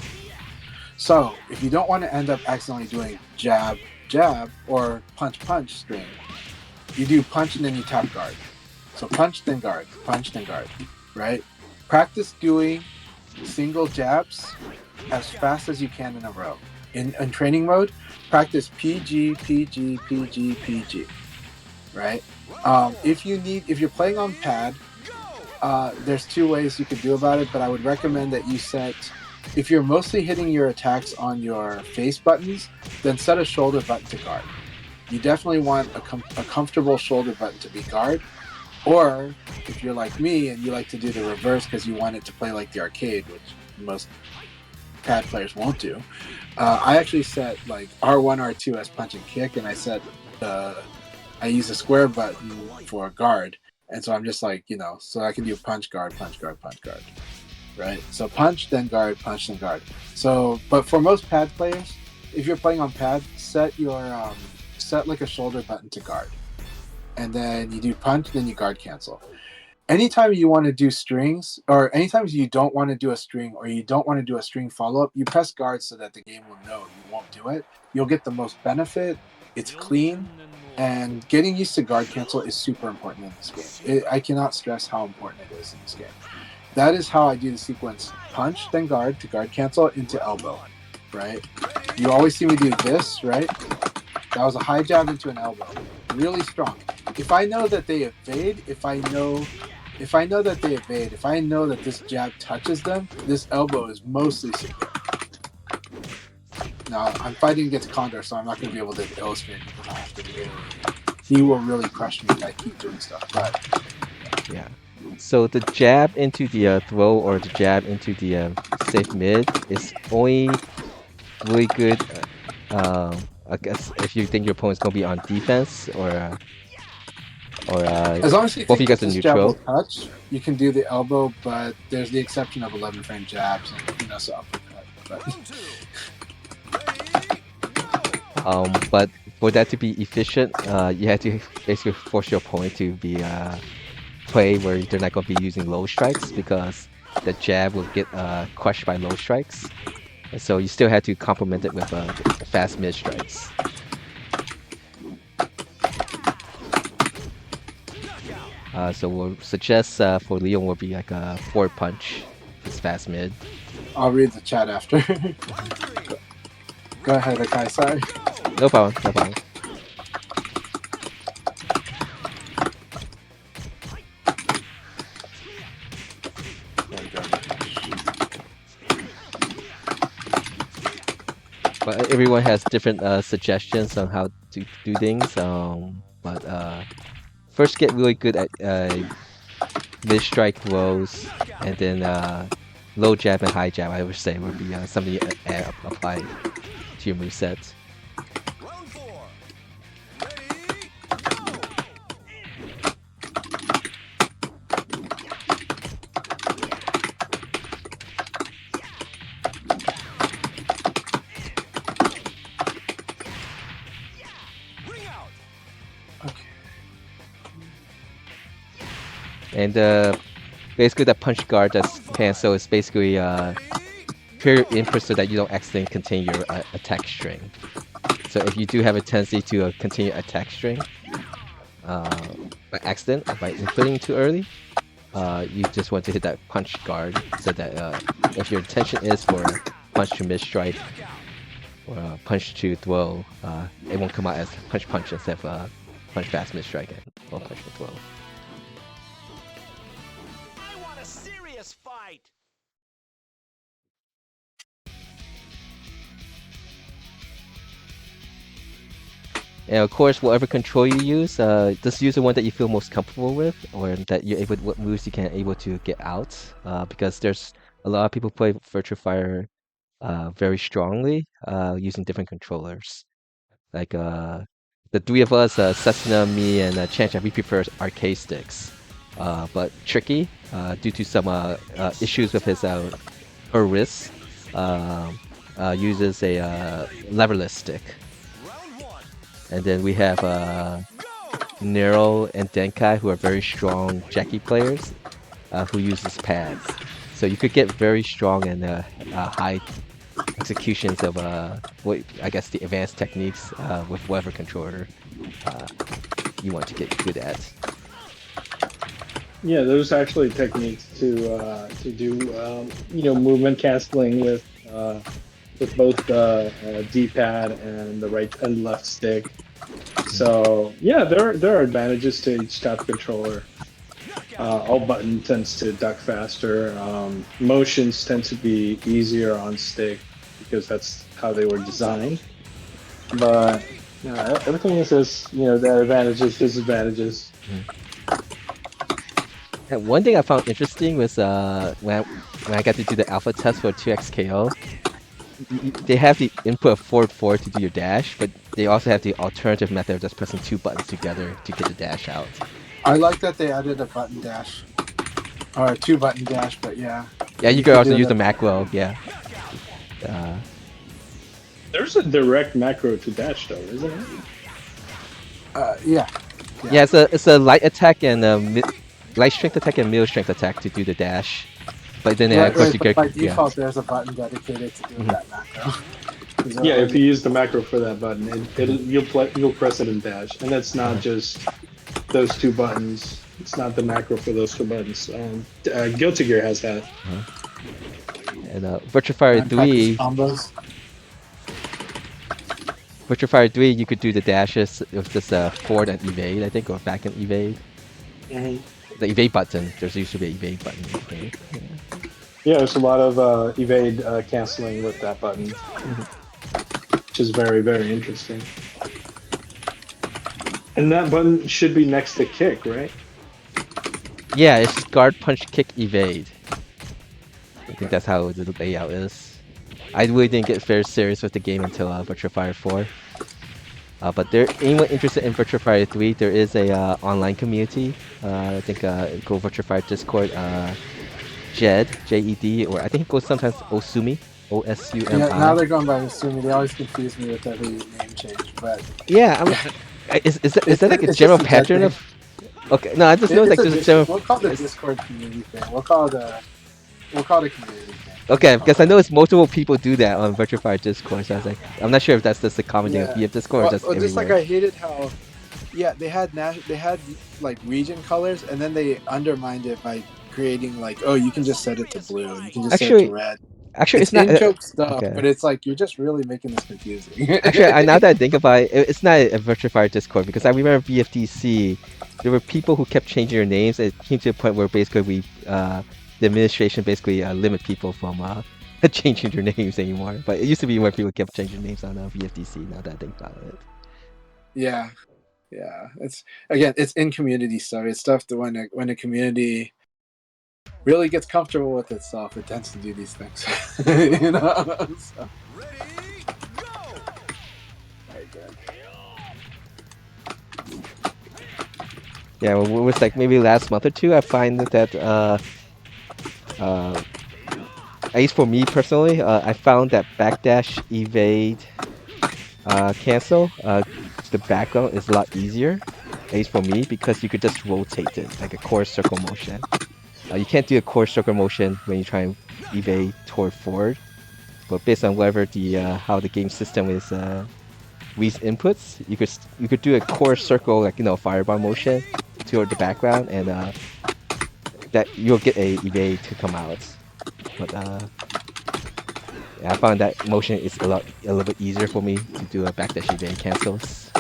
So, if you don't want to end up accidentally doing jab, jab, or punch, punch string, you do punch and then you tap guard. So punch, then guard, right? Practice doing single jabs as fast as you can in a row. In training mode, practice PG, PG, PG, PG, right? If you're playing on pad, there's two ways you could do about it, but I would recommend that you set. If you're mostly hitting your attacks on your face buttons, then set a shoulder button to guard. You definitely want a comfortable shoulder button to be guard. Or if you're like me and you like to do the reverse because you want it to play like the arcade, which most pad players won't do, I actually set like R1, R2 as punch and kick, and I set I use a square button for guard, and so I'm just like, so I can do punch, guard, punch, guard, punch, guard, right? So punch, then guard, punch, then guard. So, but for most pad players, if you're playing on pad, set like a shoulder button to guard, and then you do punch, then you guard cancel. Anytime you want to do strings, or anytime you don't want to do a string, or you don't want to do a string follow-up, you press guard so that the game will know you won't do it. You'll get the most benefit. It's clean, and getting used to guard cancel is super important in this game. I cannot stress how important it is in this game. That is how I do the sequence: punch, then guard to guard cancel into elbow, right? You always see me do this, right? That was a high jab into an elbow, really strong. If I know that they evade, if I know that this jab touches them, this elbow is mostly secure. Now, I'm fighting against Condor, so I'm not going to be able to illustrate because I have to really... He will really crush me if I keep doing stuff, but... Yeah. So the jab into the throw or the jab into the safe mid is only really good, I guess, if you think your opponent's going to be on defense or As long as you both of think you guys are this jab will neutral. touch, you can do the elbow, but there's the exception of 11 frame jabs and so uppercut. But Round 2. Ready, go! But for that to be efficient, you have to basically force your opponent to be play where they're not going to be using low strikes because the jab will get crushed by low strikes. And so you still have to complement it with fast mid strikes. So we'll suggest for Leon will be like a forward punch. It's fast mid. I'll read the chat after. Round 3. Go ahead, Akai, sorry. No problem, no problem. But everyone has different suggestions on how to do things. But first get really good at mid strike throws, and then low jab and high jab. I would say would be something you apply to your moveset. Round 4. Ready, go! Ring out! Okay. And basically that punch guard that's cancel is basically pure input so that you don't accidentally continue your attack string. So if you do have a tendency to continue attack string by accident or by inputting too early, you just want to hit that punch guard so that if your intention is for punch to mid strike or punch to throw, it won't come out as punch instead of punch fast mid strike or punch to throw. I want a serious fight! And of course, whatever control you use, just use the one that you feel most comfortable with, or that you're able, what moves you can able to get out. Because there's a lot of people play Virtua Fighter very strongly using different controllers. Like the three of us, Cessna, me, and Chanchan, we prefer arcade sticks. But Tricky, due to some issues with his her wrists, uses a leverless stick. Round 1. And then we have Go! Nero and Denkai, who are very strong Jackie players, who uses pads. So you could get very strong and high executions of what I guess the advanced techniques with whatever controller you want to get good at. Yeah, there's actually techniques to do movement canceling with both the D-pad and the right and left stick. So yeah, there are advantages to each type of controller. All button tends to duck faster. Motions tend to be easier on stick because that's how they were designed. But everything is just the advantages, disadvantages. And one thing I found interesting was when I got to do the alpha test for 2XKO, they have the input of forward 4 to do your dash, but they also have the alternative method of just pressing 2 buttons together to get the dash out. I like that they added a button dash. Or a 2-button dash, but yeah. Yeah, you You could also do use it the macro. Yeah. There's a direct macro to dash though, isn't it? Yeah. Yeah, it's a light attack and light strength attack and middle strength attack to do the dash. But then of course Right, you but get by default, there's a button dedicated to doing that macro. Yeah, if you use the macro for that button, you'll press it in dash, and that's not just those 2 buttons. It's not the macro for those 2 buttons. Guilty Gear has that. And Virtua Fighter 3, combos. Virtua Fighter 3, you could do the dashes with just forward and evade, I think, or back and evade. The evade button. There's usually an evade button. Okay. Yeah, there's a lot of evade canceling with that button, which is very, very interesting. And that button should be next to kick, right? Yeah, it's guard, punch, kick, evade. I think that's how the layout is. I really didn't get very serious with the game until Virtua Fighter 4. But there, anyone interested in Virtua Fighter 3, there is a online community. I think go Virtua Fighter Discord. Jed, J-E-D, or I think it goes sometimes Osumi, O-S-U-M-I. Yeah, now they're going by Osumi. They always confuse me with every name change, but yeah, is that like a general pattern of? Okay, no, I just know like there's a general. We'll call it a Discord community thing. We'll call it a community thing. Okay, because I know it's multiple people do that on Virtua Fighter Discord. So I was like, I'm not sure if that's just a common thing of VF Discord or just everywhere. Just like I hated how, they had like region colors, and then they undermined it by creating like, oh, you can just set it to blue, you can just set it to red. Actually, it's not in-joke stuff, okay. but it's like you're just really making this confusing. Actually, now that I think about it, it's not a Virtua Fighter Discord because I remember VFDC. There were people who kept changing their names. It came to a point where basically the administration basically limit people from changing their names anymore. But it used to be where people kept changing names on VFDC. Now that I think about it. Yeah. It's in community stuff. It's stuff that when a community really gets comfortable with itself, it tends to do these things. You know. So. Ready, go! Very good. Yeah, well, it was like maybe last month or two. I find that at least for me personally, I found that backdash, evade, cancel, the background is a lot easier. At least for me, because you could just rotate it like a core circle motion. You can't do a core circle motion when you try and evade toward forward, but based on whatever the how the game system is reads inputs, you could do a core circle, like fireball motion toward the background, and that you'll get a evade to come out. But yeah, I found that motion is a little bit easier for me to do a backdash evade cancels.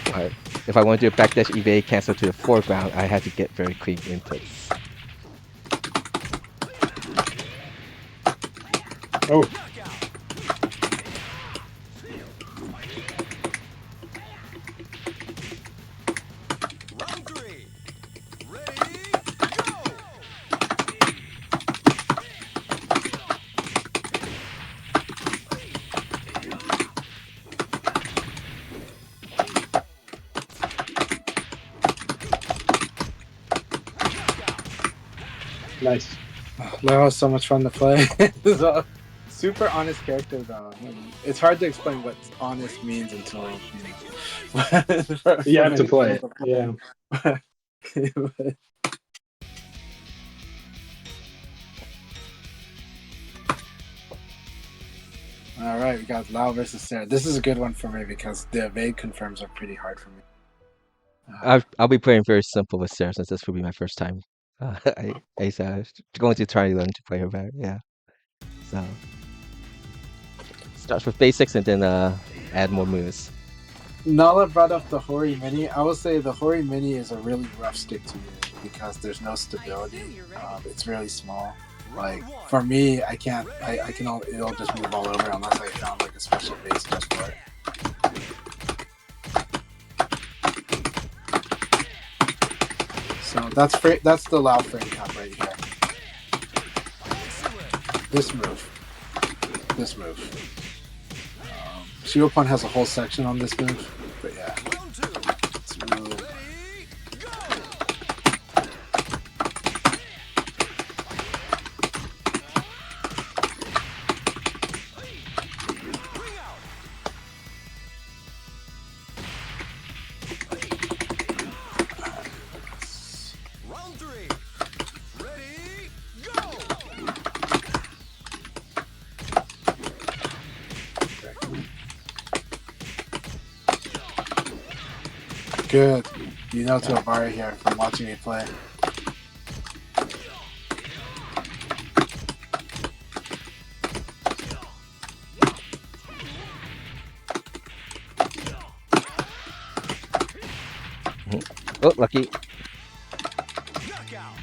Alright. If I want to do a backdash evade cancel to the foreground, I had to get very clean inputs. Oh. Round 3. Ready, go! Nice. That was so much fun to play. It's a super honest character though. It's hard to explain what honest means until you have to play it. Yeah. All right, we got Lau versus Sarah. This is a good one for me because the evade confirms are pretty hard for me. I'll be playing very simple with Sarah since this will be my first time. I going to try to learn to play her better. Yeah. So starts with basics and then add more moves. Nala brought up the Hori Mini. I will say the Hori Mini is a really rough stick to use because there's no stability. It's really small. Like for me, I can only, it'll just move all over unless I found like a special base just for it. So that's the Lao frame cap right here. This move. this move. Shiopon has a whole section on this move, but yeah, Round two. it's really Ready, go! Bring out! Round three. Ready, go! good. You know Tobari here from watching me play. Oh, lucky. Knockout!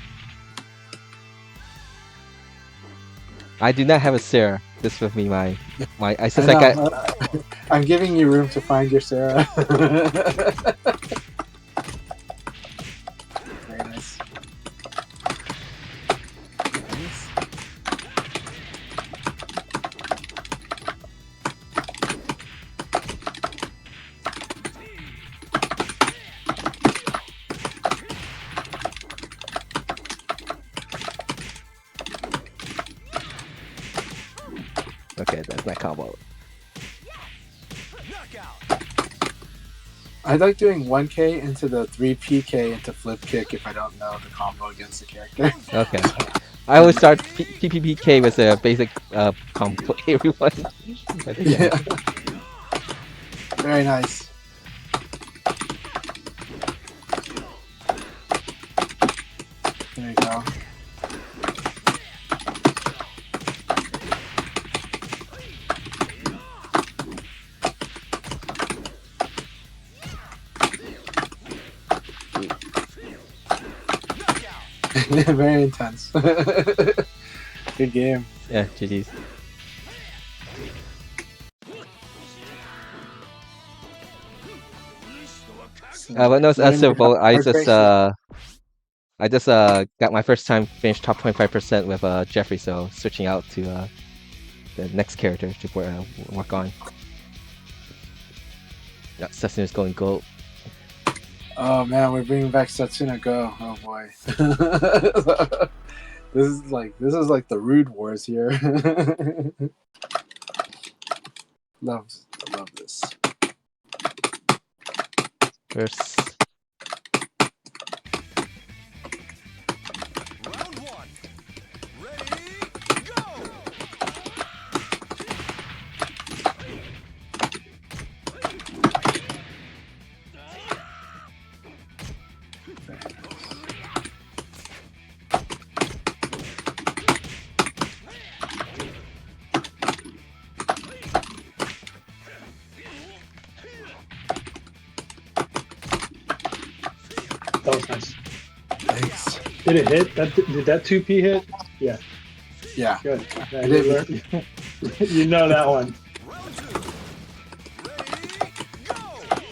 I do not have a Sarah. This would be my. I since I I know, got. I'm giving you room to find your Sarah. Very nice. Nice. Okay, that's my combo. Knockout! I like doing 1K into the 3PK into flip kick if I don't know the combo against the character. Okay. I always start PPPK with a basic combo. Everyone. But yeah. Yeah. Very nice. There you go. Very intense. Good game. Yeah, GG's. But no, it's Learning simple. about hard bracelet. I just got my first time finished top 25% with Jeffrey, so switching out to the next character to work on. Yeah, Sasuna's going gold. Oh man, we're bringing back Satsuna Go. Oh boy. This is like the Rude Wars here. love this. First. Round one. Ready, go! That was nice. Thanks. Did it hit? Did that 2P hit? Yeah, Yeah. good. Yeah, It you, did. learned- you know that one. Round two. Ready, go! Round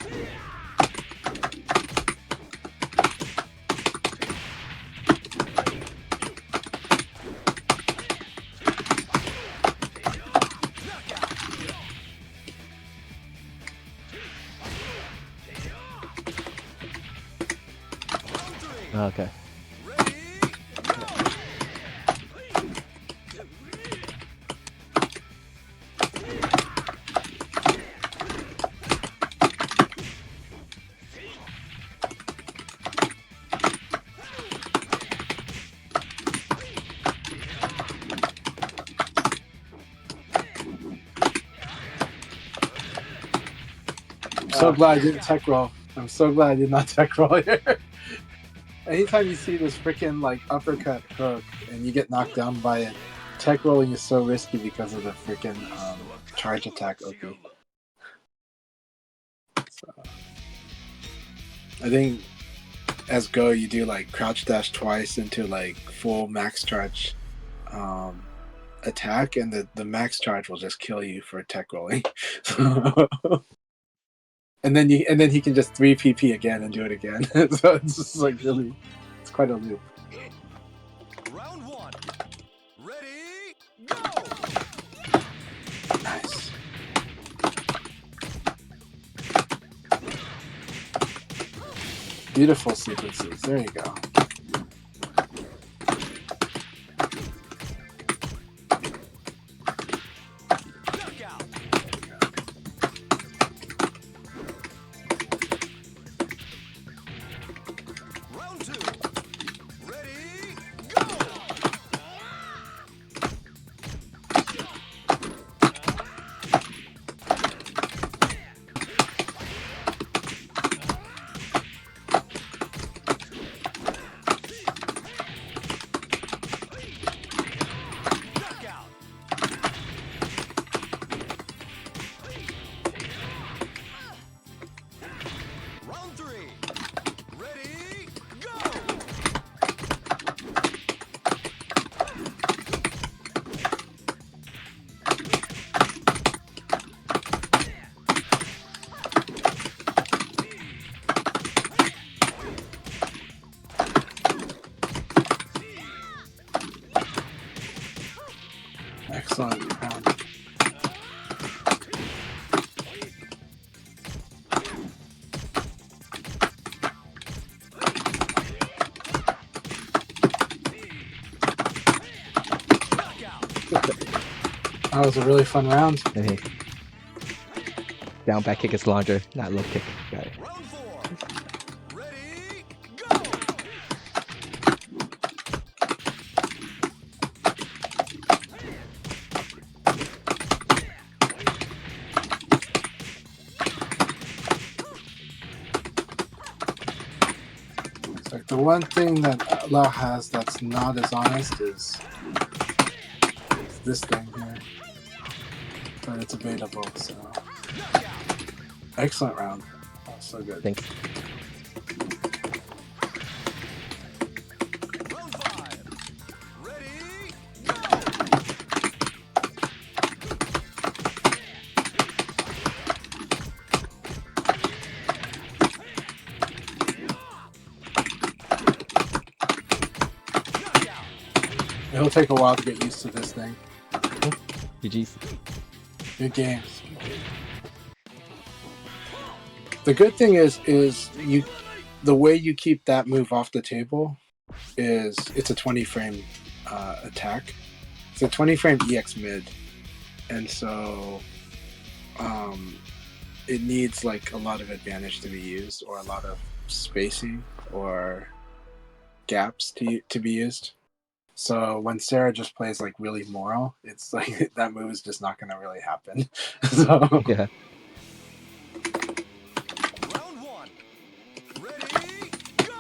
three. Okay. Ready, go! I'm so glad I didn't tech roll. I'm so glad I did not tech roll here. Anytime you see this freaking like uppercut hook and you get knocked down by it, tech rolling is so risky because of the freaking charge attack OP. So, I think as Go you do like crouch dash twice into like full max charge attack, and the max charge will just kill you for tech rolling. And then he can just 3PP again and do it again. So it's just like really, it's quite a loop. Beautiful sequences. There you go. Knockout. Round 2. Ready, go! Knockout. Round 3. Ready, go! Excellent round. Knockout. That was a really fun round. Hey. Down back kick is longer, not low kick. Got it. Round 4. Ready, go! It's like the one thing that Lao has that's not as honest is this thing here. But it's available, so. Excellent round. Oh, so good. Thanks. Round 5. Ready, go! Knockout. It'll take a while to get used to this thing. GG's. Good games. The good thing is you, the way you keep that move off the table is it's a 20 frame attack. It's a 20 frame EX mid, and so it needs like a lot of advantage to be used, or a lot of spacing or gaps to be used. So when Sarah just plays like really moral, it's like that move is just not going to really happen. So Yeah. Round 1. Ready, go!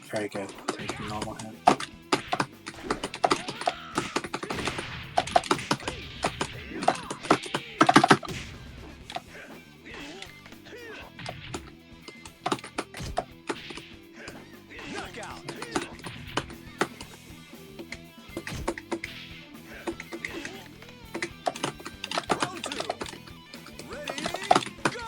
very good. Take a normal hit. Knockout. Round 2. Ready, go!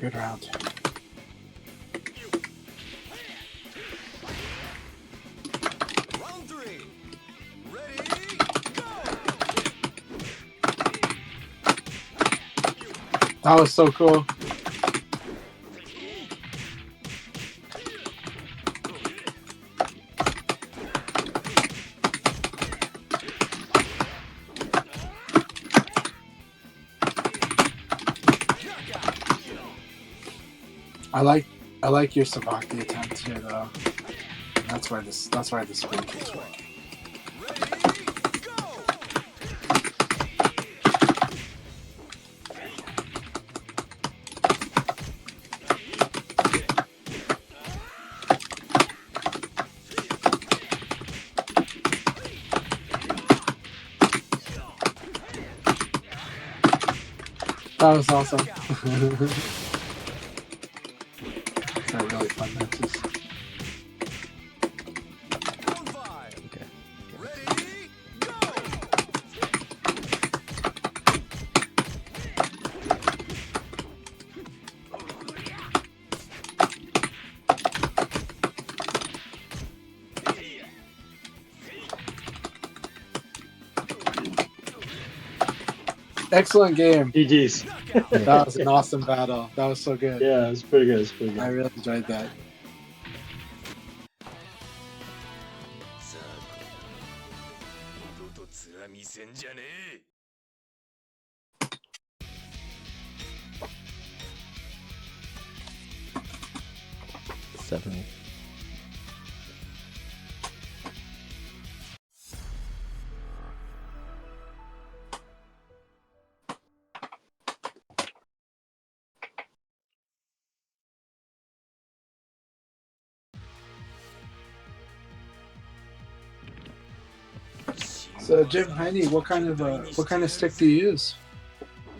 Good round. Round 3. Ready, go! That was so cool. I like your Savaki attempt here though. That's why the spin keeps working. Ready, go! That was awesome. They're really fun matches. Round 5. Okay. Ready, go! Excellent game. GG's. That was an awesome battle. That was so good. Yeah, it's pretty good. It's pretty good. I really enjoyed that. さあ二度と面見せんじゃねえ 7. So Jim Heine, what kind of stick do you use?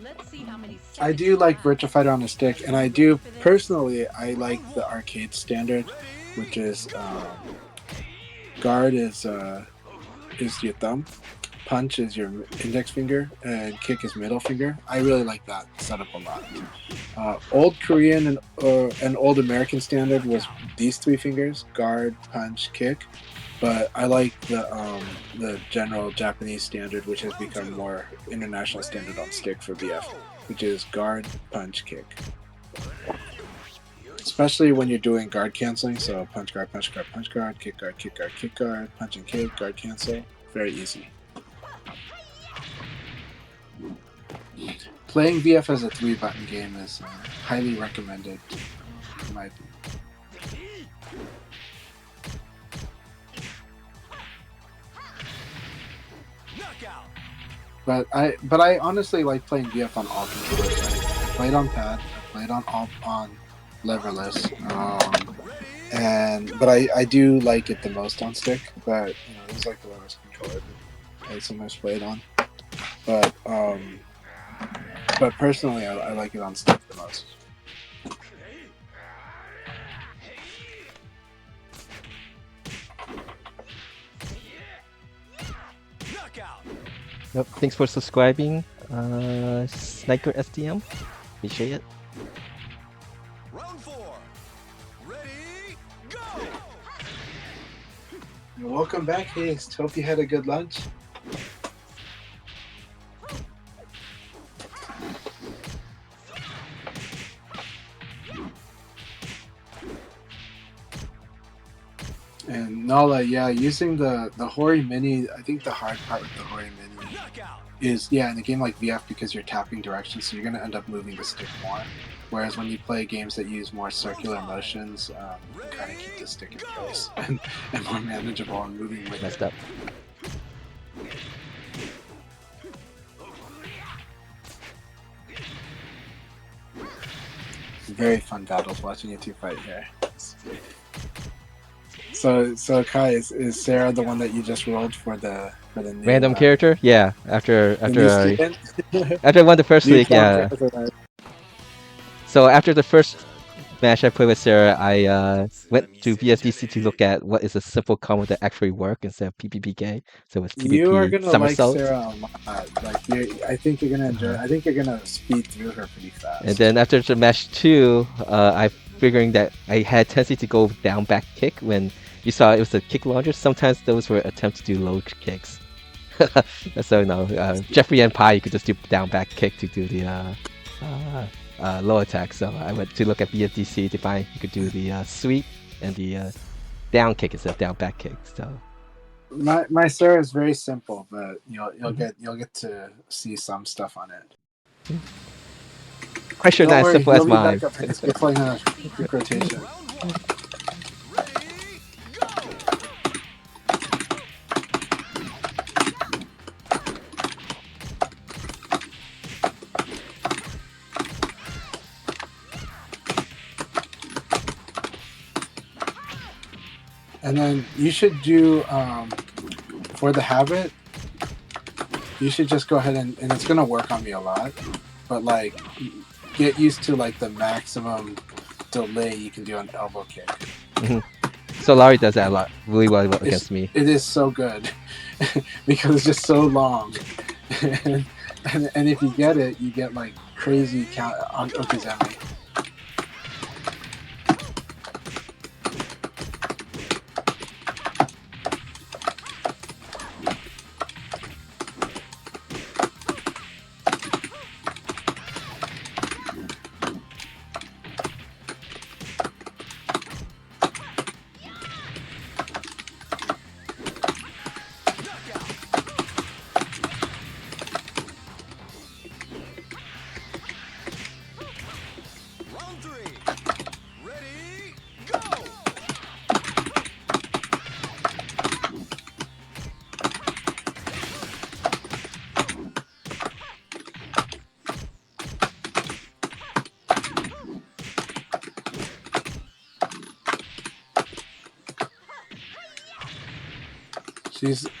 Let's see how many I do like Virtua Fighter on a stick, and I do personally. I like the arcade standard, which is guard is your thumb, punch is your index finger, and kick is middle finger. I really like that setup a lot. Old Korean and old American standard was these three fingers: guard, punch, kick. But I like the general Japanese standard, which has become more international standard on stick for VF, which is guard, punch, kick. Especially when you're doing guard canceling, so punch guard, punch guard, punch guard, kick guard, kick guard, kick guard, punch and kick, guard cancel. Very easy. Playing VF as a 3-button game is highly recommended, in my opinion. But I honestly like playing VF on all controllers. I played on pad, I played on leverless, but I do like it the most on stick. But it's like the lowest controller that I sometimes play it on. But personally, I like it on stick the most. Yep, thanks for subscribing. Sniker STM. Appreciate it. Round 4. Ready, go! Welcome back, Haste. Hope you had a good lunch. And Nala, yeah, using the Hori Mini, I think the hard part with the Hori Mini is, in a game like VF, because you're tapping directions, so you're going to end up moving the stick more. Whereas when you play games that use more circular motions, you kind of keep the stick in place and more manageable and moving with Messed it. up. Very fun battles watching you two fight here. So Kai, is Sarah the one that you just rolled for the new, Random character? Yeah. After the new I student? after I won the first New league, clone yeah. character. So after the first match I played with Sarah, I went to VSDC to look at what is a simple combo that actually work instead of PPPK. So it's You are PPP gonna like somersault. Sarah a lot. Like I think you're gonna enjoy. I think you're gonna speed through her pretty fast. And then after the match 2, I figuring that I had tendency to go down back kick when you saw it was a kick launcher. Sometimes those were attempts to do low kicks. So no, Jeffrey and Pi, you could just do down back kick to do the low attack. So I went to look at BFDC to find you could do the sweep and the down kick instead of down back kick. So my Sarah is very simple, but you'll get to see some stuff on it. quite sure Don't not as worry, simple as you'll be mine. back up against- You're playing a quick rotation. Round 1. Ready, go! And then you should do for the habit. You should just go ahead and it's gonna work on me a lot, but like get used to like the maximum delay you can do on elbow kick. So Larry does that a lot, really well against me. It is so good because it's just so long, and if you get it, you get like crazy count on Okizeme.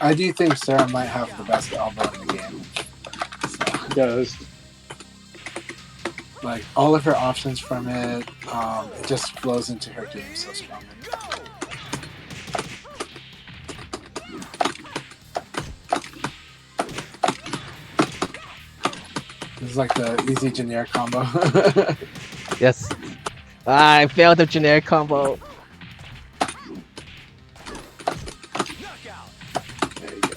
I do think Sarah might have the best elbow in the game. So, Does. like all of her options from it, it just flows into her game so strongly. This is like the easy generic combo. Yes. Ah, I failed the generic combo. There you go.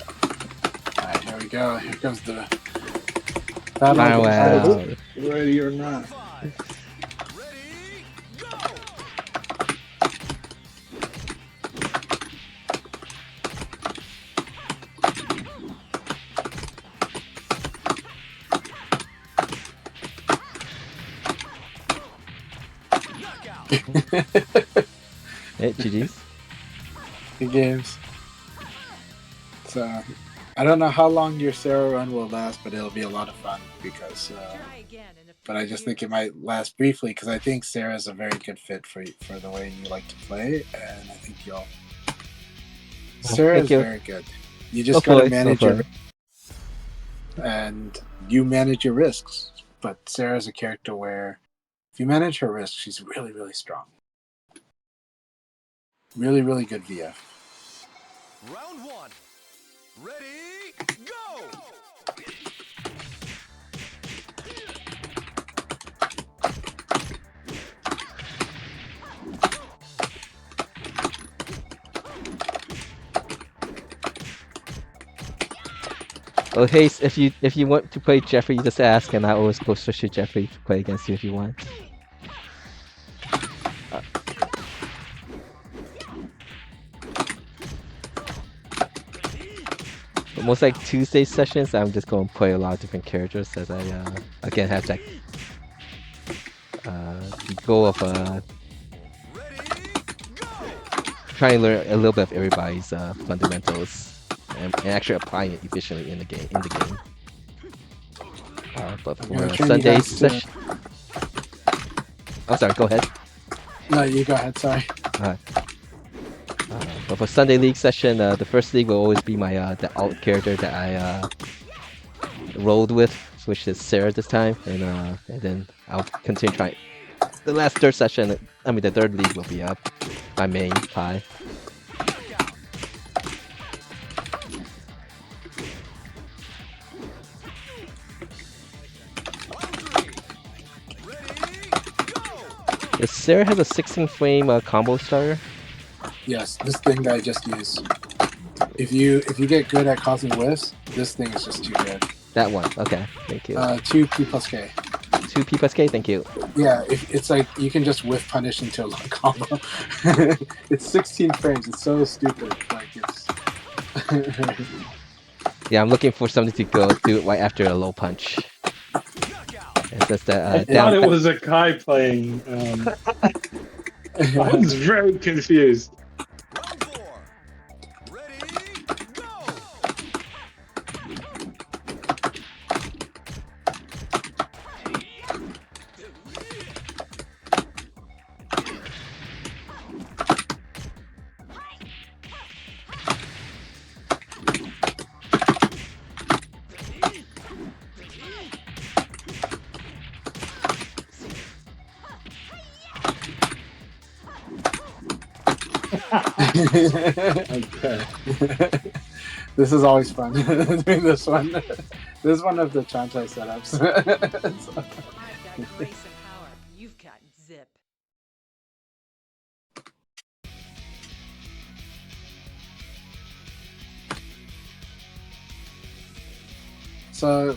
Alright, here we go. Here comes the Wow, battle. wow. Ready or not. Ready, go! Hey, GG's. Good games. So, I don't know how long your Sarah run will last, but it'll be a lot of fun because. Try again in a But I just few think it years. might last briefly because I think Sarah's a very good fit for the way you like to play, and I think you'll. Sarah thank is you. very good. You just got to Hopefully, manage your hopefully. and you manage your risks. But Sarah's a character where if you manage her risks, she's really, really strong. Really, really good VF. Round one. Ready, go! Oh, hey, if you want to play Jeffrey, you just ask, and I always go switch to Jeffrey to play against you if you want. But most like Tuesday sessions, I'm just going to play a lot of different characters as I again have that the goal of trying to learn a little bit of everybody's fundamentals and actually applying it efficiently in the game. But I'm gonna for train you Sunday guys to- session, oh sorry, go ahead. No, you go ahead. Sorry. But for Sunday League session, the first league will always be my the alt character that I rolled with, which is Sarah this time, and then I'll continue trying. The last third session, I mean the third league will be my main Pi. Does Sarah have a 16 frame combo starter? Yes, this thing that I just used. If you get good at causing whiffs, this thing is just too good. That one. Okay, thank you. 2 P plus K. 2 P plus K, thank you. Yeah, it's like you can just whiff punish into a long combo. It's 16 frames. It's so stupid. Like it's. Yeah, I'm looking for something to go do it right after a low punch. It's just I that thought it was Akai playing. I was very confused. Round four. Ready, go! Okay. This is always fun doing this one. This is one of the Chanchai setups. I've got grace and power. You've got zip. So,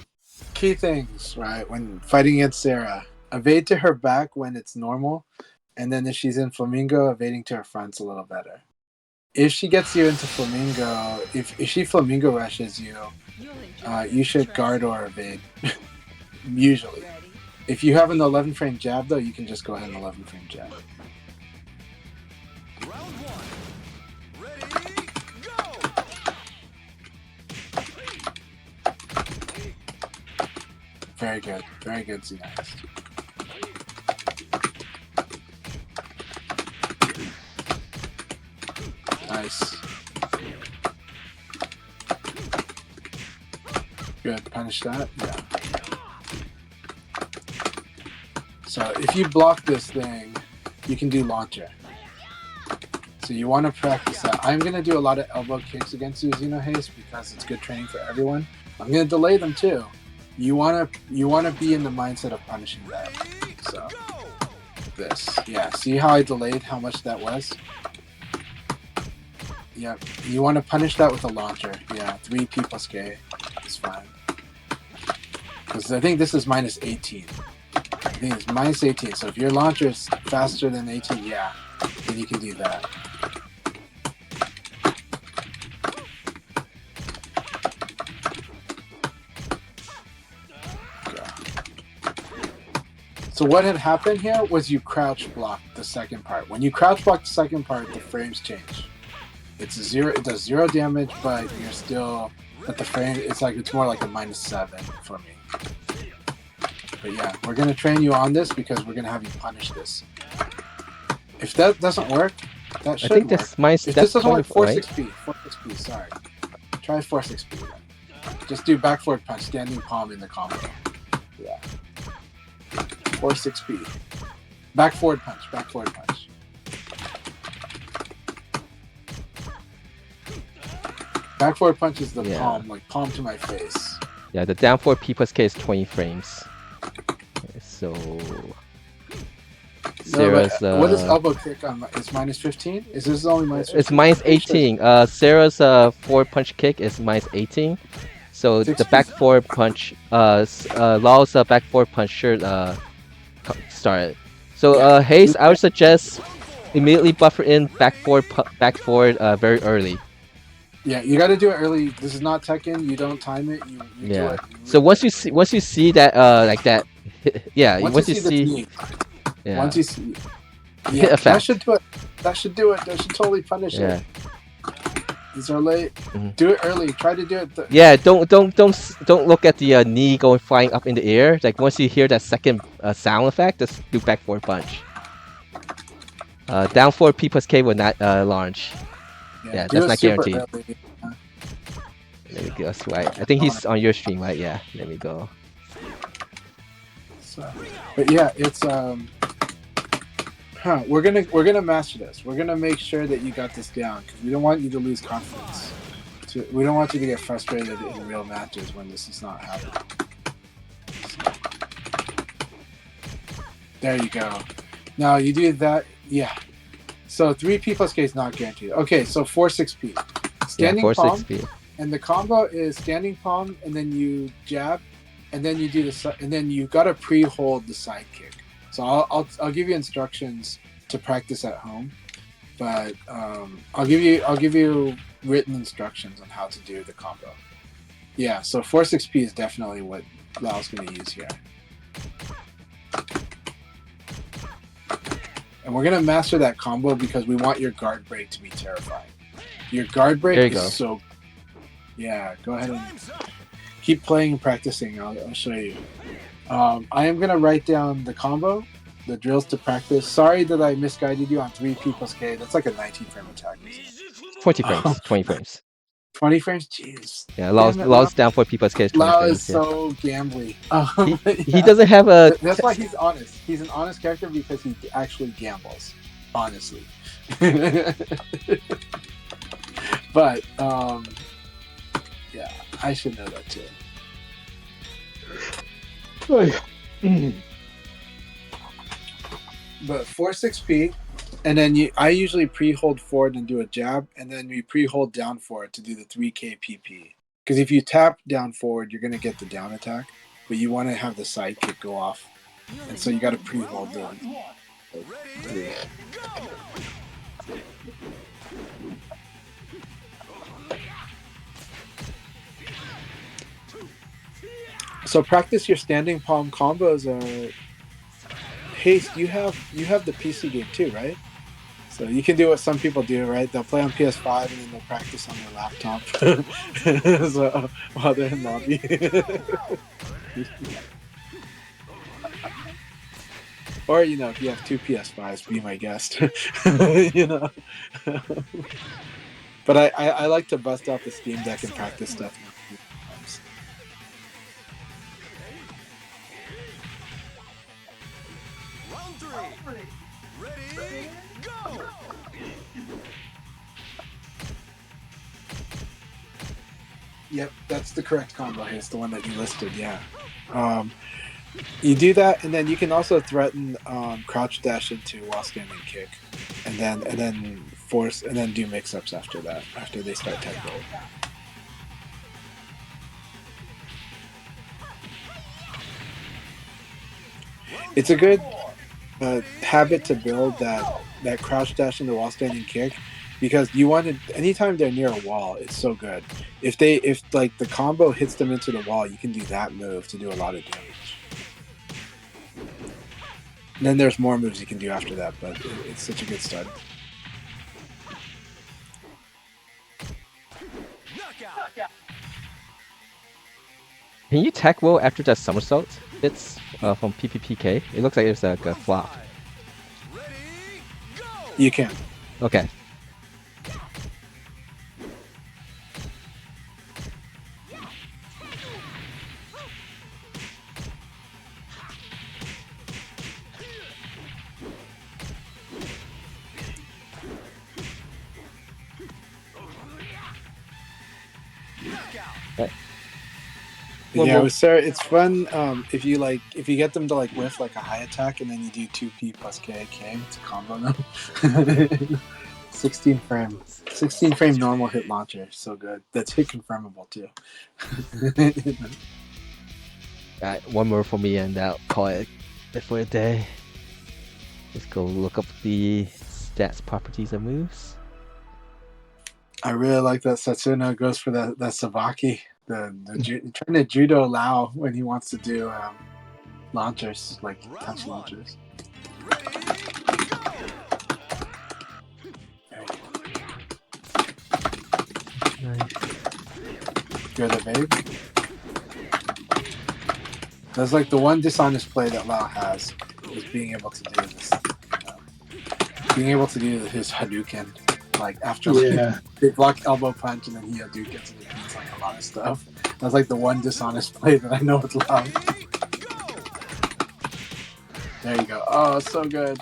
key things, right? When fighting against Sarah, evade to her back when it's normal, and then if she's in Flamingo, evading to her front's a little better. If she gets you into Flamingo, if she Flamingo rushes you, You'll enjoy you should trust guard me. or evade. Usually. Ready? If you have an 11 frame jab, though, you can just go ahead and 11 frame jab. Round one. Ready, go! Very good. Very good, Xenist. Nice. Good. Punish that. Yeah. So if you block this thing, you can do launcher. So you want to practice that. I'm going to do a lot of elbow kicks against you, Xenohaste, because it's good training for everyone. I'm going to delay them too. You want to be in the mindset of punishing that. So this. Yeah, see how I delayed how much that was? Yep. You want to punish that with a launcher. Yeah, 3P plus K is fine. Because I think this is minus 18. I think it's minus 18. So if your launcher is faster than 18, yeah, then you can do that. So what had happened here was you crouch blocked the second part. When you crouch block the second part, the frames change. It's zero. It does 0 damage, but you're still. But the frame, it's more like a -7 for me. But yeah, we're gonna train you on this because we're gonna have you punish this. If that doesn't work, that should I think work. that's my If that's this doesn't work, 20, right? 4-6P. 4-6P. Sorry. Try 4-6P then. Just do back forward punch, standing palm in the combo. Yeah. 4-6P. Back forward punch. Back forward punch. Back forward punch is the Yeah. palm, like palm to my face. Yeah, the down 4P plus K is 20 frames. So Sarah's What is elbow kick on? It's minus 15? Is this only minus 15? it's minus 18. Sarah's 4 punch kick is minus 18. So the 16. back forward punch, Law's back forward punch should start. So Yeah. Haste, I would suggest immediately buffer in back forward very early. Yeah, you got to do it early. This is not Tekken. You don't time it. You do Yeah. it So really once you see that like that, yeah. once you see the knee, yeah. once you see, Hit yeah, that effect. should do it. That should do it. That should totally punish Yeah. it. These are late. Mhm. Do it early. Try to do it. Yeah, don't look at the knee going flying up in the air. Like once you hear that second sound effect, just do back forward punch. Down 4P plus K will not launch. Yeah, do that's it not super guaranteed. early. Let me go. Right. I think he's on your stream, right? Yeah. Let me go. So, but yeah, it's we're gonna master this. We're gonna make sure that you got this down because we don't want you to lose confidence. We don't want you to get frustrated in real matches when this is not happening. So, there you go. Now you do that, yeah. So 3P plus K is not guaranteed. Okay, so 4-6P. Standing Yeah, 4 palm, 6P. and the combo is standing palm, and then you jab, and then you do and then you gotta pre-hold the side kick. So I'll give you instructions to practice at home, but I'll give you written instructions on how to do the combo. Yeah, so 4-6P is definitely what Lao's gonna use here. And we're gonna master that combo because we want your guard break to be terrifying. Your guard break There you is go. so. Yeah, go ahead and keep playing and practicing. I'll show you. I am gonna write down the combo, the drills to practice. Sorry that I misguided you on 3P plus K. That's like a 19 frame attack. 20 frames. 20 frames. 20 frames? Jeez. Yeah, Damn it, Law's down 4P plus K is 20 Lao frames. is so gambly. He doesn't have a. That's why he's honest. He's an honest character because he actually gambles. Honestly. But yeah, I should know that too. But 4-6P, and then I usually pre-hold forward and do a jab, and then we pre-hold down forward to do the 3K PP. Because if you tap down forward, you're gonna get the down attack, but you want to have the side kick go off, and so you got to pre-hold the 3. So practice your standing palm combos. Haste, you have the PC game too, right? So you can do what some people do, right? They'll play on PS5 and then they'll practice on their laptop so, while they're in lobby. Or if you have 2 PS5s, be my guest. But I like to bust out the Steam Deck and practice stuff. 3. Ready, go! Yep, that's the correct combo. It's the one that you listed. Yeah. You do that, and then you can also threaten crouch dash into while standing kick, and then force, and then do mix-ups after that. After they start tech roll. It's a good habit to build that crouch dash into while standing kick, because you want to, anytime they're near a wall, it's so good. If like the combo hits them into the wall, you can do that move to do a lot of damage. And then there's more moves you can do after that, but it's such a good start. Knockout! Can you tech roll after that somersault? It's from PPPK. It looks like it's like a flop. Ready, go! You can. Okay. Knockout! One Yeah, more. with Sarah, it's fun if you get them to like whiff like a high attack and then you do 2P plus KK. It's a combo now. 16 frame normal hit launcher, so good. That's hit confirmable too. One more for me, and I'll call it for a day. Let's go look up the stats, properties, and moves. I really like that Setsuna goes for that Savaki, trying to judo Lao when he wants to do launchers, like touch launchers. Ready, go! Nice. Good evade. That's like the one dishonest play that Lao has, is being able to do this. Being able to do his Hadouken, like after Yeah. they block elbow punch and then he Hadoukens and it means like a lot of stuff. That's like the one dishonest play that I know with Lao. There you go. Oh, so good.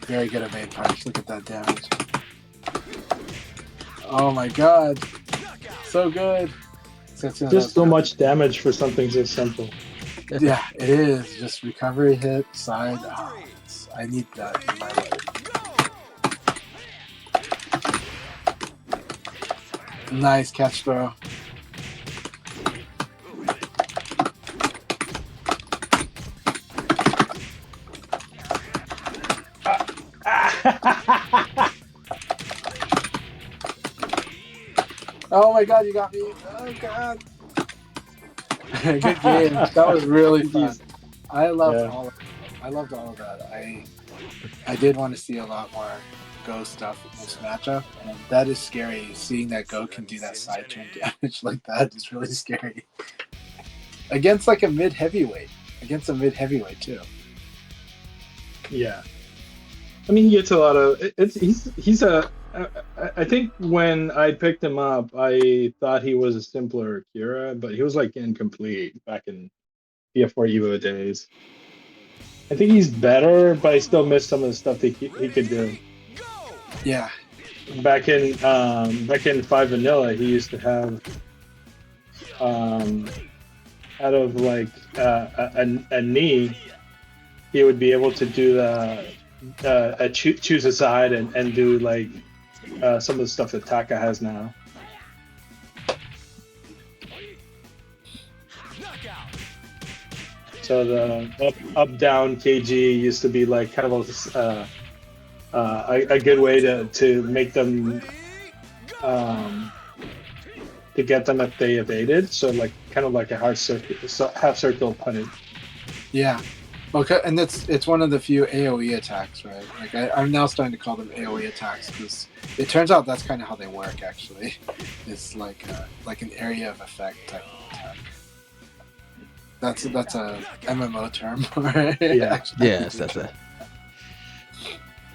Very good evade punch. Look at that damage. Oh my god. So good. Just so much damage for something so simple. Yeah, it is. Just recovery hit, side. Oh, I need that in my life. Nice catch throw. Oh my god, you got me. Oh god. Good game. That was really fun. I loved all of it. I loved all of that. I did want to see a lot more Go stuff in this matchup, and that is scary. Seeing that Go can do that side turn damage like that is really scary. Against like a mid heavyweight. Against a mid heavyweight too. Yeah. I mean, he gets a lot of. He's a. I think when I picked him up, I thought he was a simpler Kira, but he was like incomplete back in PF4 Evo days. I think he's better, but I still miss some of the stuff that he could do. Yeah. Back in 5 Vanilla, he used to have out of like a knee, he would be able to do the choose a side and do like some of the stuff that Taka has now. So the up down KG used to be like kind of a good way to make them to get them if they evaded. So like kind of like a half circle punish. Yeah. Okay, and it's one of the few AoE attacks, right? Like I'm now starting to call them AoE attacks because it turns out that's kind of how they work. Actually, it's like an area of effect type of attack. That's a MMO term, right? Yeah. Actually, Yes, that's it.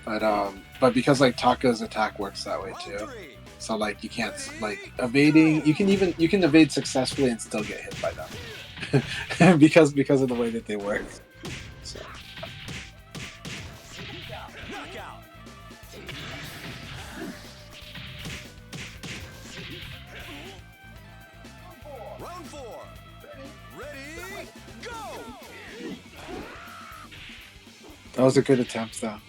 But because like Taka's attack works that way too, So like you can't like evading. You can evade successfully and still get hit by them because of the way that they work. So. Knockout. Round 4. Ready, go! That was a good attempt, though.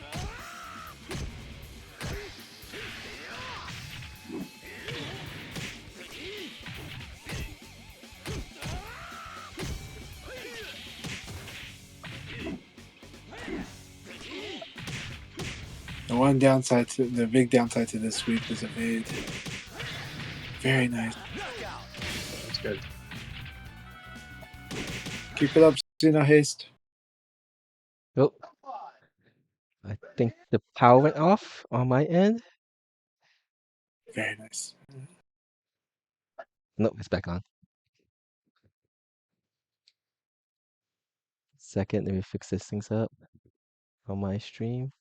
The big downside to this sweep is evade. Very nice. Knockout. That's good. Keep it up, Xeno Haste. Oh, I think the power went off on my end. Very nice. Nope, it's back on. Second, let me fix this things up on my stream.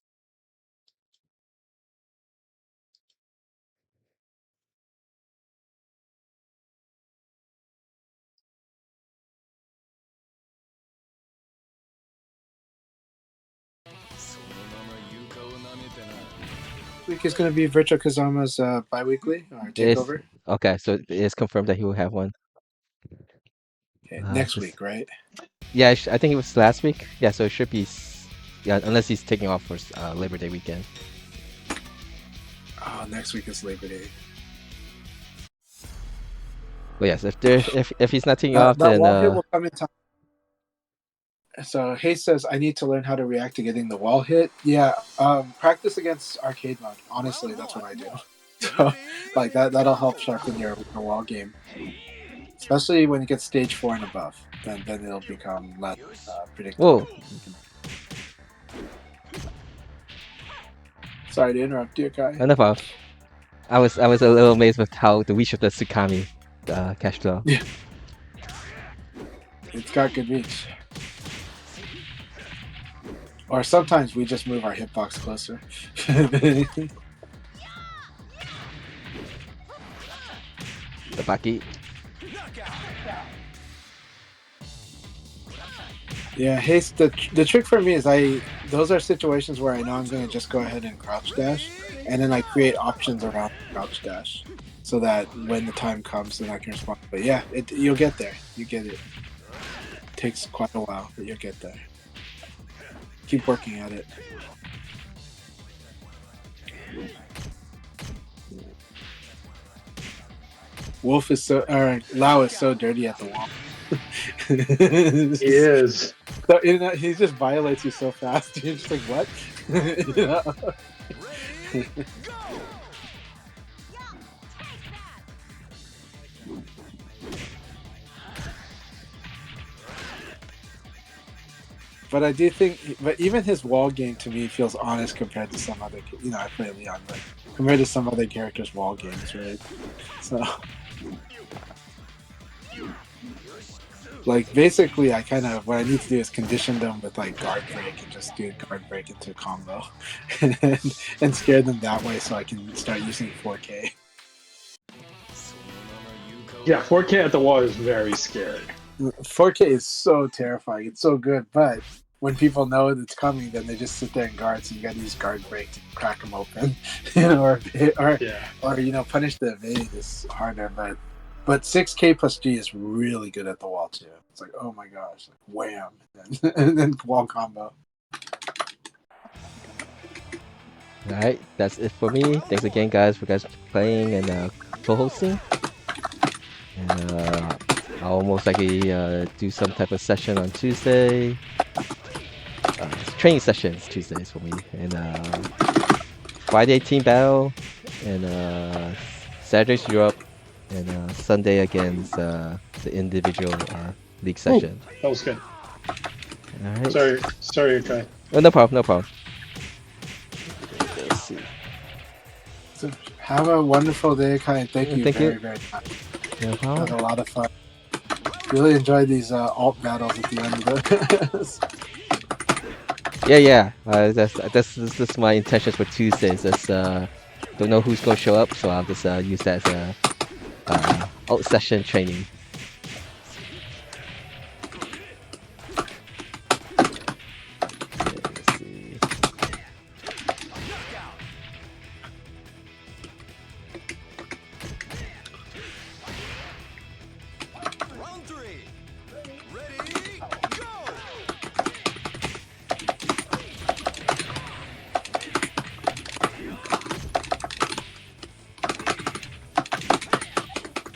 Week is going to be Virtual Kazama's bi-weekly or It's takeover. okay, so it is confirmed that he will have one. Okay, next Just- week, right? Yeah, I think it was last week. Yeah, so it should be. Yeah, unless he's taking off for Labor Day weekend. Oh, next week is Labor Day. But yes, if he's not taking off, That then wall hit will come in time. So Hayes says, I need to learn how to react to getting the wall hit. Yeah, practice against arcade mode. Honestly, that's what I do. So, like that'll help sharpen your wall game, especially when you get stage 4 and above. Then it'll become less predictable. whoa, Sorry to interrupt you, Kai. no problem. I was a little amazed with how the reach of the Tsukami cash flow. Yeah. It's got good reach. Or sometimes we just move our hitbox closer. The Baki. Yeah, haste. The trick for me is those are situations where I know I'm going to just go ahead and crouch dash, and then I create options around crouch dash, so that when the time comes, then I can respond. But yeah, you'll get there. You get it. Takes quite a while, but you'll get there. Keep working at it. Lao is so dirty at the wall. He is. So he just violates you so fast. You're just like, what? You know? But I do think, but even his wall game to me feels honest compared to some other, I play Leon, but compared to some other characters' wall games, right? So, like, basically, what I need to do is condition them with, like, guard break and just do guard break into combo and scare them that way so I can start using 4K. Yeah, 4K at the wall is very scary. 4K is so terrifying. It's so good, but when people know it's coming, then they just sit there and guard. So you got to use guard break to crack them open, or punish the evade is harder. But 6K plus G is really good at the wall too. It's like, oh my gosh, like wham, and then wall combo. All right, that's it for me. Thanks again, guys, for playing and co-hosting. And I'll most likely do some type of session on Tuesday. Training sessions Tuesdays for me, and Friday team battle, and Saturday's Europe, and Sunday against the individual league session. That was good. All right. Sorry, Akai. Oh, no problem. No problem. Let's see. So have a wonderful day, Kai, and thank you Thank very, you. very much. No Had problem. a lot of fun. Really enjoyed these alt battles at the end of this. Yeah. That's my intentions for Tuesdays. That's don't know who's gonna show up, so I'll just use that as a alt session training. Okay, let's see. Knockout. Round 3. Ready, go!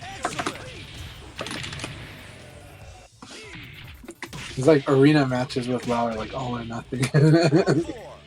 Excellent. It's like arena matches with Lau are like all or nothing. 4.